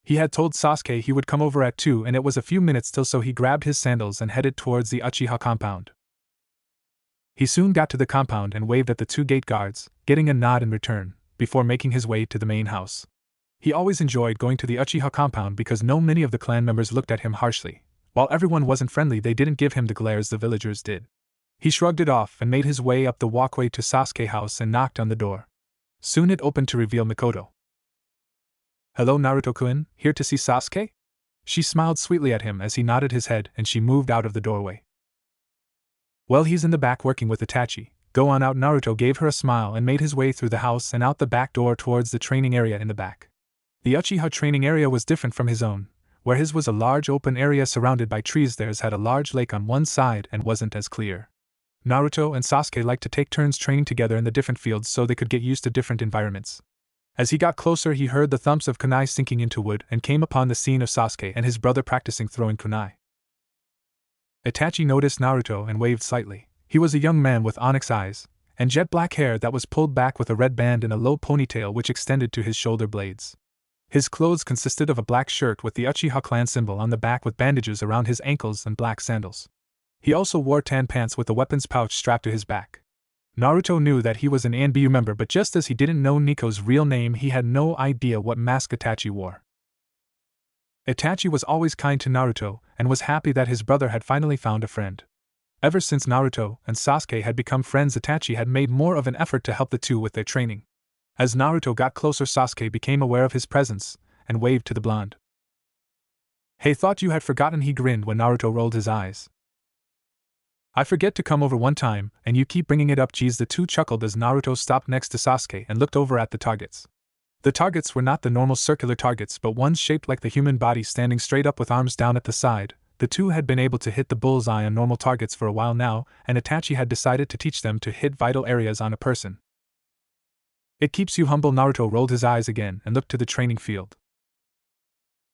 He had told Sasuke he would come over at 2 and it was a few minutes till, so he grabbed his sandals and headed towards the Uchiha compound. He soon got to the compound and waved at the 2 gate guards, getting a nod in return, before making his way to the main house. He always enjoyed going to the Uchiha compound because no many of the clan members looked at him harshly. While everyone wasn't friendly, they didn't give him the glares the villagers did. He shrugged it off and made his way up the walkway to Sasuke's house and knocked on the door. Soon it opened to reveal Mikoto. Hello, Naruto-kun, here to see Sasuke? She smiled sweetly at him as he nodded his head and she moved out of the doorway. Well, he's in the back working with Itachi. Go on out. Naruto gave her a smile and made his way through the house and out the back door towards the training area in the back. The Uchiha training area was different from his own. Where his was a large open area surrounded by trees, theirs had a large lake on one side and wasn't as clear. Naruto and Sasuke liked to take turns training together in the different fields so they could get used to different environments. As he got closer, he heard the thumps of kunai sinking into wood and came upon the scene of Sasuke and his brother practicing throwing kunai. Itachi noticed Naruto and waved slightly. He was a young man with onyx eyes and jet black hair that was pulled back with a red band and a low ponytail which extended to his shoulder blades. His clothes consisted of a black shirt with the Uchiha clan symbol on the back with bandages around his ankles and black sandals. He also wore tan pants with a weapons pouch strapped to his back. Naruto knew that he was an ANBU member, but just as he didn't know Nico's real name, he had no idea what mask Itachi wore. Itachi was always kind to Naruto and was happy that his brother had finally found a friend. Ever since Naruto and Sasuke had become friends, Itachi had made more of an effort to help the two with their training. As Naruto got closer, Sasuke became aware of his presence and waved to the blonde. Hey, thought you had forgotten, he grinned when Naruto rolled his eyes. I forget to come over one time, and you keep bringing it up, geez. The two chuckled as Naruto stopped next to Sasuke and looked over at the targets. The targets were not the normal circular targets, but ones shaped like the human body, standing straight up with arms down at the side. The two had been able to hit the bullseye on normal targets for a while now, and Itachi had decided to teach them to hit vital areas on a person. It keeps you humble. Naruto rolled his eyes again and looked to the training field.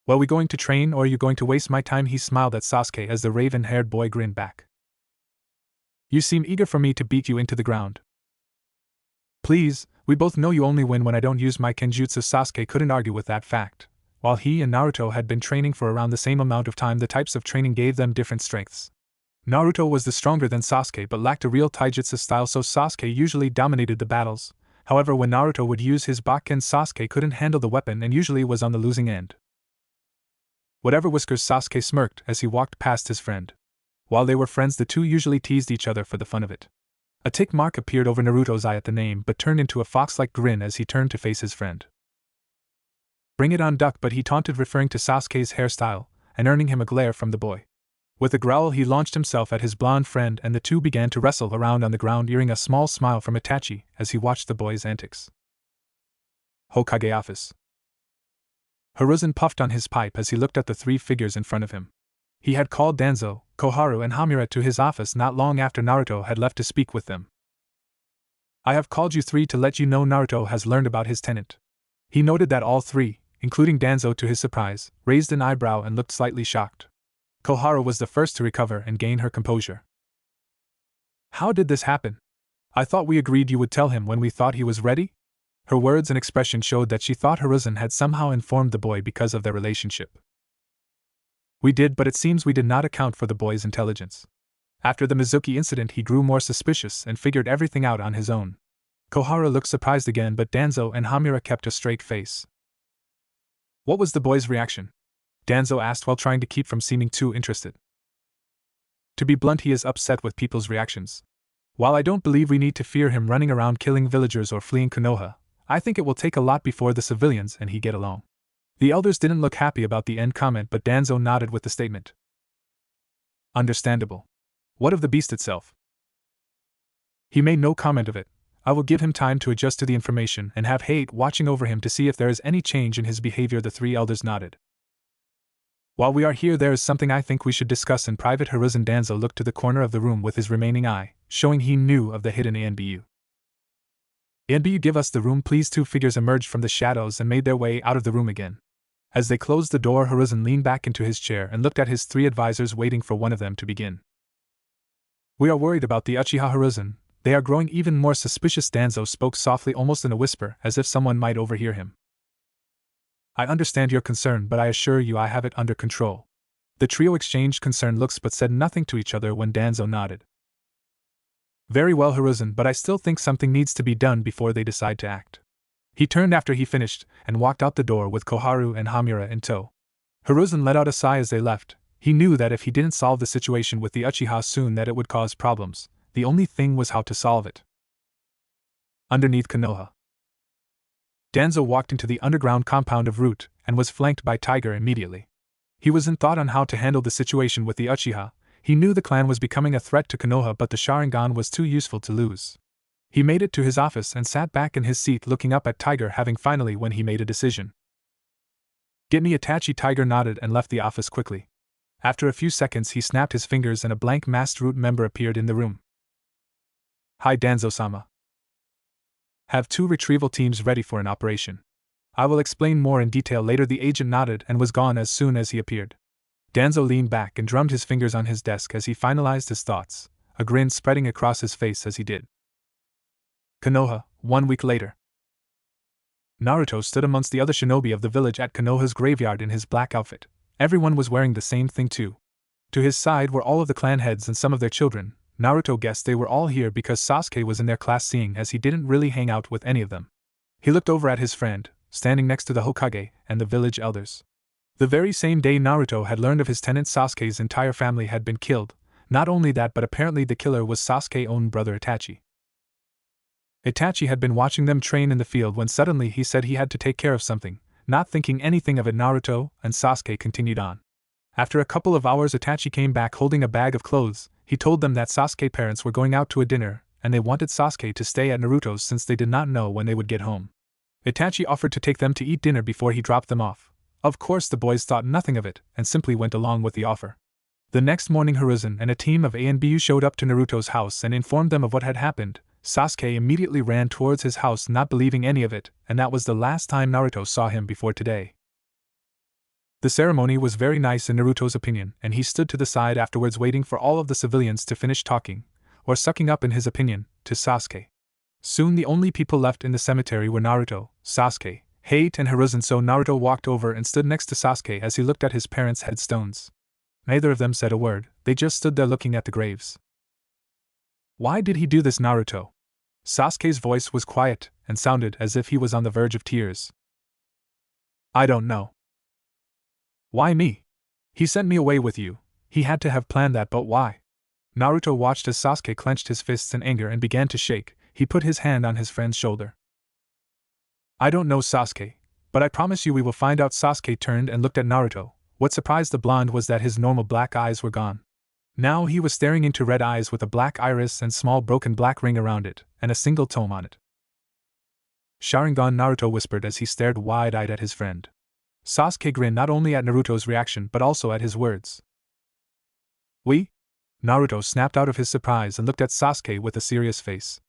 Well, we going to train, or are you going to waste my time? He smiled at Sasuke as the raven-haired boy grinned back. You seem eager for me to beat you into the ground. Please, we both know you only win when I don't use my kenjutsu. Sasuke couldn't argue with that fact. While he and Naruto had been training for around the same amount of time, the types of training gave them different strengths. Naruto was the stronger than Sasuke but lacked a real taijutsu style, so Sasuke usually dominated the battles. However, when Naruto would use his Bakken, Sasuke couldn't handle the weapon and usually was on the losing end. Whatever, whiskers, Sasuke smirked as he walked past his friend. While they were friends, the two usually teased each other for the fun of it. A tick mark appeared over Naruto's eye at the name but turned into a fox-like grin as he turned to face his friend. Bring it on, duck, but he taunted, referring to Sasuke's hairstyle, and earning him a glare from the boy. With a growl, he launched himself at his blonde friend and the two began to wrestle around on the ground, earning a small smile from Itachi as he watched the boy's antics. Hokage office. Hiruzen puffed on his pipe as he looked at the three figures in front of him. He had called Danzo, Koharu and Hamura to his office not long after Naruto had left to speak with them. I have called you three to let you know Naruto has learned about his tenant. He noted that all three, including Danzo to his surprise, raised an eyebrow and looked slightly shocked. Koharu was the first to recover and gain her composure. How did this happen? I thought we agreed you would tell him when we thought he was ready? Her words and expression showed that she thought Hiruzen had somehow informed the boy because of their relationship. We did, but it seems we did not account for the boy's intelligence. After the Mizuki incident, he grew more suspicious and figured everything out on his own. Koharu looked surprised again, but Danzo and Hamura kept a straight face. What was the boy's reaction? Danzo asked while trying to keep from seeming too interested. To be blunt, he is upset with people's reactions. While I don't believe we need to fear him running around killing villagers or fleeing Konoha, I think it will take a lot before the civilians and he get along. The elders didn't look happy about the end comment, but Danzo nodded with the statement. Understandable. What of the beast itself? He made no comment of it. I will give him time to adjust to the information and have Hate watching over him to see if there is any change in his behavior. The three elders nodded. While we are here, there is something I think we should discuss in private. Hiruzen. Danzo looked to the corner of the room with his remaining eye, showing he knew of the hidden ANBU. ANBU, give us the room please. Two figures emerged from the shadows and made their way out of the room again. As they closed the door, Hiruzen leaned back into his chair and looked at his three advisors, waiting for one of them to begin. We are worried about the Uchiha, Hiruzen. They are growing even more suspicious. Danzo spoke softly, almost in a whisper, as if someone might overhear him. I understand your concern, but I assure you I have it under control. The trio exchanged concerned looks but said nothing to each other when Danzo nodded. Very well, Hiruzen, but I still think something needs to be done before they decide to act. He turned after he finished and walked out the door with Koharu and Hamura in tow. Hiruzen let out a sigh as they left. He knew that if he didn't solve the situation with the Uchiha soon, that it would cause problems. The only thing was how to solve it. Underneath Konoha, Danzo walked into the underground compound of Root and was flanked by Tiger immediately. He was in thought on how to handle the situation with the Uchiha. He knew the clan was becoming a threat to Konoha, but the Sharingan was too useful to lose. He made it to his office and sat back in his seat looking up at Tiger, having finally when he made a decision. Get me Itachi. Tiger nodded and left the office quickly. After a few seconds he snapped his fingers and a blank masked Root member appeared in the room. Hi Danzo-sama. Have 2 retrieval teams ready for an operation. I will explain more in detail later. The agent nodded and was gone as soon as he appeared. Danzo leaned back and drummed his fingers on his desk as he finalized his thoughts, a grin spreading across his face as he did. Konoha, 1 week later. Naruto stood amongst the other shinobi of the village at Konoha's graveyard in his black outfit. Everyone was wearing the same thing too. To his side were all of the clan heads and some of their children. Naruto guessed they were all here because Sasuke was in their class, seeing as he didn't really hang out with any of them. He looked over at his friend, standing next to the Hokage and the village elders. The very same day Naruto had learned of his tenant Sasuke's entire family had been killed. Not only that, but apparently the killer was Sasuke's own brother Itachi. Itachi had been watching them train in the field when suddenly he said he had to take care of something. Not thinking anything of it, Naruto and Sasuke continued on. After a couple of hours, Itachi came back holding a bag of clothes. He told them that Sasuke's parents were going out to a dinner, and they wanted Sasuke to stay at Naruto's since they did not know when they would get home. Itachi offered to take them to eat dinner before he dropped them off. Of course the boys thought nothing of it, and simply went along with the offer. The next morning Hiruzen and a team of ANBU showed up to Naruto's house and informed them of what had happened. Sasuke immediately ran towards his house, not believing any of it, and that was the last time Naruto saw him before today. The ceremony was very nice in Naruto's opinion, and he stood to the side afterwards waiting for all of the civilians to finish talking, or sucking up in his opinion, to Sasuke. Soon the only people left in the cemetery were Naruto, Sasuke, Hate and Hiruzen, so Naruto walked over and stood next to Sasuke as he looked at his parents' headstones. Neither of them said a word, they just stood there looking at the graves. Why did he do this, Naruto? Sasuke's voice was quiet and sounded as if he was on the verge of tears. I don't know. Why me? He sent me away with you. He had to have planned that, but why? Naruto watched as Sasuke clenched his fists in anger and began to shake. He put his hand on his friend's shoulder. I don't know, Sasuke, but I promise you we will find out. Sasuke turned and looked at Naruto. What surprised the blonde was that his normal black eyes were gone. Now he was staring into red eyes with a black iris and small broken black ring around it, and a single tome on it. Sharingan, Naruto whispered as he stared wide-eyed at his friend. Sasuke grinned not only at Naruto's reaction but also at his words. We? Naruto snapped out of his surprise and looked at Sasuke with a serious face.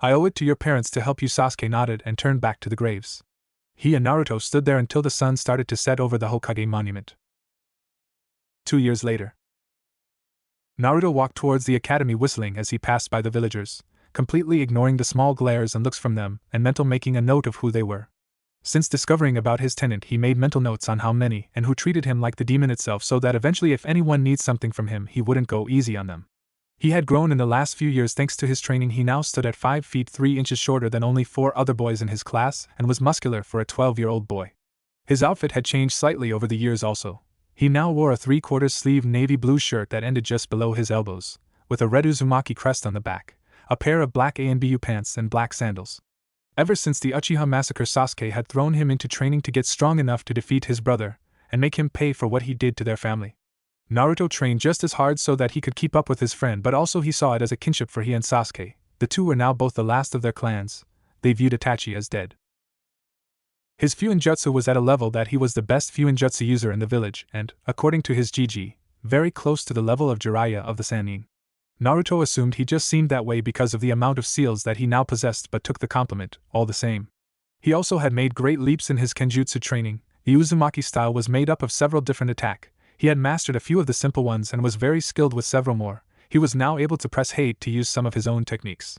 I owe it to your parents to help you. Sasuke nodded and turned back to the graves. He and Naruto stood there until the sun started to set over the Hokage monument. 2 years later. Naruto walked towards the academy whistling as he passed by the villagers, completely ignoring the small glares and looks from them, and mental making a note of who they were. Since discovering about his tenant, he made mental notes on how many and who treated him like the demon itself, so that eventually if anyone needs something from him he wouldn't go easy on them. He had grown in the last few years thanks to his training. He now stood at 5 feet 3 inches shorter than only 4 other boys in his class and was muscular for a 12-year-old boy. His outfit had changed slightly over the years also. He now wore a 3/4 sleeve navy blue shirt that ended just below his elbows, with a red Uzumaki crest on the back, a pair of black ANBU pants and black sandals. Ever since the Uchiha massacre, Sasuke had thrown him into training to get strong enough to defeat his brother, and make him pay for what he did to their family. Naruto trained just as hard so that he could keep up with his friend, but also he saw it as a kinship for he and Sasuke. The two were now both the last of their clans. They viewed Itachi as dead. His Fuinjutsu was at a level that he was the best Fuinjutsu user in the village and, according to his GG, very close to the level of Jiraiya of the Sannin. Naruto assumed he just seemed that way because of the amount of seals that he now possessed, but took the compliment, all the same. He also had made great leaps in his Kenjutsu training. The Uzumaki style was made up of several different attacks. He had mastered a few of the simple ones and was very skilled with several more. He was now able to press Hate to use some of his own techniques.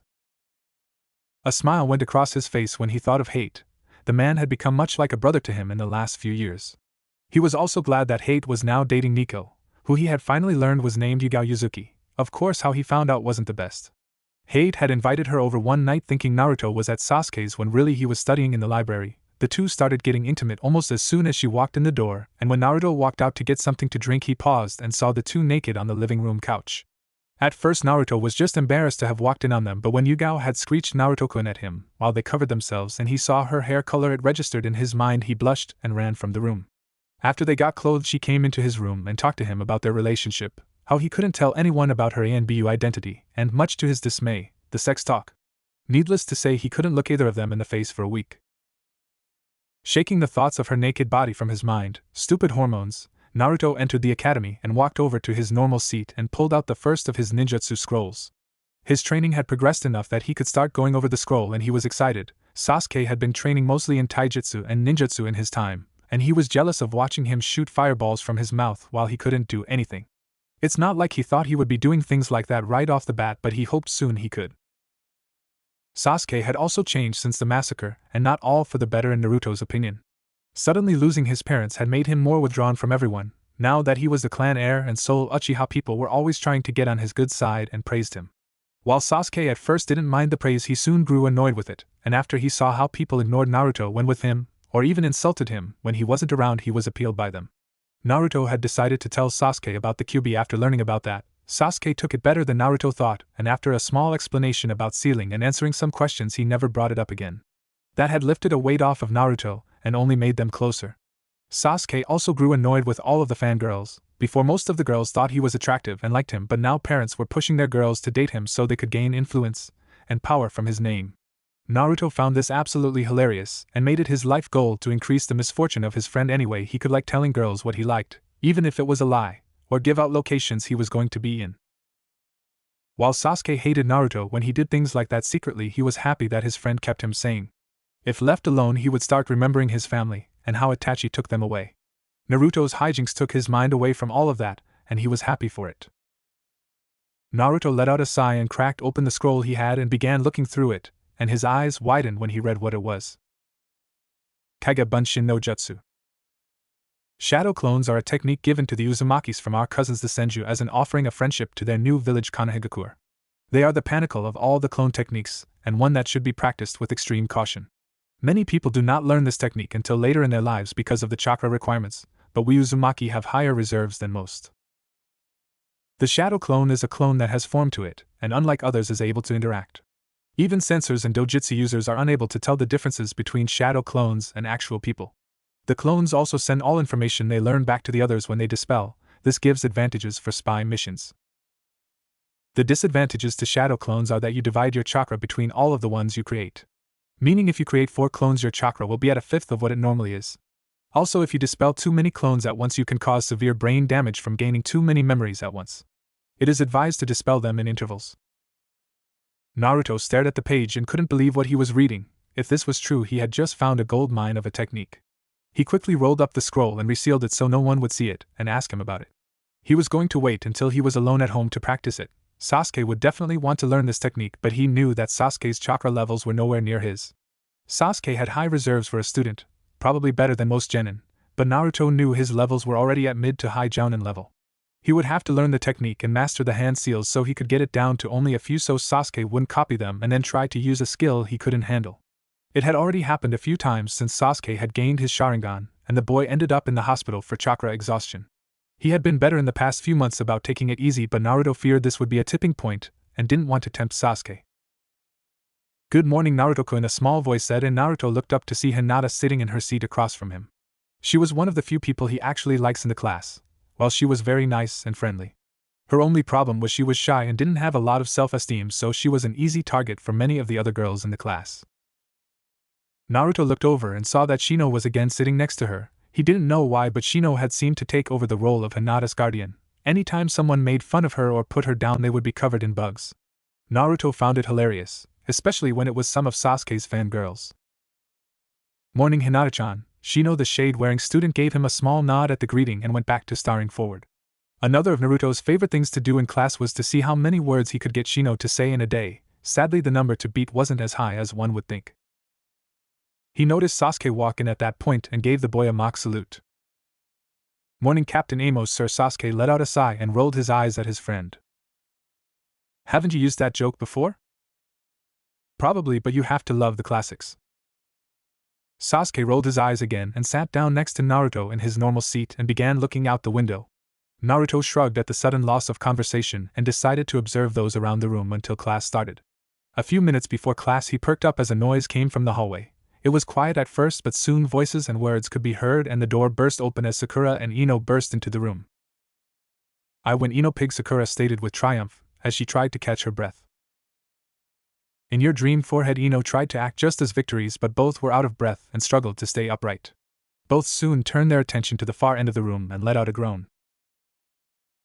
A smile went across his face when he thought of Hate. The man had become much like a brother to him in the last few years. He was also glad that Hate was now dating Nico, who he had finally learned was named Yugao Yuzuki. Of course, how he found out wasn't the best. Hate had invited her over one night thinking Naruto was at Sasuke's when really he was studying in the library. The two started getting intimate almost as soon as she walked in the door, and when Naruto walked out to get something to drink, he paused and saw the two naked on the living room couch. At first Naruto was just embarrassed to have walked in on them, but when Yugao had screeched Naruto-kun at him while they covered themselves and he saw her hair color, it registered in his mind. He blushed and ran from the room. After they got clothed, she came into his room and talked to him about their relationship, how he couldn't tell anyone about her ANBU identity, and much to his dismay, the sex talk. Needless to say, he couldn't look either of them in the face for a week. Shaking the thoughts of her naked body from his mind, stupid hormones, Naruto entered the academy and walked over to his normal seat and pulled out the first of his ninjutsu scrolls. His training had progressed enough that he could start going over the scroll and he was excited. Sasuke had been training mostly in taijutsu and ninjutsu in his time, and he was jealous of watching him shoot fireballs from his mouth while he couldn't do anything. It's not like he thought he would be doing things like that right off the bat, but he hoped soon he could. Sasuke had also changed since the massacre, and not all for the better in Naruto's opinion. Suddenly losing his parents had made him more withdrawn from everyone. Now that he was the clan heir and sole Uchiha, people were always trying to get on his good side and praised him. While Sasuke at first didn't mind the praise, he soon grew annoyed with it, and after he saw how people ignored Naruto when with him, or even insulted him when he wasn't around, he was appealed by them. Naruto had decided to tell Sasuke about the Kyuubi. After learning about that, Sasuke took it better than Naruto thought, and after a small explanation about sealing and answering some questions, he never brought it up again. That had lifted a weight off of Naruto, and only made them closer. Sasuke also grew annoyed with all of the fangirls. Before, most of the girls thought he was attractive and liked him, but now parents were pushing their girls to date him so they could gain influence and power from his name. Naruto found this absolutely hilarious, and made it his life goal to increase the misfortune of his friend any way he could, like telling girls what he liked, even if it was a lie, or give out locations he was going to be in. While Sasuke hated Naruto when he did things like that secretly, he was happy that his friend kept him sane. If left alone, he would start remembering his family, and how Itachi took them away. Naruto's hijinks took his mind away from all of that, and he was happy for it. Naruto let out a sigh and cracked open the scroll he had and began looking through it, and his eyes widened when he read what it was. Kage Bunshin no Jutsu. Shadow clones are a technique given to the Uzumakis from our cousins the Senju as an offering of friendship to their new village Konohagakure. They are the pinnacle of all the clone techniques, and one that should be practiced with extreme caution. Many people do not learn this technique until later in their lives because of the chakra requirements, but we Uzumaki have higher reserves than most. The shadow clone is a clone that has form to it, and unlike others is able to interact. Even censors and dojutsu users are unable to tell the differences between shadow clones and actual people. The clones also send all information they learn back to the others when they dispel. This gives advantages for spy missions. The disadvantages to shadow clones are that you divide your chakra between all of the ones you create. Meaning if you create 4 clones, your chakra will be at a fifth of what it normally is. Also, if you dispel too many clones at once, you can cause severe brain damage from gaining too many memories at once. It is advised to dispel them in intervals. Naruto stared at the page and couldn't believe what he was reading. If this was true, he had just found a gold mine of a technique. He quickly rolled up the scroll and resealed it so no one would see it and ask him about it. He was going to wait until he was alone at home to practice it. Sasuke would definitely want to learn this technique, but he knew that Sasuke's chakra levels were nowhere near his. Sasuke had high reserves for a student, probably better than most genin, but Naruto knew his levels were already at mid to high jounin level. He would have to learn the technique and master the hand seals so he could get it down to only a few so Sasuke wouldn't copy them and then try to use a skill he couldn't handle. It had already happened a few times since Sasuke had gained his Sharingan, and the boy ended up in the hospital for chakra exhaustion. He had been better in the past few months about taking it easy, but Naruto feared this would be a tipping point and didn't want to tempt Sasuke. "Good morning, Naruto-kun," a small voice said, and Naruto looked up to see Hinata sitting in her seat across from him. She was one of the few people he actually likes in the class, while she was very nice and friendly. Her only problem was she was shy and didn't have a lot of self-esteem, so she was an easy target for many of the other girls in the class. Naruto looked over and saw that Shino was again sitting next to her. He didn't know why, but Shino had seemed to take over the role of Hinata's guardian. Anytime someone made fun of her or put her down, they would be covered in bugs. Naruto found it hilarious, especially when it was some of Sasuke's fangirls. "Morning, Hinata-chan." Shino, the shade-wearing student, gave him a small nod at the greeting and went back to staring forward. Another of Naruto's favorite things to do in class was to see how many words he could get Shino to say in a day. Sadly, the number to beat wasn't as high as one would think. He noticed Sasuke walk in at that point and gave the boy a mock salute. "Morning, Captain Amos, sir." Sasuke let out a sigh and rolled his eyes at his friend. "Haven't you used that joke before?" "Probably, but you have to love the classics." Sasuke rolled his eyes again and sat down next to Naruto in his normal seat and began looking out the window. Naruto shrugged at the sudden loss of conversation and decided to observe those around the room until class started. A few minutes before class, he perked up as a noise came from the hallway. It was quiet at first, but soon voices and words could be heard, and the door burst open as Sakura and Ino burst into the room. "I win, Ino Pig," Sakura stated with triumph, as she tried to catch her breath. "In your dream forehead." Ino tried to act just as victories, but both were out of breath and struggled to stay upright. Both soon turned their attention to the far end of the room and let out a groan.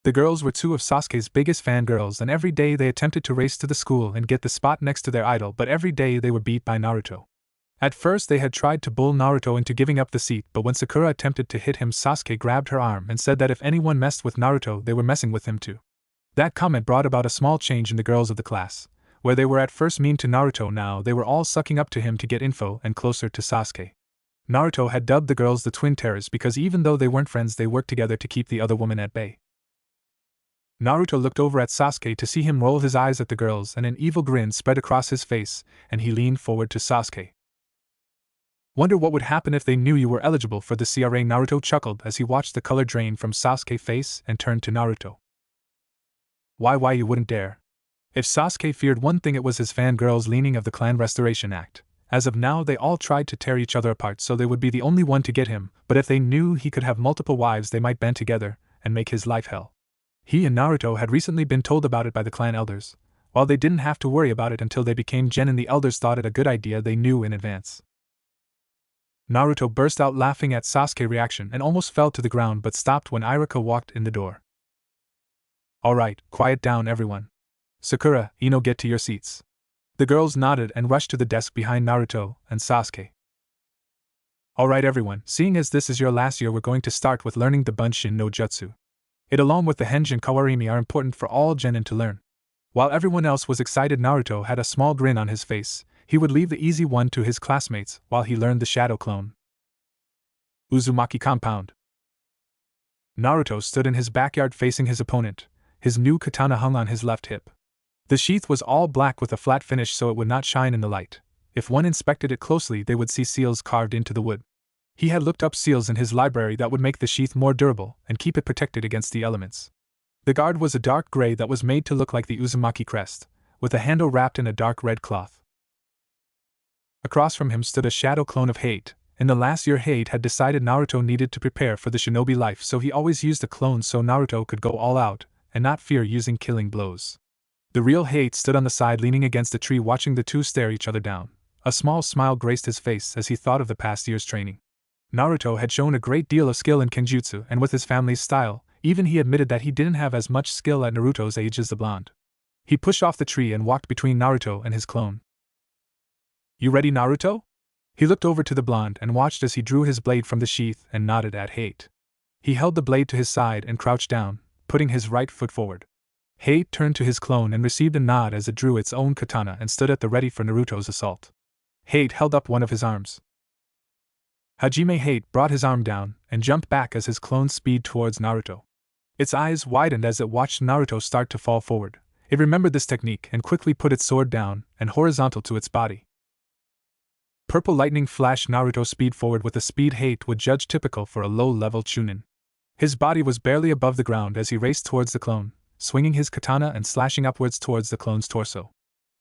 The girls were two of Sasuke's biggest fangirls, and every day they attempted to race to the school and get the spot next to their idol, but every day they were beat by Naruto. At first they had tried to bull Naruto into giving up the seat, but when Sakura attempted to hit him, Sasuke grabbed her arm and said that if anyone messed with Naruto, they were messing with him too. That comment brought about a small change in the girls of the class. Where they were at first mean to Naruto, now they were all sucking up to him to get info and closer to Sasuke. Naruto had dubbed the girls the Twin Terrors because even though they weren't friends, they worked together to keep the other woman at bay. Naruto looked over at Sasuke to see him roll his eyes at the girls, and an evil grin spread across his face, and he leaned forward to Sasuke. "Wonder what would happen if they knew you were eligible for the CRA." Naruto chuckled as he watched the color drain from Sasuke's face and turned to Naruto. Why you wouldn't dare." If Sasuke feared one thing, it was his fangirls' leaning of the Clan Restoration Act. As of now, they all tried to tear each other apart so they would be the only one to get him, but if they knew he could have multiple wives, they might band together and make his life hell. He and Naruto had recently been told about it by the clan elders. While they didn't have to worry about it until they became genin, the elders thought it a good idea. They knew in advance. Naruto burst out laughing at Sasuke's reaction and almost fell to the ground, but stopped when Irika walked in the door. "Alright, quiet down everyone. Sakura, Ino, get to your seats." The girls nodded and rushed to the desk behind Naruto and Sasuke. "Alright everyone, seeing as this is your last year, we're going to start with learning the Bunshin no Jutsu. It along with the Henjin Kawarimi are important for all genin to learn." While everyone else was excited, Naruto had a small grin on his face. He would leave the easy one to his classmates while he learned the Shadow Clone. Uzumaki Compound. Naruto stood in his backyard facing his opponent. His new katana hung on his left hip. The sheath was all black with a flat finish so it would not shine in the light. If one inspected it closely, they would see seals carved into the wood. He had looked up seals in his library that would make the sheath more durable and keep it protected against the elements. The guard was a dark gray that was made to look like the Uzumaki crest, with a handle wrapped in a dark red cloth. Across from him stood a shadow clone of Hate. In the last year, Hate had decided Naruto needed to prepare for the shinobi life, so he always used a clone so Naruto could go all out and not fear using killing blows. The real Hate stood on the side leaning against a tree watching the two stare each other down. A small smile graced his face as he thought of the past year's training. Naruto had shown a great deal of skill in kenjutsu, and with his family's style, even he admitted that he didn't have as much skill at Naruto's age as the blonde. He pushed off the tree and walked between Naruto and his clone. "You ready, Naruto?" He looked over to the blonde and watched as he drew his blade from the sheath and nodded at Hate. He held the blade to his side and crouched down, putting his right foot forward. Hate turned to his clone and received a nod as it drew its own katana and stood at the ready for Naruto's assault. Hate held up one of his arms. Hajime Hate brought his arm down and jumped back as his clone speed towards Naruto. Its eyes widened as it watched Naruto start to fall forward. It remembered this technique and quickly put its sword down and horizontal to its body. purple lightning flashed Naruto speed forward with a speed Hate would judge typical for a low-level chunin. His body was barely above the ground as he raced towards the clone, swinging his katana and slashing upwards towards the clone's torso.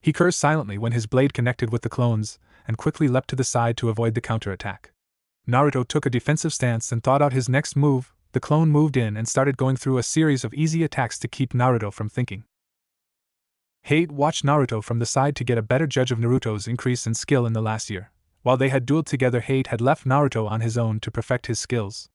He cursed silently when his blade connected with the clone's, and quickly leapt to the side to avoid the counterattack. Naruto took a defensive stance and thought out his next move. The clone moved in and started going through a series of easy attacks to keep Naruto from thinking. Hate watched Naruto from the side to get a better judge of Naruto's increase in skill in the last year. While they had dueled together, Hate had left Naruto on his own to perfect his skills.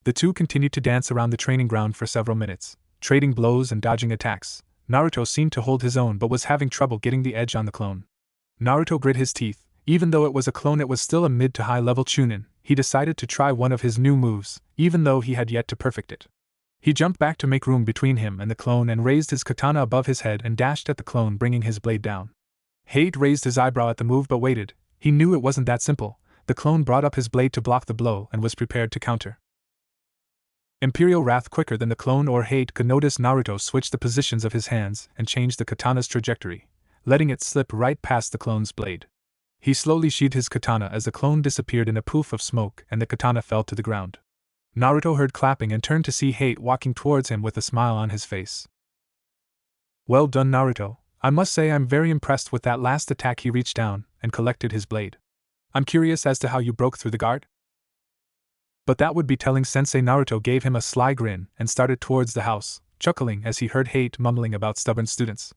The two continued to dance around the training ground for several minutes, trading blows and dodging attacks. Naruto seemed to hold his own but was having trouble getting the edge on the clone. Naruto grit his teeth. Even though it was a clone, it was still a mid to high level chunin. He decided to try one of his new moves, even though he had yet to perfect it. He jumped back to make room between him and the clone and raised his katana above his head and dashed at the clone, bringing his blade down. Hate raised his eyebrow at the move but waited. He knew it wasn't that simple. The clone brought up his blade to block the blow and was prepared to counter. Imperial wrath quicker than the clone or Hate could notice Naruto switch the positions of his hands and change the katana's trajectory, letting it slip right past the clone's blade. He slowly sheathed his katana as the clone disappeared in a poof of smoke and the katana fell to the ground. Naruto heard clapping and turned to see Hate walking towards him with a smile on his face. Well done, Naruto. I must say I'm very impressed with that last attack. He reached down and collected his blade. I'm curious as to how you broke through the guard. But that would be telling Sensei. Naruto gave him a sly grin and started towards the house, chuckling as he heard Hate mumbling about stubborn students.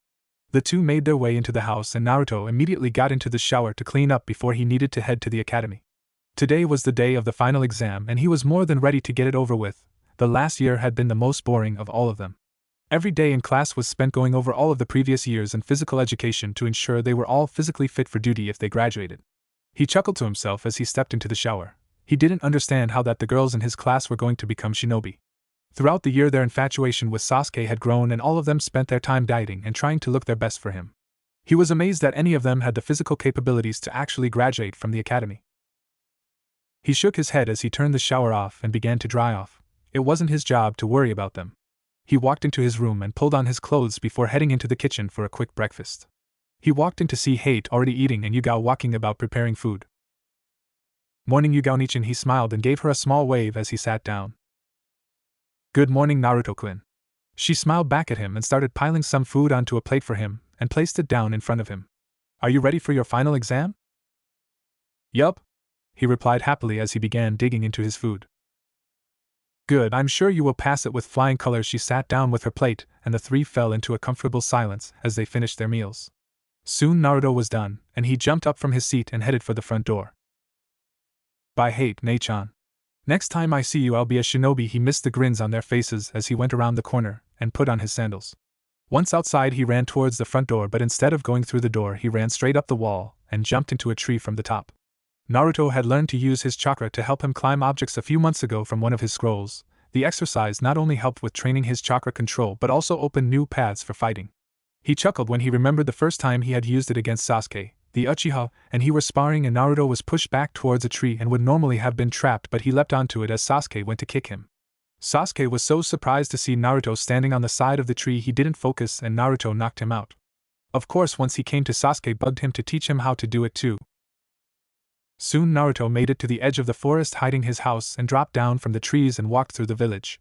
The two made their way into the house and Naruto immediately got into the shower to clean up before he needed to head to the academy. Today was the day of the final exam and he was more than ready to get it over with. The last year had been the most boring of all of them. Every day in class was spent going over all of the previous years and physical education to ensure they were all physically fit for duty if they graduated. He chuckled to himself as he stepped into the shower. He didn't understand how that the girls in his class were going to become shinobi. Throughout the year their infatuation with Sasuke had grown and all of them spent their time dieting and trying to look their best for him. He was amazed that any of them had the physical capabilities to actually graduate from the academy. He shook his head as he turned the shower off and began to dry off. It wasn't his job to worry about them. He walked into his room and pulled on his clothes before heading into the kitchen for a quick breakfast. He walked in to see Hate already eating and Yugao walking about preparing food. Morning, Yugao-nichan. He smiled and gave her a small wave as he sat down. Good morning, Naruto-kun. She smiled back at him and started piling some food onto a plate for him and placed it down in front of him. Are you ready for your final exam? Yup, he replied happily as he began digging into his food. Good, I'm sure you will pass it with flying colors. She sat down with her plate, and the three fell into a comfortable silence as they finished their meals. Soon Naruto was done, and he jumped up from his seat and headed for the front door. Bye, Hate, Nei-chan. Next time I see you I'll be a shinobi. He missed the grins on their faces as he went around the corner and put on his sandals. Once outside he ran towards the front door, but instead of going through the door he ran straight up the wall and jumped into a tree from the top. Naruto had learned to use his chakra to help him climb objects a few months ago from one of his scrolls. The exercise not only helped with training his chakra control but also opened new paths for fighting. He chuckled when he remembered the first time he had used it against Sasuke, the Uchiha, and he was sparring and Naruto was pushed back towards a tree and would normally have been trapped, but he leapt onto it as Sasuke went to kick him. Sasuke was so surprised to see Naruto standing on the side of the tree he didn't focus and Naruto knocked him out. Of course, once he came to Sasuke bugged him to teach him how to do it too. Soon Naruto made it to the edge of the forest hiding his house and dropped down from the trees and walked through the village.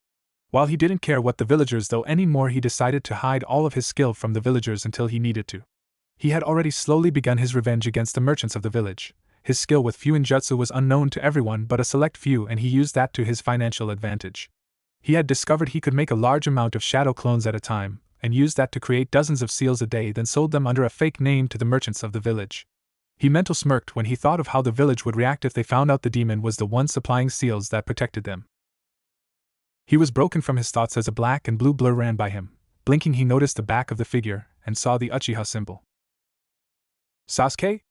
While he didn't care what the villagers though anymore, he decided to hide all of his skill from the villagers until he needed to. He had already slowly begun his revenge against the merchants of the village. His skill with Fuinjutsu was unknown to everyone but a select few, and he used that to his financial advantage. He had discovered he could make a large amount of shadow clones at a time, and used that to create dozens of seals a day, then sold them under a fake name to the merchants of the village. He mental smirked when he thought of how the village would react if they found out the demon was the one supplying seals that protected them. He was broken from his thoughts as a black and blue blur ran by him. Blinking, he noticed the back of the figure and saw the Uchiha symbol. Sasuke?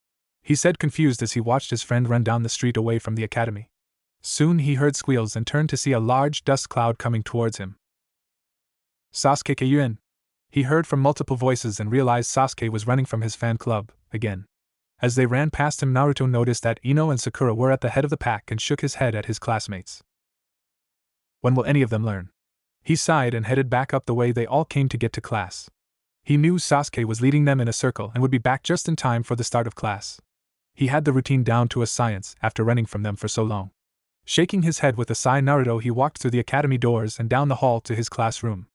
He said, confused as he watched his friend run down the street away from the academy. Soon he heard squeals and turned to see a large dust cloud coming towards him. Sasuke Kyuin! He heard from multiple voices and realized Sasuke was running from his fan club, again. As they ran past him, Naruto noticed that Ino and Sakura were at the head of the pack and shook his head at his classmates. When will any of them learn? He sighed and headed back up the way they all came to get to class. He knew Sasuke was leading them in a circle and would be back just in time for the start of class. He had the routine down to a science after running from them for so long. Shaking his head with a sigh, Naruto he walked through the academy doors and down the hall to his classroom.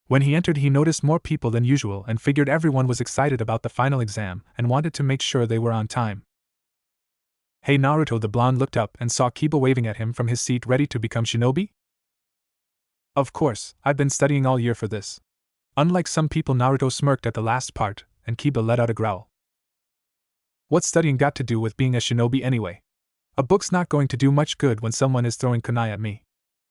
When he entered, he noticed more people than usual and figured everyone was excited about the final exam and wanted to make sure they were on time. "Hey Naruto," the blonde looked up and saw Kiba waving at him from his seat, ready to become shinobi. "Of course, I've been studying all year for this." Unlike some people, Naruto smirked at the last part, and Kiba let out a growl. "What's studying got to do with being a shinobi anyway? A book's not going to do much good when someone is throwing kunai at me."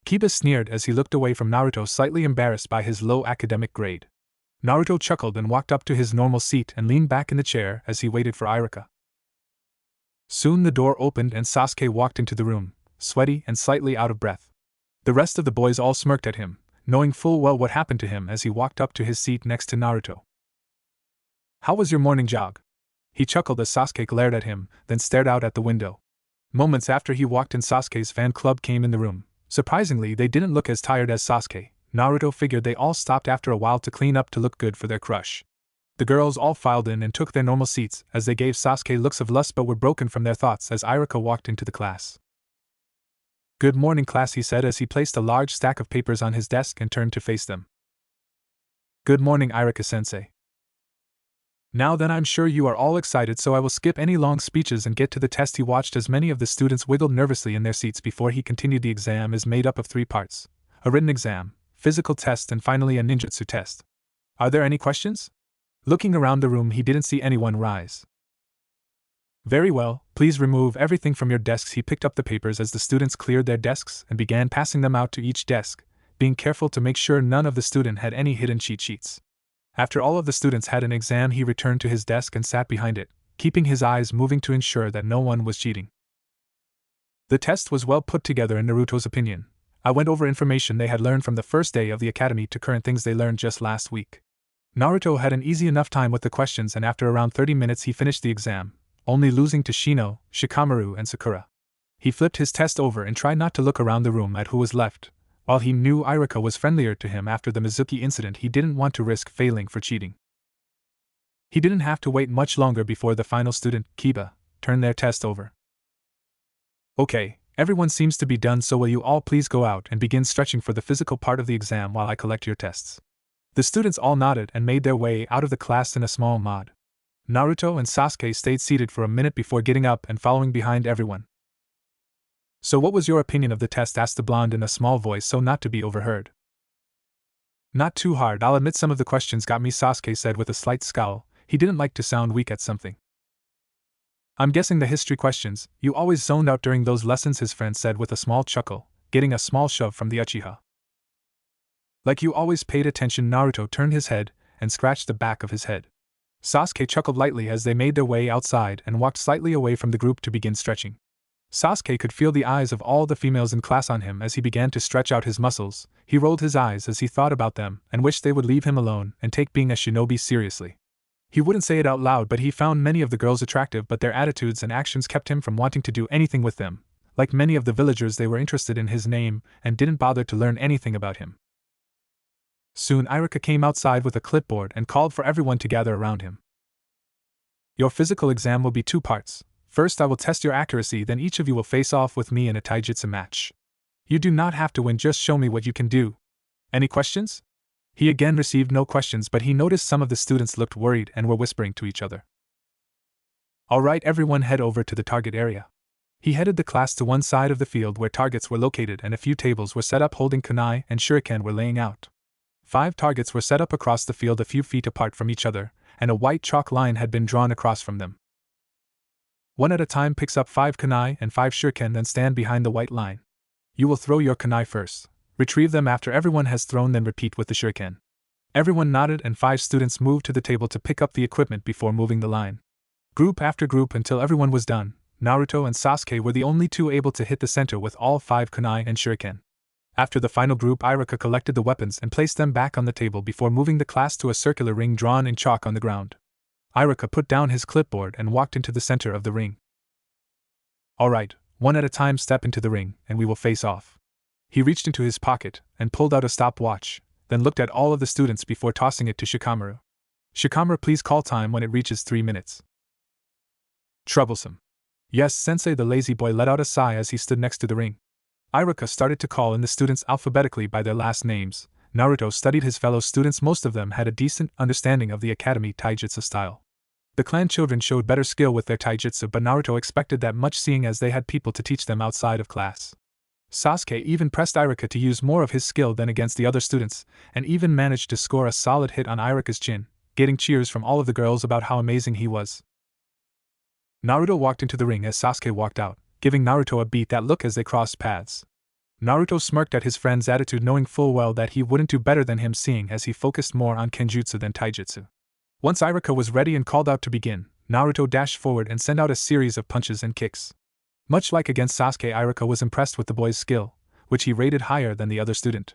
Kiba sneered as he looked away from Naruto, slightly embarrassed by his low academic grade. Naruto chuckled and walked up to his normal seat and leaned back in the chair as he waited for Irika. Soon the door opened and Sasuke walked into the room, sweaty and slightly out of breath. The rest of the boys all smirked at him, knowing full well what happened to him as he walked up to his seat next to Naruto. "How was your morning jog?" He chuckled as Sasuke glared at him, then stared out at the window. Moments after he walked in, Sasuke's fan club came in the room. Surprisingly, they didn't look as tired as Sasuke. Naruto figured they all stopped after a while to clean up to look good for their crush. The girls all filed in and took their normal seats as they gave Sasuke looks of lust but were broken from their thoughts as Irika walked into the class. "Good morning, class," he said as he placed a large stack of papers on his desk and turned to face them. "Good morning, Irika-sensei. Now then, I'm sure you are all excited, so I will skip any long speeches and get to the test." He watched as many of the students wiggled nervously in their seats before he continued. "The exam is made up of 3 parts: a written exam, physical test, and finally a ninjutsu test. Are there any questions?" Looking around the room, he didn't see anyone rise. "Very well, please remove everything from your desks." He picked up the papers as the students cleared their desks and began passing them out to each desk, being careful to make sure none of the students had any hidden cheat sheets. After all of the students had an exam, he returned to his desk and sat behind it, keeping his eyes moving to ensure that no one was cheating. The test was well put together in Naruto's opinion. I went over information they had learned from the first day of the academy to current things they learned just last week. Naruto had an easy enough time with the questions, and after around 30 minutes he finished the exam, only losing to Shino, Shikamaru, and Sakura. He flipped his test over and tried not to look around the room at who was left. While he knew Irika was friendlier to him after the Mizuki incident, he didn't want to risk failing for cheating. He didn't have to wait much longer before the final student, Kiba, turned their test over. "Okay, everyone seems to be done, so will you all please go out and begin stretching for the physical part of the exam while I collect your tests?" The students all nodded and made their way out of the class in a small mod. Naruto and Sasuke stayed seated for a minute before getting up and following behind everyone. "So what was your opinion of the test?" asked the blonde in a small voice so not to be overheard. "Not too hard, I'll admit some of the questions got me," Sasuke said with a slight scowl. He didn't like to sound weak at something. "I'm guessing the history questions, you always zoned out during those lessons," his friend said with a small chuckle, getting a small shove from the Uchiha. "Like you always paid attention." Naruto turned his head and scratched the back of his head. Sasuke chuckled lightly as they made their way outside and walked slightly away from the group to begin stretching. Sasuke could feel the eyes of all the females in class on him as he began to stretch out his muscles. He rolled his eyes as he thought about them and wished they would leave him alone and take being a shinobi seriously. He wouldn't say it out loud, but he found many of the girls attractive, but their attitudes and actions kept him from wanting to do anything with them. Like many of the villagers, they were interested in his name and didn't bother to learn anything about him. Soon Irika came outside with a clipboard and called for everyone to gather around him. "Your physical exam will be 2 parts. First I will test your accuracy, then each of you will face off with me in a taijutsu match. You do not have to win, just show me what you can do. Any questions?" He again received no questions, but he noticed some of the students looked worried and were whispering to each other. "Alright, everyone head over to the target area." He headed the class to one side of the field where targets were located and a few tables were set up holding kunai and shuriken were laying out. 5 targets were set up across the field a few feet apart from each other, and a white chalk line had been drawn across from them. One at a time picks up 5 kunai and 5 shuriken, then stand behind the white line. You will throw your kunai first. Retrieve them after everyone has thrown, then repeat with the shuriken. Everyone nodded and 5 students moved to the table to pick up the equipment before moving the line. Group after group until everyone was done. Naruto and Sasuke were the only 2 able to hit the center with all 5 kunai and shuriken. After the final group, Irika collected the weapons and placed them back on the table before moving the class to a circular ring drawn in chalk on the ground. Irika put down his clipboard and walked into the center of the ring. "Alright, one at a time step into the ring, and we will face off." He reached into his pocket and pulled out a stopwatch, then looked at all of the students before tossing it to Shikamaru. "Shikamaru, please call time when it reaches 3 minutes. Troublesome. Yes, sensei. The lazy boy let out a sigh as he stood next to the ring. Iruka started to call in the students alphabetically by their last names. Naruto studied his fellow students. Most of them had a decent understanding of the academy taijutsu style. The clan children showed better skill with their taijutsu, but Naruto expected that much, seeing as they had people to teach them outside of class. Sasuke even pressed Iruka to use more of his skill than against the other students, and even managed to score a solid hit on Iruka's chin, getting cheers from all of the girls about how amazing he was. Naruto walked into the ring as Sasuke walked out, giving Naruto a beat that look as they crossed paths. Naruto smirked at his friend's attitude, knowing full well that he wouldn't do better than him, seeing as he focused more on kenjutsu than taijutsu. Once Iruka was ready and called out to begin, Naruto dashed forward and sent out a series of punches and kicks. Much like against Sasuke, Iruka was impressed with the boy's skill, which he rated higher than the other student.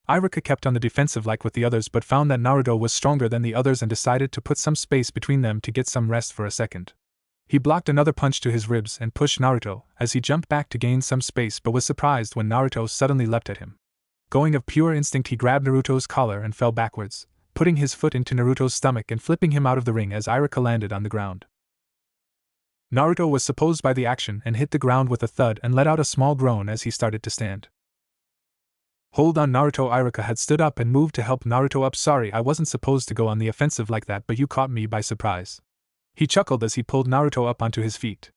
Iruka kept on the defensive like with the others, but found that Naruto was stronger than the others and decided to put some space between them to get some rest for a second. He blocked another punch to his ribs and pushed Naruto as he jumped back to gain some space, but was surprised when Naruto suddenly leapt at him. Going of pure instinct, he grabbed Naruto's collar and fell backwards, putting his foot into Naruto's stomach and flipping him out of the ring as Iruka landed on the ground. Naruto was surprised by the action and hit the ground with a thud and let out a small groan as he started to stand. Hold on, Naruto. Iruka had stood up and moved to help Naruto up. Sorry, I wasn't supposed to go on the offensive like that, but you caught me by surprise. He chuckled as he pulled Naruto up onto his feet.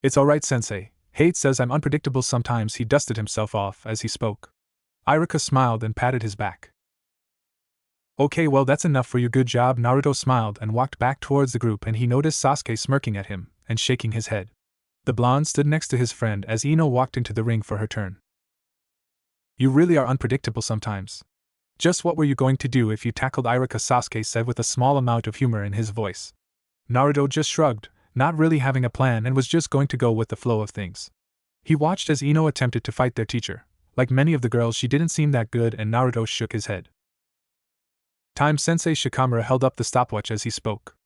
It's alright, sensei. Hate says I'm unpredictable sometimes. He dusted himself off as he spoke. Iruka smiled and patted his back. Okay, well, that's enough for you. Good job. Naruto smiled and walked back towards the group, and he noticed Sasuke smirking at him and shaking his head. The blonde stood next to his friend as Ino walked into the ring for her turn. You really are unpredictable sometimes. Just what were you going to do if you tackled Iruka? Sasuke said with a small amount of humor in his voice. Naruto just shrugged, not really having a plan, and was just going to go with the flow of things. He watched as Ino attempted to fight their teacher. Like many of the girls, she didn't seem that good, and Naruto shook his head. Time. Sensei Shikamura held up the stopwatch as he spoke.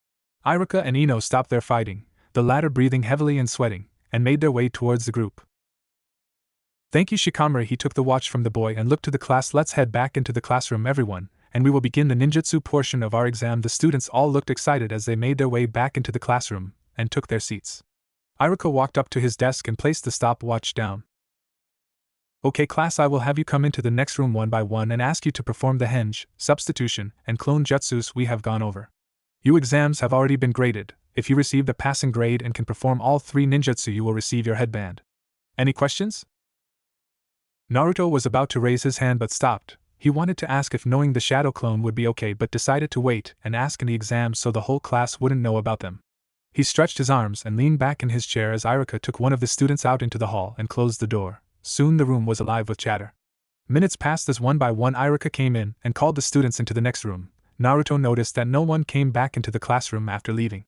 Iruka and Ino stopped their fighting, the latter breathing heavily and sweating, and made their way towards the group. Thank you, Shikamura. He took the watch from the boy and looked to the class. Let's head back into the classroom, everyone, and we will begin the ninjutsu portion of our exam. The students all looked excited as they made their way back into the classroom and took their seats. Iruka walked up to his desk and placed the stopwatch down. Okay, class, I will have you come into the next room one by one and ask you to perform the henge, substitution, and clone jutsus we have gone over. Your exams have already been graded. If you received a passing grade and can perform all 3 ninjutsu, you will receive your headband. Any questions? Naruto was about to raise his hand but stopped. He wanted to ask if knowing the shadow clone would be okay, but decided to wait and ask in the exam so the whole class wouldn't know about them. He stretched his arms and leaned back in his chair as Iruka took one of the students out into the hall and closed the door. Soon the room was alive with chatter. Minutes passed as one by one Iruka came in and called the students into the next room. Naruto noticed that no one came back into the classroom after leaving.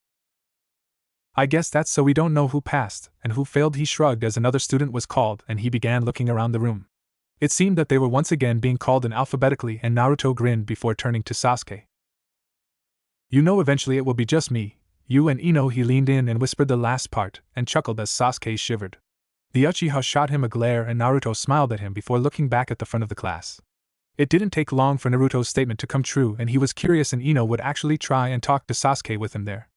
I guess that's so we don't know who passed and who failed. He shrugged as another student was called and he began looking around the room. It seemed that they were once again being called in alphabetically, and Naruto grinned before turning to Sasuke. You know, eventually it will be just me, you and Ino. He leaned in and whispered the last part and chuckled as Sasuke shivered. The Uchiha shot him a glare and Naruto smiled at him before looking back at the front of the class. It didn't take long for Naruto's statement to come true, and he was curious and Ino would actually try and talk to Sasuke with him there.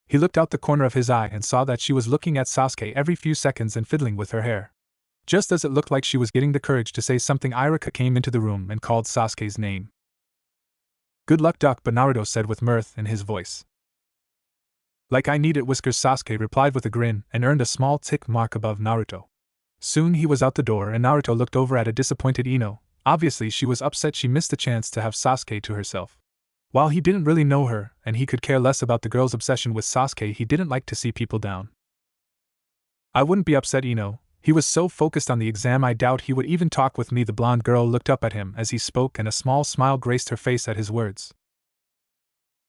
He looked out the corner of his eye and saw that she was looking at Sasuke every few seconds and fiddling with her hair. Just as it looked like she was getting the courage to say something, Iruka came into the room and called Sasuke's name. Good luck, Duck, but Naruto said with mirth in his voice. Like I need it, Whiskers. Sasuke replied with a grin and earned a small tick mark above Naruto. Soon he was out the door and Naruto looked over at a disappointed Ino. Obviously she was upset she missed the chance to have Sasuke to herself. While he didn't really know her and he could care less about the girl's obsession with Sasuke, he didn't like to see people down. I wouldn't be upset, Ino. He was so focused on the exam I doubt he would even talk with me. The blonde girl looked up at him as he spoke and a small smile graced her face at his words.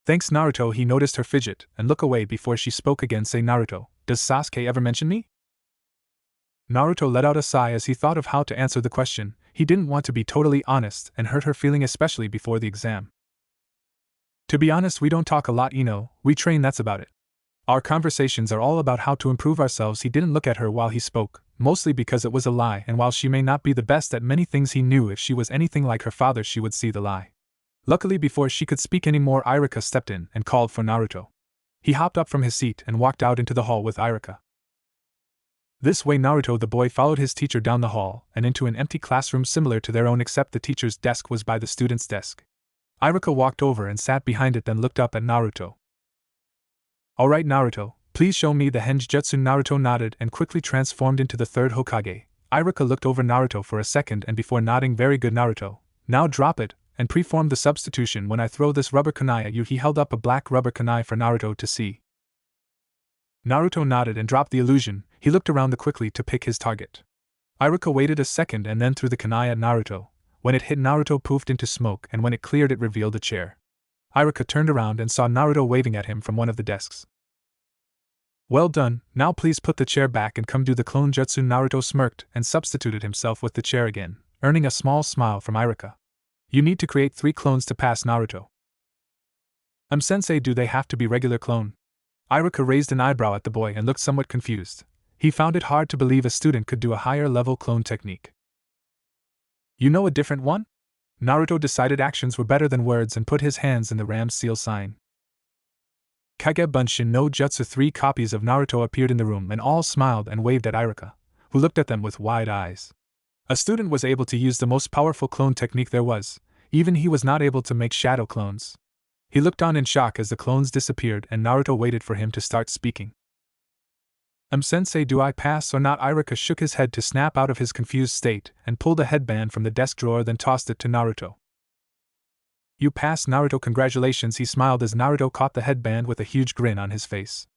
Thanks, Naruto. He noticed her fidget and look away before she spoke again. Say, Naruto, does Sasuke ever mention me? Naruto let out a sigh as he thought of how to answer the question. He didn't want to be totally honest and hurt her feeling, especially before the exam. To be honest, we don't talk a lot, Ino. We train, that's about it. Our conversations are all about how to improve ourselves. He didn't look at her while he spoke, mostly because it was a lie, and while she may not be the best at many things, he knew if she was anything like her father she would see the lie. Luckily, before she could speak anymore, Iruka stepped in and called for Naruto. He hopped up from his seat and walked out into the hall with Iruka. This way Naruto the boy followed his teacher down the hall and into an empty classroom similar to their own except the teacher's desk was by the student's desk. Iruka walked over and sat behind it then looked up at Naruto. Alright Naruto, please show me the Henjutsu. Naruto nodded and quickly transformed into the third Hokage. Iruka looked over Naruto for a second and before nodding very good Naruto, now drop it, and preform the substitution when I throw this rubber kunai at you. He held up a black rubber kunai for Naruto to see. Naruto nodded and dropped the illusion. He looked around quickly to pick his target. Iruka waited a second and then threw the kunai at Naruto. When it hit Naruto poofed into smoke and when it cleared it revealed a chair. Iruka turned around and saw Naruto waving at him from one of the desks. Well done, now please put the chair back and come do the clone jutsu. Naruto smirked and substituted himself with the chair again, earning a small smile from Iruka. You need to create 3 clones to pass Naruto. Sensei, do they have to be regular clone? Iruka raised an eyebrow at the boy and looked somewhat confused. He found it hard to believe a student could do a higher level clone technique. You know a different one? Naruto decided actions were better than words and put his hands in the ram's seal sign. Kage Bunshin no Jutsu. 3 copies of Naruto appeared in the room and all smiled and waved at Iruka, who looked at them with wide eyes. A student was able to use the most powerful clone technique there was, even he was not able to make shadow clones. He looked on in shock as the clones disappeared and Naruto waited for him to start speaking. Sensei, do I pass or not? Iruka shook his head to snap out of his confused state and pulled a headband from the desk drawer then tossed it to Naruto. You pass Naruto, congratulations. He smiled as Naruto caught the headband with a huge grin on his face.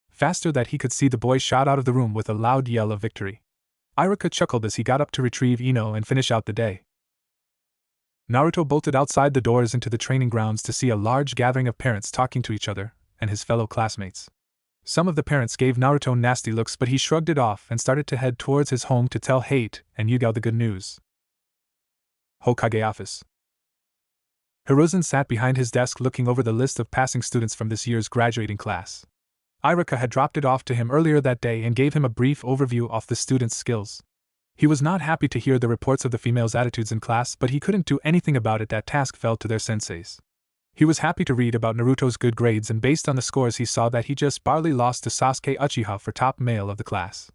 Faster that he could see the boy shot out of the room with a loud yell of victory. Iruka chuckled as he got up to retrieve Ino and finish out the day. Naruto bolted outside the doors into the training grounds to see a large gathering of parents talking to each other and his fellow classmates. Some of the parents gave Naruto nasty looks but he shrugged it off and started to head towards his home to tell Hate and Yugao the good news. Hokage office. Hiruzen sat behind his desk looking over the list of passing students from this year's graduating class. Iruka had dropped it off to him earlier that day and gave him a brief overview of the students' skills. He was not happy to hear the reports of the females' attitudes in class, but he couldn't do anything about it. That task fell to their senseis. He was happy to read about Naruto's good grades and based on the scores he saw that he just barely lost to Sasuke Uchiha for top male of the class.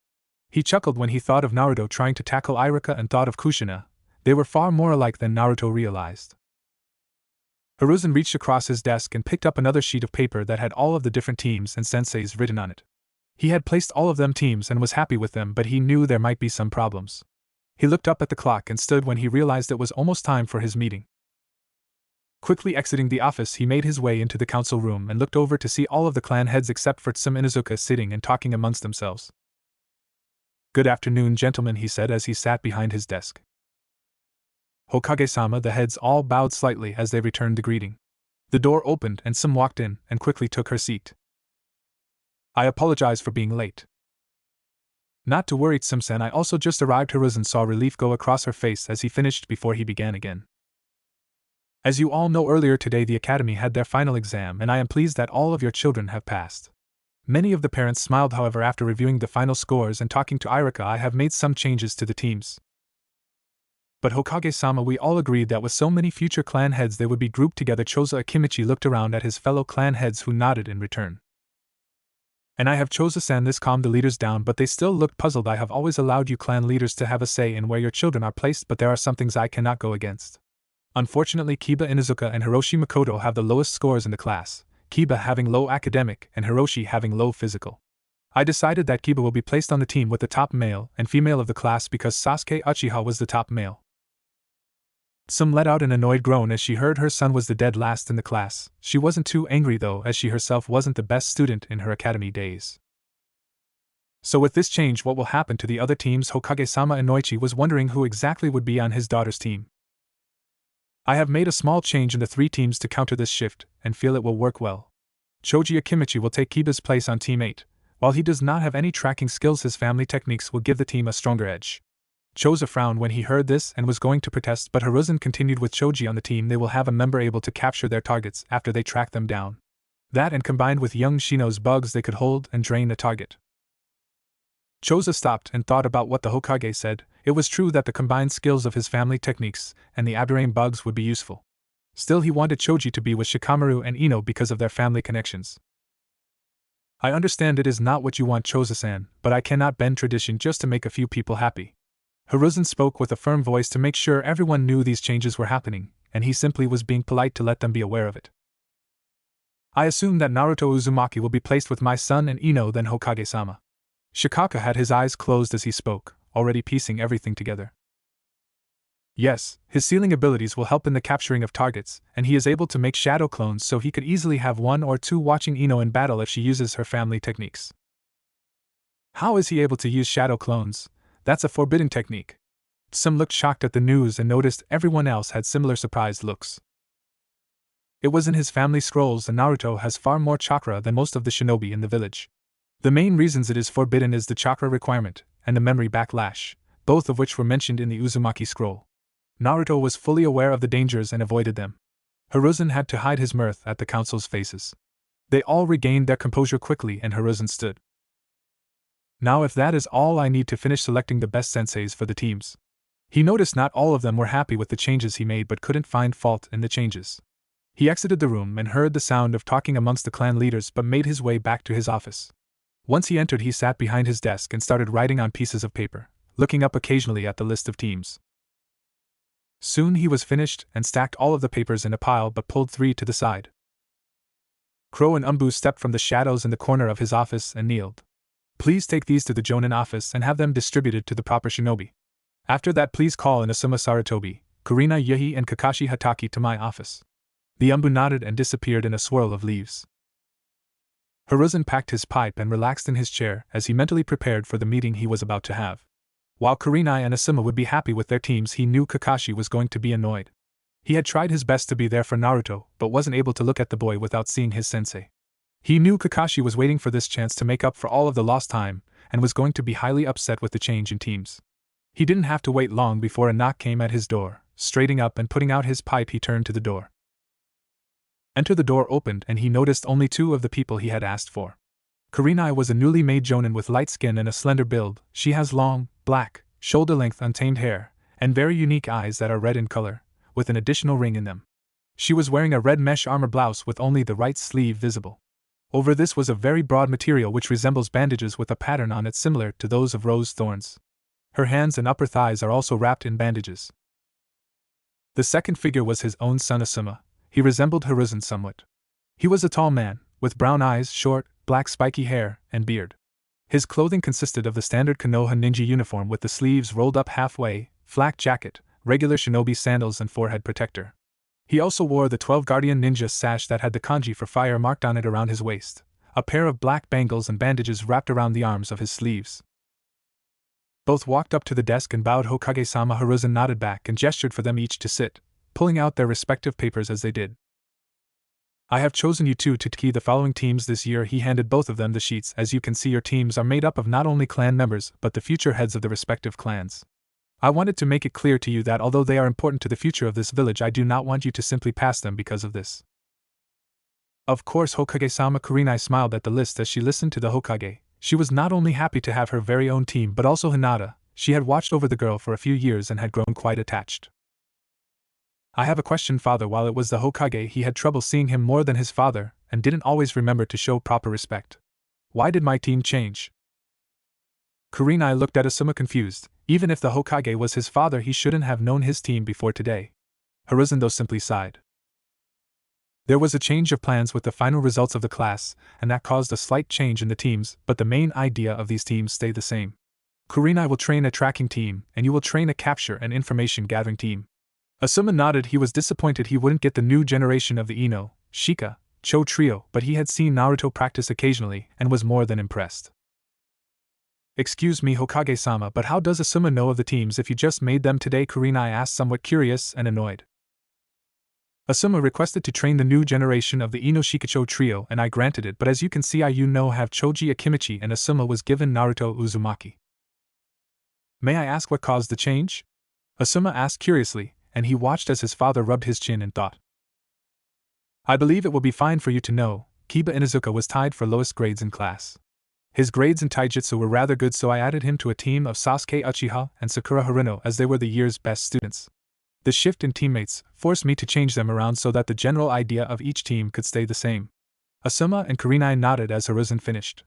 He chuckled when he thought of Naruto trying to tackle Iruka and thought of Kushina. They were far more alike than Naruto realized. Hiruzen reached across his desk and picked up another sheet of paper that had all of the different teams and senseis written on it. He had placed all of them teams and was happy with them, but he knew there might be some problems. He looked up at the clock and stood when he realized it was almost time for his meeting. Quickly exiting the office, he made his way into the council room and looked over to see all of the clan heads except for Tsum Inuzuka sitting and talking amongst themselves. Good afternoon, gentlemen, he said as he sat behind his desk. Hokage-sama, the heads all bowed slightly as they returned the greeting. The door opened and Tsum walked in and quickly took her seat. I apologize for being late. Not to worry, Tsum-san, I also just arrived. Hiruzen saw relief go across her face as he finished before he began again. As you all know, earlier today the academy had their final exam and I am pleased that all of your children have passed. Many of the parents smiled, however, after reviewing the final scores and talking to Iruka, I have made some changes to the teams. But Hokage-sama, we all agreed that with so many future clan heads they would be grouped together. Choza Akimichi looked around at his fellow clan heads who nodded in return. And I have Choza-san. This calmed the leaders down, but they still looked puzzled. I have always allowed you clan leaders to have a say in where your children are placed, but there are some things I cannot go against. Unfortunately, Kiba Inuzuka and Hiroshi Makoto have the lowest scores in the class, Kiba having low academic and Hiroshi having low physical. I decided that Kiba will be placed on the team with the top male and female of the class because Sasuke Uchiha was the top male. Tsum let out an annoyed groan as she heard her son was the dead last in the class. She wasn't too angry though, as she herself wasn't the best student in her academy days. So with this change, what will happen to the other teams? Hokage-sama Inoichi was wondering who exactly would be on his daughter's team. I have made a small change in the 3 teams to counter this shift, and feel it will work well. Choji Akimichi will take Kiba's place on Team 8. While he does not have any tracking skills, his family techniques will give the team a stronger edge. Choza frowned when he heard this and was going to protest, but Hiruzen continued, with Choji on the team they will have a member able to capture their targets after they track them down. That, and combined with young Shino's bugs, they could hold and drain a target. Choza stopped and thought about what the Hokage said. It was true that the combined skills of his family techniques and the Abdurrahim bugs would be useful. Still, he wanted Choji to be with Shikamaru and Ino because of their family connections. I understand it is not what you want, Choza-san, but I cannot bend tradition just to make a few people happy. Hiruzen spoke with a firm voice to make sure everyone knew these changes were happening, and he simply was being polite to let them be aware of it. I assume that Naruto Uzumaki will be placed with my son and Ino, then Hokage-sama. Shikaka had his eyes closed as he spoke, already piecing everything together. Yes, his sealing abilities will help in the capturing of targets, and he is able to make shadow clones, so he could easily have one or two watching Ino in battle if she uses her family techniques. How is he able to use shadow clones? That's a forbidden technique. Some looked shocked at the news and noticed everyone else had similar surprised looks. It was in his family scrolls, and Naruto has far more chakra than most of the shinobi in the village. The main reasons it is forbidden is the chakra requirement and the memory backlash, both of which were mentioned in the Uzumaki scroll. Naruto was fully aware of the dangers and avoided them. Hiruzen had to hide his mirth at the council's faces. They all regained their composure quickly, and Hiruzen stood. Now, if that is all I need to finish selecting the best senseis for the teams. He noticed not all of them were happy with the changes he made but couldn't find fault in the changes. He exited the room and heard the sound of talking amongst the clan leaders but made his way back to his office. Once he entered, he sat behind his desk and started writing on pieces of paper, looking up occasionally at the list of teams. Soon he was finished and stacked all of the papers in a pile but pulled 3 to the side. Crow and ANBU stepped from the shadows in the corner of his office and kneeled. Please take these to the Jonin office and have them distributed to the proper shinobi. After that, please call in Asuma Sarutobi, Kurina Yuhi, and Kakashi Hataki to my office. The ANBU nodded and disappeared in a swirl of leaves. Hiruzen packed his pipe and relaxed in his chair as he mentally prepared for the meeting he was about to have. While Kurenai and Asuma would be happy with their teams, he knew Kakashi was going to be annoyed. He had tried his best to be there for Naruto, but wasn't able to look at the boy without seeing his sensei. He knew Kakashi was waiting for this chance to make up for all of the lost time, and was going to be highly upset with the change in teams. He didn't have to wait long before a knock came at his door. Straightening up and putting out his pipe, he turned to the door. The door opened and he noticed only 2 of the people he had asked for. Kurenai was a newly made jonin with light skin and a slender build. She has long, black, shoulder-length untamed hair, and very unique eyes that are red in color, with an additional ring in them. She was wearing a red mesh armor blouse with only the right sleeve visible. Over this was a very broad material which resembles bandages with a pattern on it similar to those of rose thorns. Her hands and upper thighs are also wrapped in bandages. The second figure was his own son Asuma. He resembled Hiruzen somewhat. He was a tall man, with brown eyes, short, black spiky hair, and beard. His clothing consisted of the standard Konoha ninja uniform with the sleeves rolled up halfway, flak jacket, regular shinobi sandals, and forehead protector. He also wore the 12 Guardian Ninja sash that had the kanji for fire marked on it around his waist, a pair of black bangles and bandages wrapped around the arms of his sleeves. Both walked up to the desk and bowed. Hokage-sama. Hiruzen nodded back and gestured for them each to sit, pulling out their respective papers as they did. I have chosen you 2 to key the following teams this year. He handed both of them the sheets. As you can see, your teams are made up of not only clan members but the future heads of the respective clans. I wanted to make it clear to you that although they are important to the future of this village, I do not want you to simply pass them because of this. Of course, Hokage-sama. Kurenai smiled at the list as she listened to the Hokage. She was not only happy to have her very own team but also Hinata. She had watched over the girl for a few years and had grown quite attached. I have a question, father. While it was the Hokage, he had trouble seeing him more than his father, and didn't always remember to show proper respect. Why did my team change? Kurenai looked at Asuma confused. Even if the Hokage was his father, he shouldn't have known his team before today. Hiruzen though simply sighed. There was a change of plans with the final results of the class, and that caused a slight change in the teams, but the main idea of these teams stayed the same. Kurenai will train a tracking team, and you will train a capture and information gathering team. Asuma nodded. He was disappointed he wouldn't get the new generation of the Ino, Shika, Cho trio, but he had seen Naruto practice occasionally and was more than impressed. Excuse me, Hokage-sama, but how does Asuma know of the teams if you just made them today? Kurenai asked, somewhat curious and annoyed. Asuma requested to train the new generation of the Ino Shikacho trio, and I granted it, but as you can see, I have Choji Akimichi, and Asuma was given Naruto Uzumaki. May I ask what caused the change? Asuma asked curiously, and he watched as his father rubbed his chin in thought. I believe it will be fine for you to know, Kiba Inuzuka was tied for lowest grades in class. His grades in taijutsu were rather good, so I added him to a team of Sasuke Uchiha and Sakura Harino as they were the year's best students. The shift in teammates forced me to change them around so that the general idea of each team could stay the same. Asuma and Kurenai nodded as Hiruzen finished.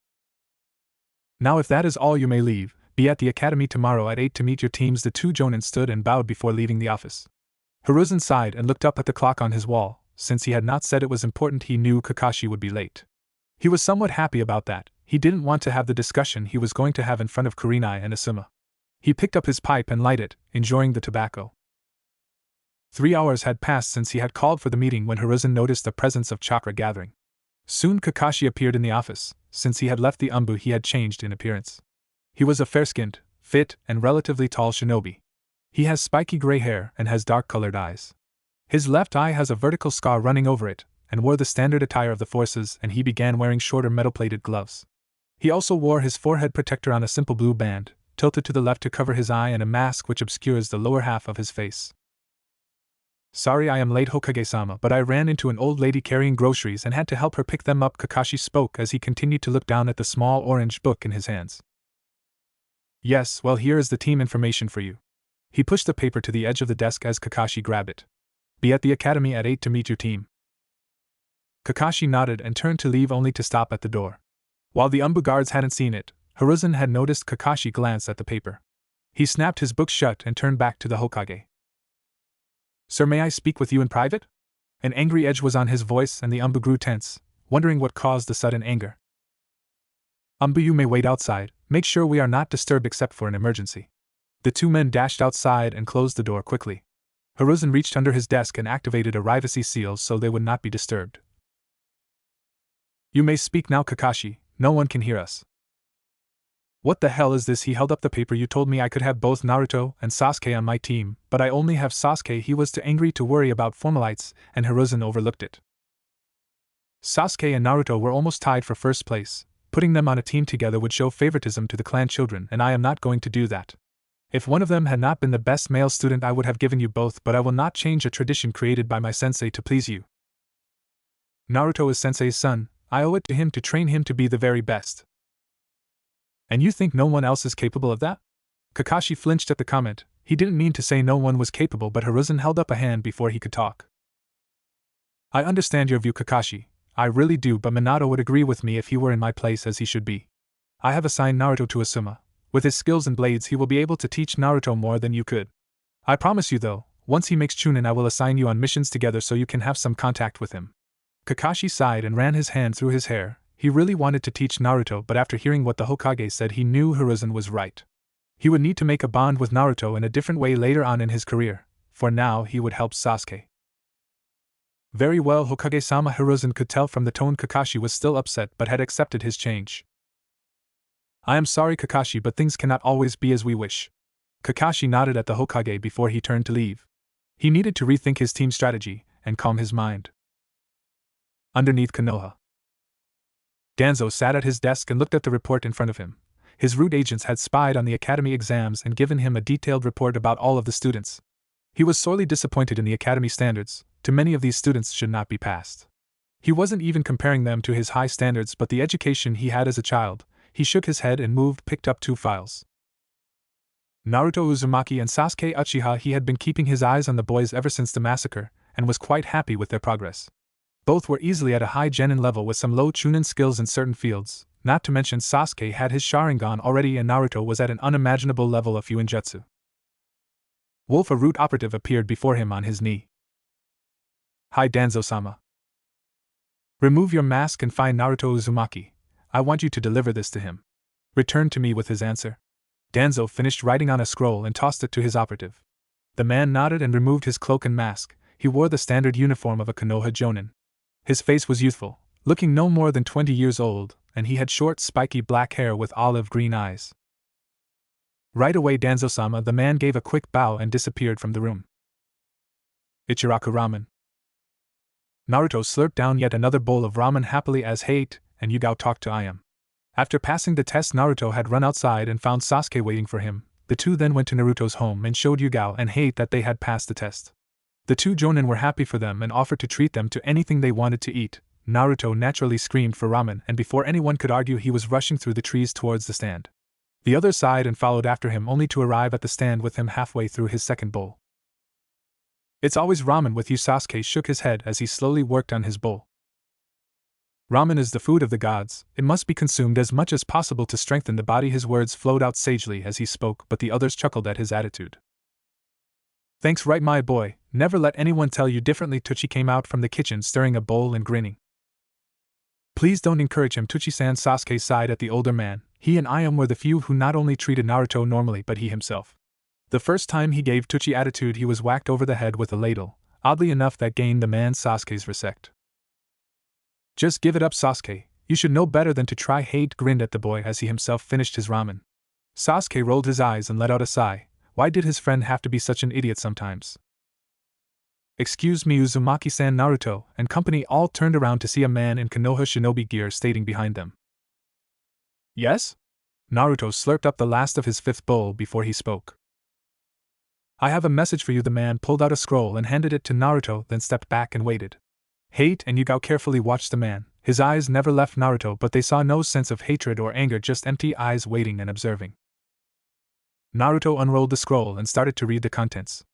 Now if that is all, you may leave. Be at the academy tomorrow at 8 to meet your teams. The two jonin stood and bowed before leaving the office. Hiruzen sighed and looked up at the clock on his wall. Since he had not said it was important, he knew Kakashi would be late. He was somewhat happy about that. He didn't want to have the discussion he was going to have in front of Kurenai and Asuma. He picked up his pipe and lighted it, enjoying the tobacco. 3 hours had passed since he had called for the meeting when Hiruzen noticed the presence of chakra gathering. Soon Kakashi appeared in the office. Since he had left the ANBU, he had changed in appearance. He was a fair-skinned, fit, and relatively tall shinobi. He has spiky gray hair and has dark-colored eyes. His left eye has a vertical scar running over it, and wore the standard attire of the forces, and he began wearing shorter metal-plated gloves. He also wore his forehead protector on a simple blue band, tilted to the left to cover his eye, and a mask which obscures the lower half of his face. Sorry I am late, Hokage-sama, but I ran into an old lady carrying groceries and had to help her pick them up, Kakashi spoke as he continued to look down at the small orange book in his hands. Yes, well, here is the team information for you. He pushed the paper to the edge of the desk as Kakashi grabbed it. Be at the academy at 8 to meet your team. Kakashi nodded and turned to leave, only to stop at the door. While the ANBU guards hadn't seen it, Hiruzen had noticed Kakashi glance at the paper. He snapped his book shut and turned back to the Hokage. Sir, may I speak with you in private? An angry edge was on his voice, and the ANBU grew tense, wondering what caused the sudden anger. ANBU, you may wait outside. Make sure we are not disturbed except for an emergency. The two men dashed outside and closed the door quickly. Hiruzen reached under his desk and activated a privacy seal so they would not be disturbed. You may speak now, Kakashi. No one can hear us. What the hell is this? He held up the paper. You told me I could have both Naruto and Sasuke on my team, but I only have Sasuke. He was too angry to worry about formalites, and Hiruzen overlooked it. Sasuke and Naruto were almost tied for first place. Putting them on a team together would show favoritism to the clan children, and I am not going to do that. If one of them had not been the best male student, I would have given you both, but I will not change a tradition created by my sensei to please you. Naruto is sensei's son. I owe it to him to train him to be the very best. And you think no one else is capable of that? Kakashi flinched at the comment. He didn't mean to say no one was capable, but Hiruzen held up a hand before he could talk. I understand your view, Kakashi. I really do, but Minato would agree with me if he were in my place, as he should be. I have assigned Naruto to Asuma. With his skills and blades, he will be able to teach Naruto more than you could. I promise you, though, once he makes Chunin, I will assign you on missions together so you can have some contact with him. Kakashi sighed and ran his hand through his hair. He really wanted to teach Naruto, but after hearing what the Hokage said, he knew Hiruzen was right. He would need to make a bond with Naruto in a different way later on in his career. For now, he would help Sasuke. Very well, Hokage-sama. Hiruzen could tell from the tone Kakashi was still upset but had accepted his change. I am sorry, Kakashi, but things cannot always be as we wish. Kakashi nodded at the Hokage before he turned to leave. He needed to rethink his team strategy and calm his mind. Underneath Konoha, Danzo sat at his desk and looked at the report in front of him. His root agents had spied on the academy exams and given him a detailed report about all of the students. He was sorely disappointed in the academy standards. Too many of these students should not be passed. He wasn't even comparing them to his high standards but the education he had as a child. He shook his head and picked up 2 files. Naruto Uzumaki and Sasuke Uchiha. He had been keeping his eyes on the boys ever since the massacre, and was quite happy with their progress. Both were easily at a high genin level with some low chunin skills in certain fields, not to mention Sasuke had his Sharingan already and Naruto was at an unimaginable level of Fuinjutsu. Wolf, a root operative, appeared before him on his knee. Hi, Danzo-sama. Remove your mask and find Naruto Uzumaki. I want you to deliver this to him. Return to me with his answer. Danzo finished writing on a scroll and tossed it to his operative. The man nodded and removed his cloak and mask. He wore the standard uniform of a Konoha Jonin. His face was youthful, looking no more than 20 years old, and he had short, spiky black hair with olive-green eyes. Right away, Danzo-sama. The man gave a quick bow and disappeared from the room. Ichiraku Ramen. Naruto slurped down yet another bowl of ramen happily as Hate and Yugao talked to Ayam. After passing the test, Naruto had run outside and found Sasuke waiting for him. The two then went to Naruto's home and showed Yugao and Hate that they had passed the test. The two jonin were happy for them and offered to treat them to anything they wanted to eat. Naruto naturally screamed for ramen, and before anyone could argue, he was rushing through the trees towards the stand. The others sighed and followed after him, only to arrive at the stand with him halfway through his second bowl. It's always ramen with you. Sasuke shook his head as he slowly worked on his bowl. Ramen is the food of the gods, it must be consumed as much as possible to strengthen the body. His words flowed out sagely as he spoke, but the others chuckled at his attitude. Thanks, right, my boy, never let anyone tell you differently. Tucci came out from the kitchen stirring a bowl and grinning. Please don't encourage him, Tucci-san. Sasuke sighed at the older man. He and Ayam were the few who not only treated Naruto normally but he himself. The first time he gave Tucci attitude he was whacked over the head with a ladle, oddly enough that gained the man Sasuke's respect. Just give it up, Sasuke, you should know better than to try. Hate grinned at the boy as he himself finished his ramen. Sasuke rolled his eyes and let out a sigh. Why did his friend have to be such an idiot sometimes? Excuse me, Uzumaki-san. Naruto and company all turned around to see a man in Konoha shinobi gear standing behind them. Yes? Naruto slurped up the last of his fifth bowl before he spoke. I have a message for you. The man pulled out a scroll and handed it to Naruto, then stepped back and waited. Hate and Yugao carefully watched the man. His eyes never left Naruto, but they saw no sense of hatred or anger, just empty eyes waiting and observing. Naruto unrolled the scroll and started to read the contents.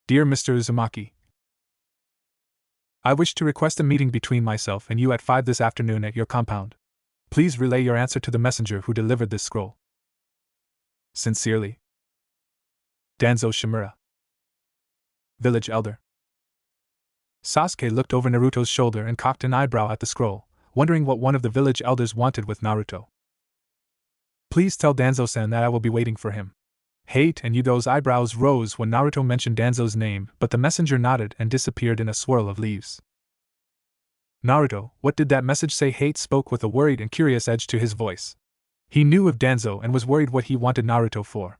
Dear Mr. Uzumaki, I wish to request a meeting between myself and you at 5 this afternoon at your compound. Please relay your answer to the messenger who delivered this scroll. Sincerely, Danzo Shimura, Village Elder. Sasuke looked over Naruto's shoulder and cocked an eyebrow at the scroll, wondering what one of the village elders wanted with Naruto. Please tell Danzo-san that I will be waiting for him. Hate and Yudo's eyebrows rose when Naruto mentioned Danzo's name, but the messenger nodded and disappeared in a swirl of leaves. Naruto, what did that message say? Hate spoke with a worried and curious edge to his voice. He knew of Danzo and was worried what he wanted Naruto for.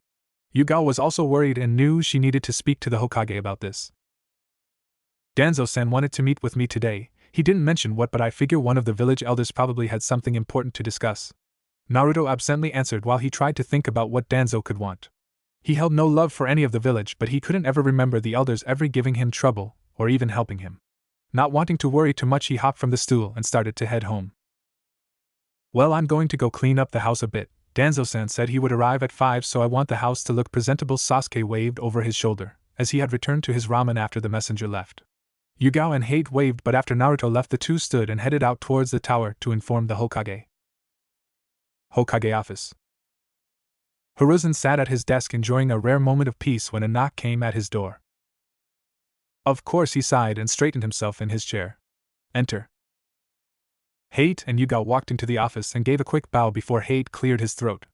Yugao was also worried and knew she needed to speak to the Hokage about this. Danzo-san wanted to meet with me today. He didn't mention what, but I figure one of the village elders probably had something important to discuss. Naruto absently answered while he tried to think about what Danzo could want. He held no love for any of the village, but he couldn't ever remember the elders ever giving him trouble, or even helping him. Not wanting to worry too much, he hopped from the stool and started to head home. Well, I'm going to go clean up the house a bit. Danzo-san said he would arrive at 5, so I want the house to look presentable. Sasuke waved over his shoulder, as he had returned to his ramen after the messenger left. Yugao and Hate waved, but after Naruto left, the two stood and headed out towards the tower to inform the Hokage. Hokage office. Hiruzen sat at his desk enjoying a rare moment of peace when a knock came at his door. Of course, he sighed and straightened himself in his chair. Enter. Hate and Yugao walked into the office and gave a quick bow before Hate cleared his throat.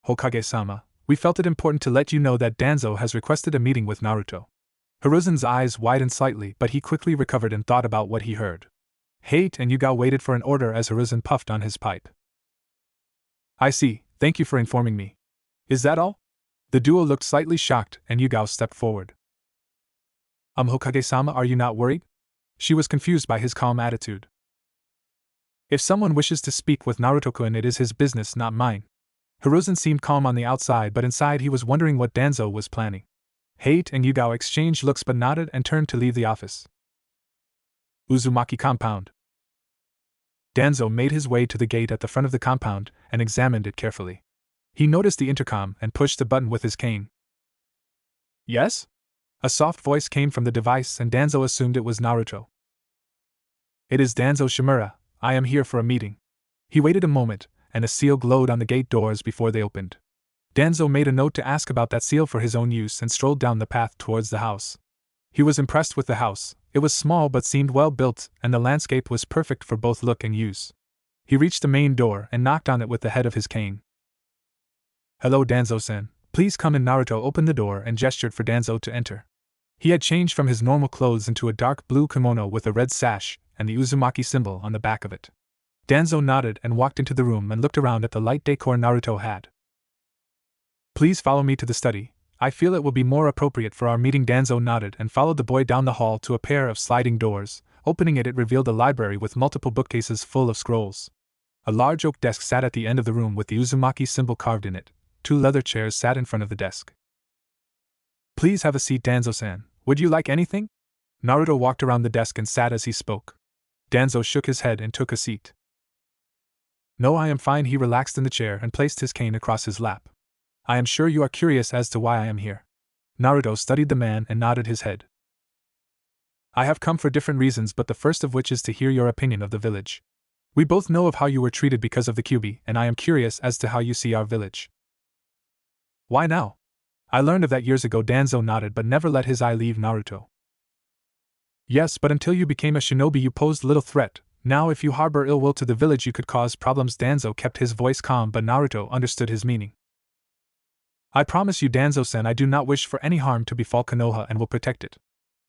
Hokage-sama, we felt it important to let you know that Danzo has requested a meeting with Naruto. Hiruzen's eyes widened slightly, but he quickly recovered and thought about what he heard. Hate and Yugao waited for an order as Hiruzen puffed on his pipe. I see, thank you for informing me. Is that all? The duo looked slightly shocked, and Yugao stepped forward. Hokage-sama, are you not worried? She was confused by his calm attitude. If someone wishes to speak with Naruto-kun, it is his business, not mine. Hiruzen seemed calm on the outside, but inside he was wondering what Danzo was planning. Hate and Yugao exchanged looks but nodded and turned to leave the office. Uzumaki compound. Danzo made his way to the gate at the front of the compound and examined it carefully. He noticed the intercom and pushed the button with his cane. Yes? A soft voice came from the device and Danzo assumed it was Naruto. It is Danzo Shimura, I am here for a meeting. He waited a moment, and a seal glowed on the gate doors before they opened. Danzo made a note to ask about that seal for his own use and strolled down the path towards the house. He was impressed with the house. It was small but seemed well built, and the landscape was perfect for both look and use. He reached the main door and knocked on it with the head of his cane. Hello, Danzo-san, please come in. Naruto opened the door and gestured for Danzo to enter. He had changed from his normal clothes into a dark blue kimono with a red sash and the Uzumaki symbol on the back of it. Danzo nodded and walked into the room and looked around at the light decor Naruto had. Please follow me to the study. I feel it will be more appropriate for our meeting. Danzo nodded and followed the boy down the hall to a pair of sliding doors. Opening it revealed a library with multiple bookcases full of scrolls. A large oak desk sat at the end of the room with the Uzumaki symbol carved in it. 2 leather chairs sat in front of the desk. Please have a seat, Danzo-san. Would you like anything? Naruto walked around the desk and sat as he spoke. Danzo shook his head and took a seat. No, I am fine. He relaxed in the chair and placed his cane across his lap. I am sure you are curious as to why I am here. Naruto studied the man and nodded his head. I have come for different reasons, but the first of which is to hear your opinion of the village. We both know of how you were treated because of the QB, and I am curious as to how you see our village. Why now? I learned of that years ago. Danzo nodded but never let his eye leave Naruto. Yes, but until you became a shinobi you posed little threat. Now if you harbor ill will to the village you could cause problems. Danzo kept his voice calm but Naruto understood his meaning. I promise you, Danzo-san, I do not wish for any harm to befall Konoha and will protect it.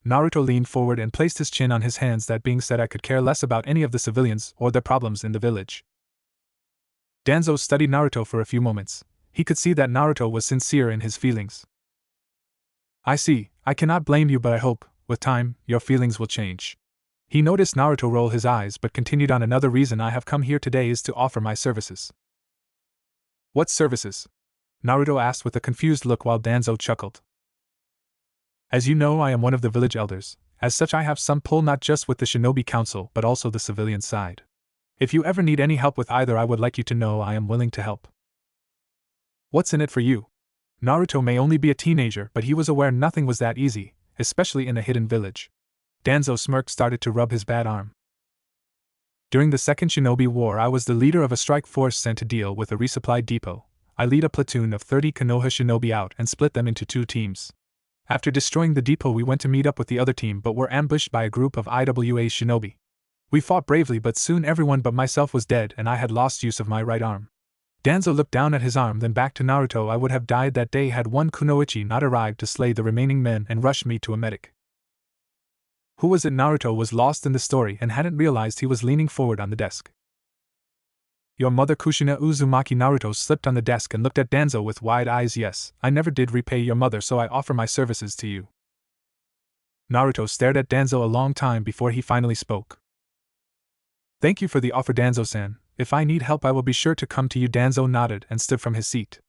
Naruto leaned forward and placed his chin on his hands. That being said, I could care less about any of the civilians or their problems in the village. Danzo studied Naruto for a few moments. He could see that Naruto was sincere in his feelings. I see, I cannot blame you, but I hope, with time, your feelings will change. He noticed Naruto roll his eyes but continued on. Another reason I have come here today is to offer my services. What services? Naruto asked with a confused look while Danzo chuckled. As you know, I am one of the village elders. As such, I have some pull not just with the Shinobi Council but also the civilian side. If you ever need any help with either, I would like you to know I am willing to help. What's in it for you? Naruto may only be a teenager, but he was aware nothing was that easy, especially in a hidden village. Danzo's smirk started to rub his bad arm. During the Second Shinobi War, I was the leader of a strike force sent to deal with a resupply depot. I lead a platoon of 30 Konoha shinobi out and split them into 2 teams. After destroying the depot, we went to meet up with the other team but were ambushed by a group of IWA shinobi. We fought bravely, but soon everyone but myself was dead and I had lost use of my right arm. Danzo looked down at his arm, then back to Naruto. I would have died that day had one kunoichi not arrived to slay the remaining men and rush me to a medic. Who was it? Naruto was lost in the story and hadn't realized he was leaning forward on the desk. Your mother, Kushina Uzumaki. Naruto slipped on the desk and looked at Danzo with wide eyes. Yes, I never did repay your mother, so I offer my services to you. Naruto stared at Danzo a long time before he finally spoke. Thank you for the offer, Danzo-san. If I need help I will be sure to come to you. Danzo nodded and stood from his seat.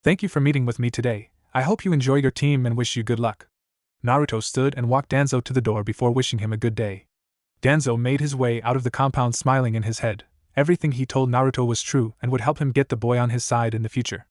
Thank you for meeting with me today. I hope you enjoy your team and wish you good luck. Naruto stood and walked Danzo to the door before wishing him a good day. Danzo made his way out of the compound smiling in his head. Everything he told Naruto was true and would help him get the boy on his side in the future.